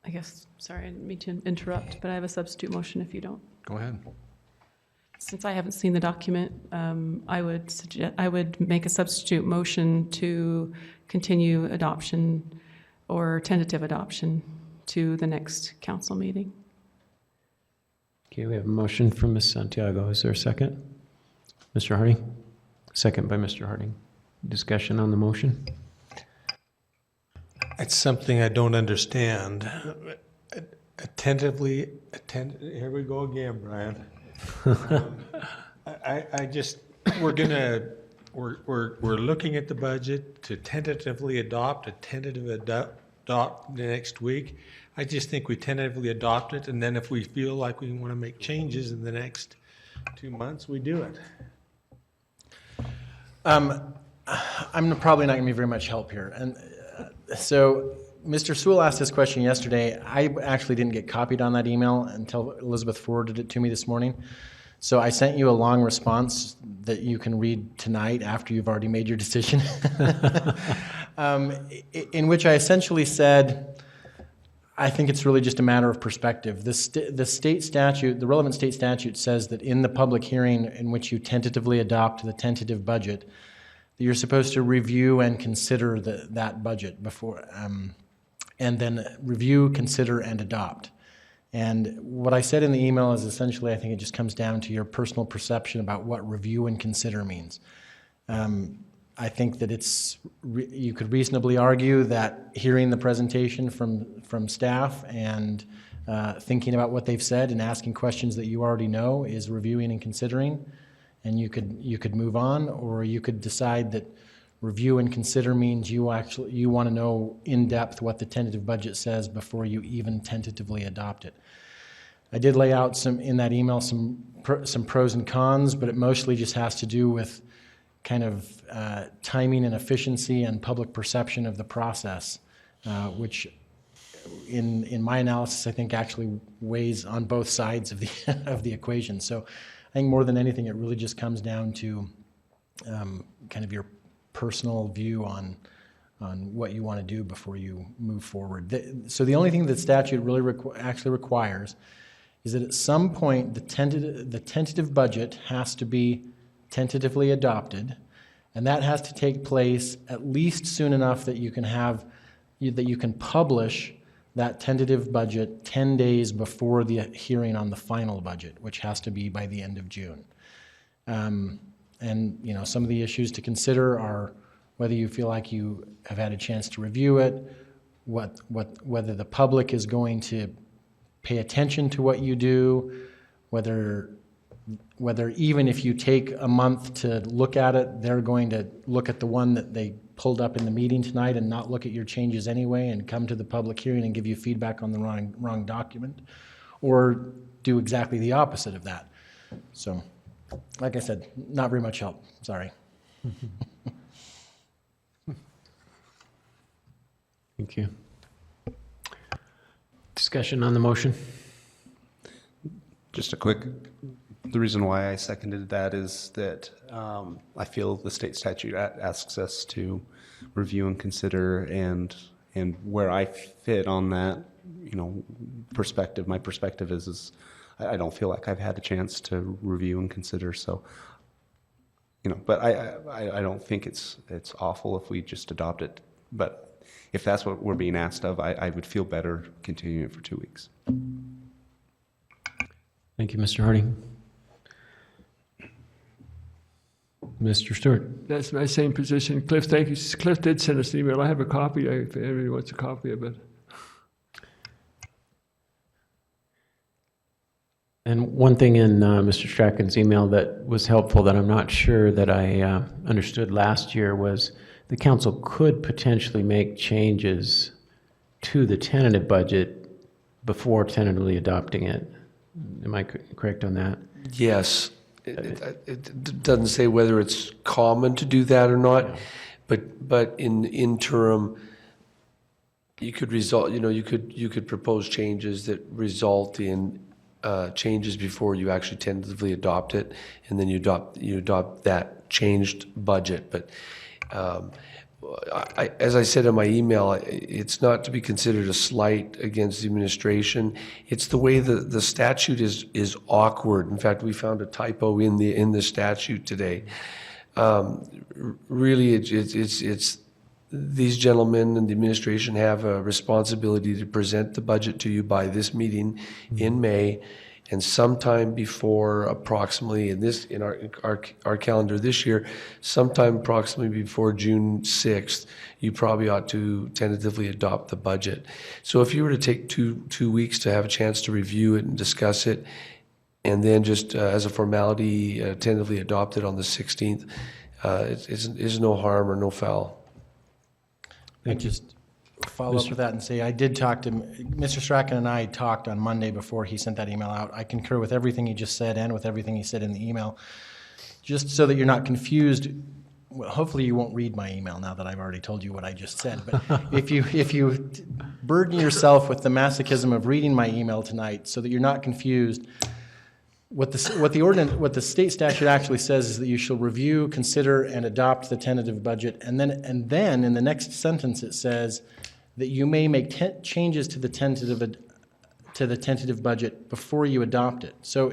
I guess, sorry, I didn't mean to interrupt, but I have a substitute motion if you don't. Go ahead. Since I haven't seen the document, I would make a substitute motion to continue adoption or tentative adoption to the next council meeting. Okay, we have a motion from Ms. Santiago. Is there a second? Mr. Harding? Second by Mr. Harding. Discussion on the motion? It's something I don't understand. Here we go again, Brian. I just, we're looking at the budget to tentatively adopt the next week. I just think we tentatively adopt it, and then if we feel like we want to make changes in the next 2 months, we do it. I'm probably not going to be very much help here. And so Mr. Sewell asked this question yesterday. I actually didn't get copied on that email until Elizabeth forwarded it to me this morning. So I sent you a long response that you can read tonight after you've already made your decision, in which I essentially said, I think it's really just a matter of perspective. The state statute, the relevant state statute says that in the public hearing in which you tentatively adopt the tentative budget, that you're supposed to review and consider that budget before, and then review, consider, and adopt. And what I said in the email is essentially, I think it just comes down to your personal perception about what review and consider means. I think that you could reasonably argue that hearing the presentation from staff and thinking about what they've said and asking questions that you already know is reviewing and considering, and you could move on, or you could decide that review and consider means you want to know in depth what the tentative budget says before you even tentatively adopt it. I did lay out in that email some pros and cons, but it mostly just has to do with kind of timing and efficiency and public perception of the process, which in my analysis I think actually weighs on both sides of the equation. So I think more than anything it really just comes down to kind of your personal view on on what you want to do before you move forward. So the only thing that statute really actually requires is that at some point the tentative budget has to be tentatively adopted, and that has to take place at least soon enough that you can publish that tentative budget 10 days before the hearing on the final budget, which has to be by the end of June. And some of the issues to consider are whether you feel like you have had a chance to review it, whether the public is going to pay attention to what you do, whether even if you take a month to look at it, they're going to look at the one that they pulled up in the meeting tonight and not look at your changes anyway and come to the public hearing and give you feedback on the wrong document, or do exactly the opposite of that. So, like I said, not very much help. Sorry. Thank you. Discussion on the motion? Just a quick, the reason why I seconded that is that I feel the state statute asks us to review and consider, and where I fit on that, perspective, my perspective is I don't feel like I've had a chance to review and consider, so, but I don't think it's awful if we just adopt it, but if that's what we're being asked of, I would feel better continuing it for 2 weeks. Thank you, Mr. Harding. Mr. Stewart. That's my same position. Cliff, thank you. Cliff did send us an email. I have a copy if anybody wants a copy of it. And one thing in Mr. Strachan's email that was helpful that I'm not sure that I understood last year was the council could potentially make changes to the tentative budget before tentatively adopting it. Am I correct on that? Yes. It doesn't say whether it's common to do that or not, but in the interim, you could you could propose changes that result in changes before you actually tentatively adopt it, and then you adopt that changed budget. But as I said in my email, it's not to be considered a slight against the administration. It's the way the statute is awkward. In fact, we found a typo in the statute today. Really, it's these gentlemen and the administration have a responsibility to present the budget to you by this meeting in May. And sometime before approximately, in our calendar this year, sometime approximately before June 6th, you probably ought to tentatively adopt the budget. So if you were to take two weeks to have a chance to review it and discuss it, and then just as a formality, tentatively adopt it on the 16th, it's no harm or no foul. Thank you. Follow up with that and say, I did talk to, Mr. Strachan and I talked on Monday before he sent that email out. I concur with everything he just said and with everything he said in the email. Just so that you're not confused, well, hopefully you won't read my email now that I've already told you what I just said, but if you burden yourself with the masochism of reading my email tonight so that you're not confused, what the state statute actually says is that you shall review, consider, and adopt the tentative budget, and then in the next sentence it says that you may make changes to the tentative budget before you adopt it. So,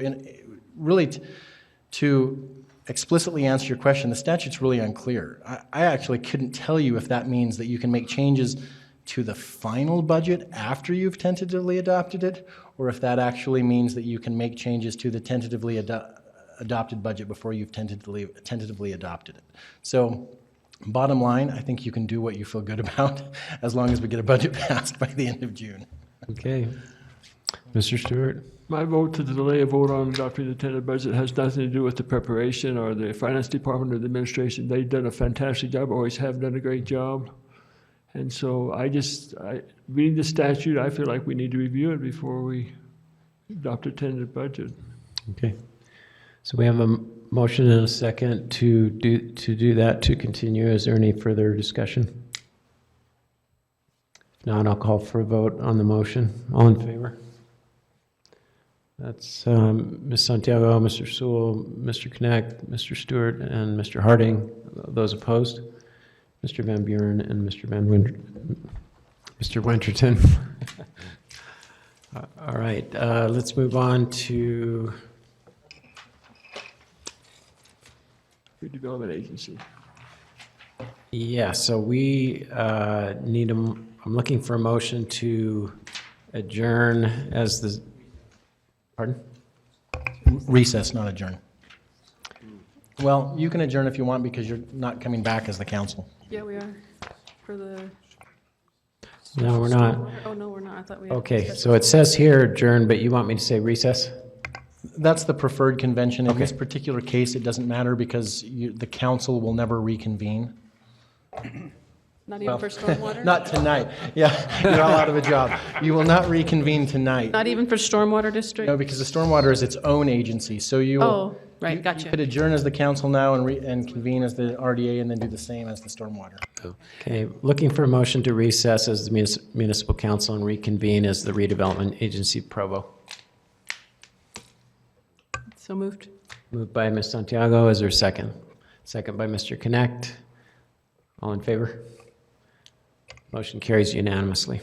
to explicitly answer your question, the statute's really unclear. I actually couldn't tell you if that means that you can make changes to the final budget after you've tentatively adopted it, or if that actually means that you can make changes to the tentatively adopted budget before you've tentatively adopted it. So, bottom line, I think you can do what you feel good about as long as we get a budget passed by the end of June. Okay. Mr. Stewart? My vote to delay a vote on adopting the tentative budget has nothing to do with the preparation or the finance department or the administration. They've done a fantastic job, always have done a great job. And so reading the statute, I feel like we need to review it before we adopt a tentative budget. Okay. So we have a motion and a second to do that, to continue. Is there any further discussion? If not, I'll call for a vote on the motion. All in favor? That's Ms. Santiago, Mr. Sewell, Mr. Knecht, Mr. Stewart, and Mr. Harding. Those opposed? Mr. Van Buren and Mr. Mr. Winterton. All right, let's move on to Redevelopment Agency. yeah. So we need I'm looking for a motion to adjourn as the pardon. Recess, not adjourn. Well, you can adjourn if you want because you're not coming back as the council. Yeah, we are, for the. No, we're not. Oh, no, we're not. I thought we. Okay, so it says here adjourn, but you want me to say recess? That's the preferred convention. In this particular case, it doesn't matter because the council will never reconvene. Not even for stormwater? Not tonight. Yeah, you're all out of a job. You will not reconvene tonight. Not even for stormwater district? No, because the stormwater is its own agency, so you will. Oh, right, gotcha. You could adjourn as the council now and convene as the RDA and then do the same as the stormwater. Okay, looking for a motion to recess as the municipal council and reconvene as the redevelopment agency Provo. So moved. Moved by Ms. Santiago. Is there a second? Second by Mr. Connect. All in favor? Motion carries unanimously.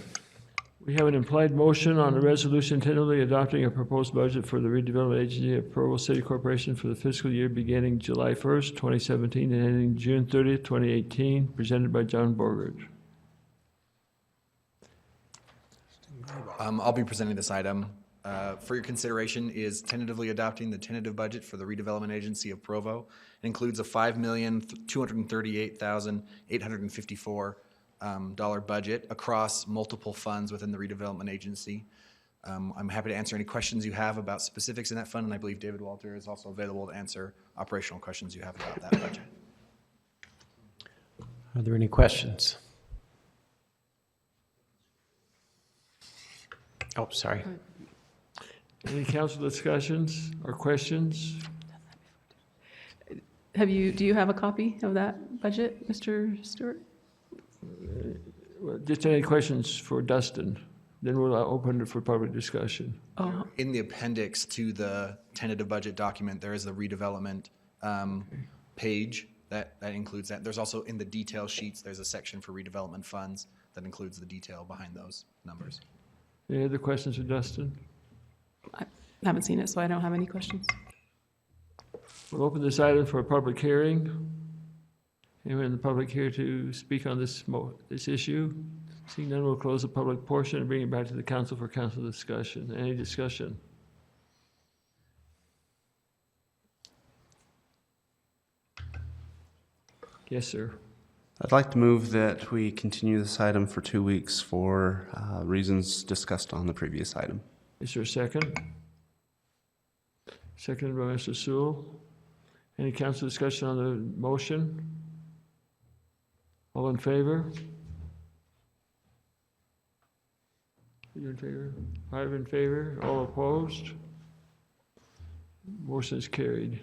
We have an implied motion on a resolution tentatively adopting a proposed budget for the redevelopment agency of Provo City Corporation for the fiscal year beginning July 1st, 2017 and ending June 30th, 2018, presented by John Borgert. I'll be presenting this item. For your consideration is tentatively adopting the tentative budget for the redevelopment agency of Provo. It includes a $5,238,854 budget across multiple funds within the redevelopment agency. I'm happy to answer any questions you have about specifics in that fund, and I believe David Walter is also available to answer operational questions you have about that budget. Are there any questions? Oh, sorry. Any council discussions or questions? Do you have a copy of that budget, Mr. Stewart? Just any questions for Dustin? Then we'll open it for public discussion. Oh. In the appendix to the tentative budget document, there is the redevelopment page that includes that. There's also in the detail sheets, there's a section for redevelopment funds that includes the detail behind those numbers. Any other questions for Dustin? I haven't seen it, so I don't have any questions. We'll open this item for a public hearing. Anyone in the public here to speak on this issue? Seeing none, we'll close the public portion and bring it back to the council for council discussion. Any discussion? Yes, sir. I'd like to move that we continue this item for 2 weeks for reasons discussed on the previous item. Is there a second? Seconded by Mr. Sewell. Any council discussion on the motion? All in favor? You in favor? 5 in favor, all opposed? Motion is carried.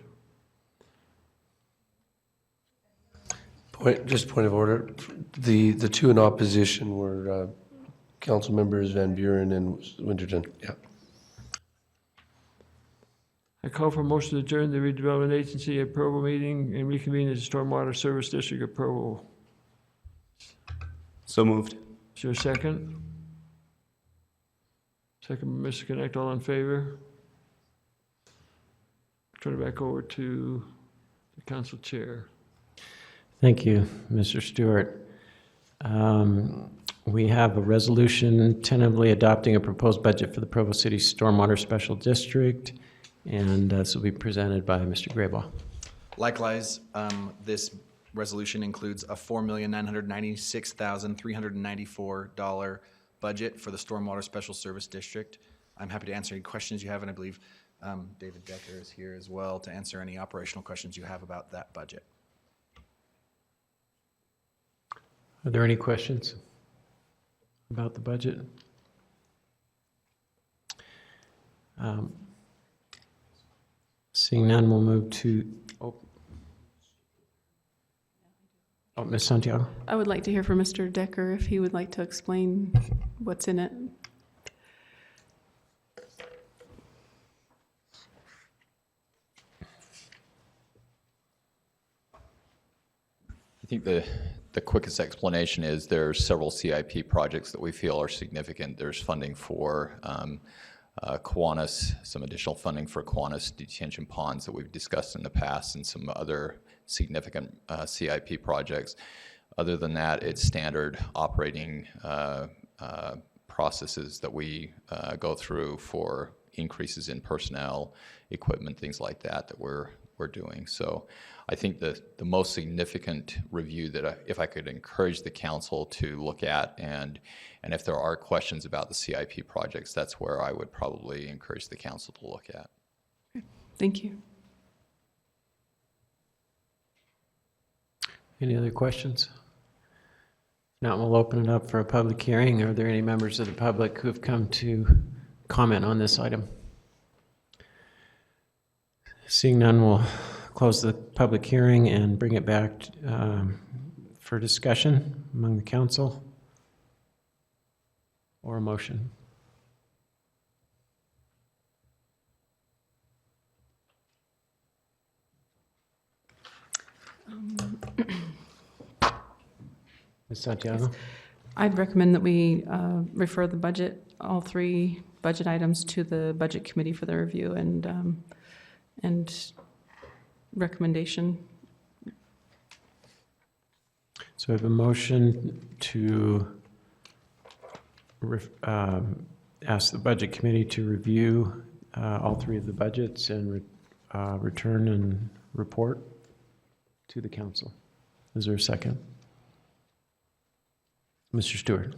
Just point of order. The two in opposition were council members Van Buren and Winterton. Yeah. I call for a motion to adjourn the redevelopment agency at Provo meeting and reconvene as the Stormwater Service District of Provo. So moved. Is there a second? Second by Mr. Connect, all in favor? Turn it back over to the council chair. Thank you, Mr. Stewart. We have a resolution tentatively adopting a proposed budget for the Provo City Stormwater Special District, and this will be presented by Mr. Graybaugh. Likewise, this resolution includes a $4,996,394 budget for the Stormwater Special Service District. I'm happy to answer any questions you have, and I believe David Decker is here as well to answer any operational questions you have about that budget. Are there any questions about the budget? Seeing none, we'll move to, Ms. Santiago. I would like to hear from Mr. Decker if he would like to explain what's in it. I think the the quickest explanation is there's several CIP projects that we feel are significant. There's funding for Kiwanis, some additional funding for Kiwanis detention ponds that we've discussed in the past, and some other significant CIP projects. Other than that, it's standard operating processes that we go through for increases in personnel, equipment, things like that we're doing. So I think the most significant review that if I could encourage the council to look at, and if there are questions about the CIP projects, that's where I would probably encourage the council to look at. Thank you. Any other questions? If not, we'll open it up for a public hearing. Are there any members of the public who have come to comment on this item? Seeing none, we'll close the public hearing and bring it back for discussion among the council or a motion. Ms. Santiago? I'd recommend that we refer the budget, all three budget items, to the Budget Committee for their review and recommendation. So we have a motion to ask the Budget Committee to review all three of the budgets and return and report to the council. Is there a second? Mr. Stewart.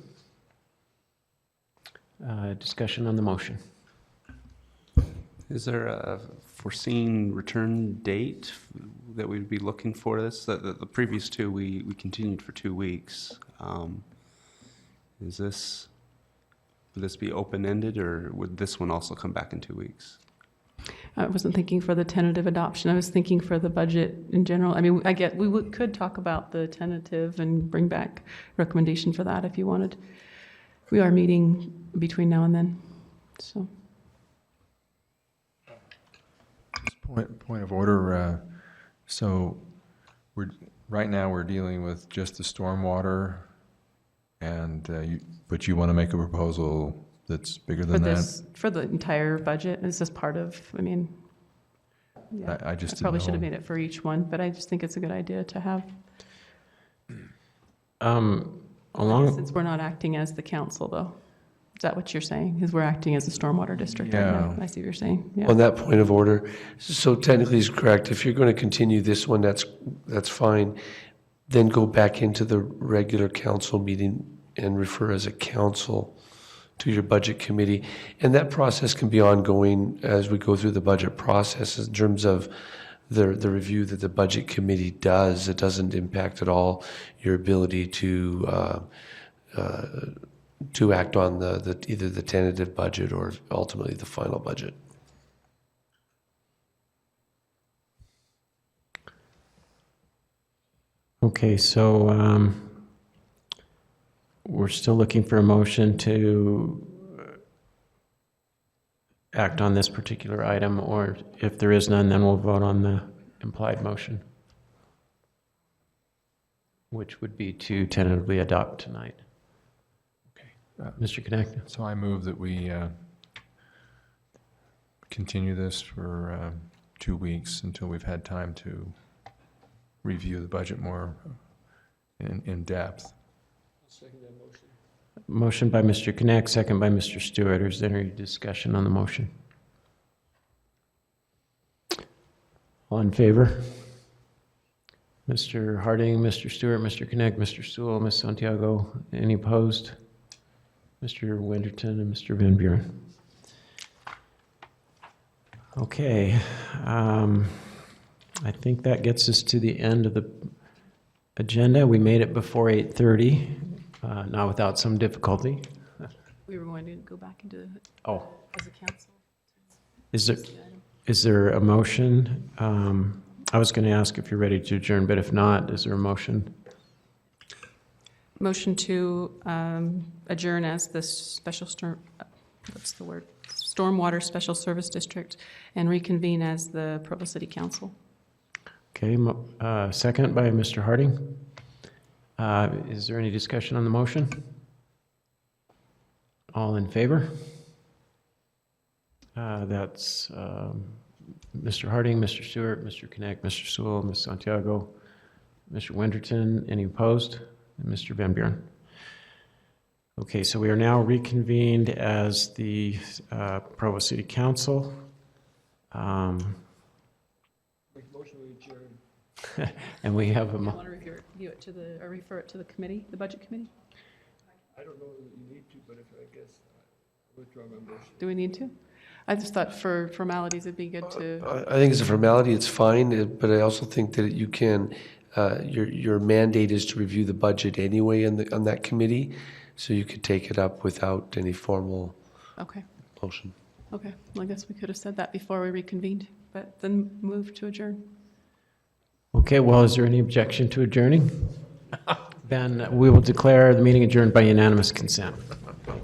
Discussion on the motion. Is there a foreseen return date that we'd be looking for this? The previous two, we continued for 2 weeks. Would this be open-ended, or would this one also come back in 2 weeks? I wasn't thinking for the tentative adoption. I was thinking for the budget in general. I mean, could talk about the tentative and bring back recommendation for that if you wanted. We are meeting between now and then, so. Point of order. So right now we're dealing with just the stormwater, and but you want to make a proposal that's bigger than that? For the entire budget, is this part of, I mean, yeah. I just probably didn't should have know. made it for each one, but I just think it's a good idea to have. Since we're not acting as the council, though. Is that what you're saying? Is we're acting as a stormwater district right now? I see what you're saying. Yeah. On that point of order, so technically is correct. If you're going to continue this one, that's fine. Then go back into the regular council meeting and refer as a council to your budget committee. And that process can be ongoing as we go through the budget process in terms of the review that the budget committee does. It doesn't impact at all your ability to act on either the tentative budget or ultimately the final budget. Okay, so we're still looking for a motion to act on this particular item, or if there is none, then we'll vote on the implied motion, which would be to tentatively adopt tonight. Mr. Connect. So I move that we continue this for 2 weeks until we've had time to review the budget more in depth. Second that motion. Motion by Mr. Connect, second by Mr. Stewart. Is there any discussion on the motion? All in favor? Mr. Harding, Mr. Stewart, Mr. Connect, Mr. Sewell, Ms. Santiago. Any opposed? Mr. Winterton and Mr. Van Buren. Okay. I think that gets us to the end of the agenda. We made it before 8:30, not without some difficulty. We were going to go back into it as a council. Is there a motion? I was going to ask if you're ready to adjourn, but if not, is there a motion? Motion to adjourn as the Stormwater Special Service District and reconvene as the Provo City Council. Okay, second by Mr. Harding. Is there any discussion on the motion? All in favor? That's Mr. Harding, Mr. Stewart, Mr. Connect, Mr. Sewell, Ms. Santiago, Mr. Winterton. Any opposed? And Mr. Van Buren. Okay, so we are now reconvened as the Provo City Council. Make motion to adjourn. And we have a, I want to review it to the, or refer it to the committee, the budget committee? I don't know that you need to, but if I guess, withdraw my motion. Do we need to? I just thought for formalities, it'd be good to. I think it's a formality, it's fine, but I also think that you can, your mandate is to review the budget anyway on that committee, so you could take it up without any formal Okay. motion. Okay, well, I guess we could have said that before we reconvened, but then move to adjourn. okay, well, is there any objection to adjourning? Then we will declare the meeting adjourned by unanimous consent.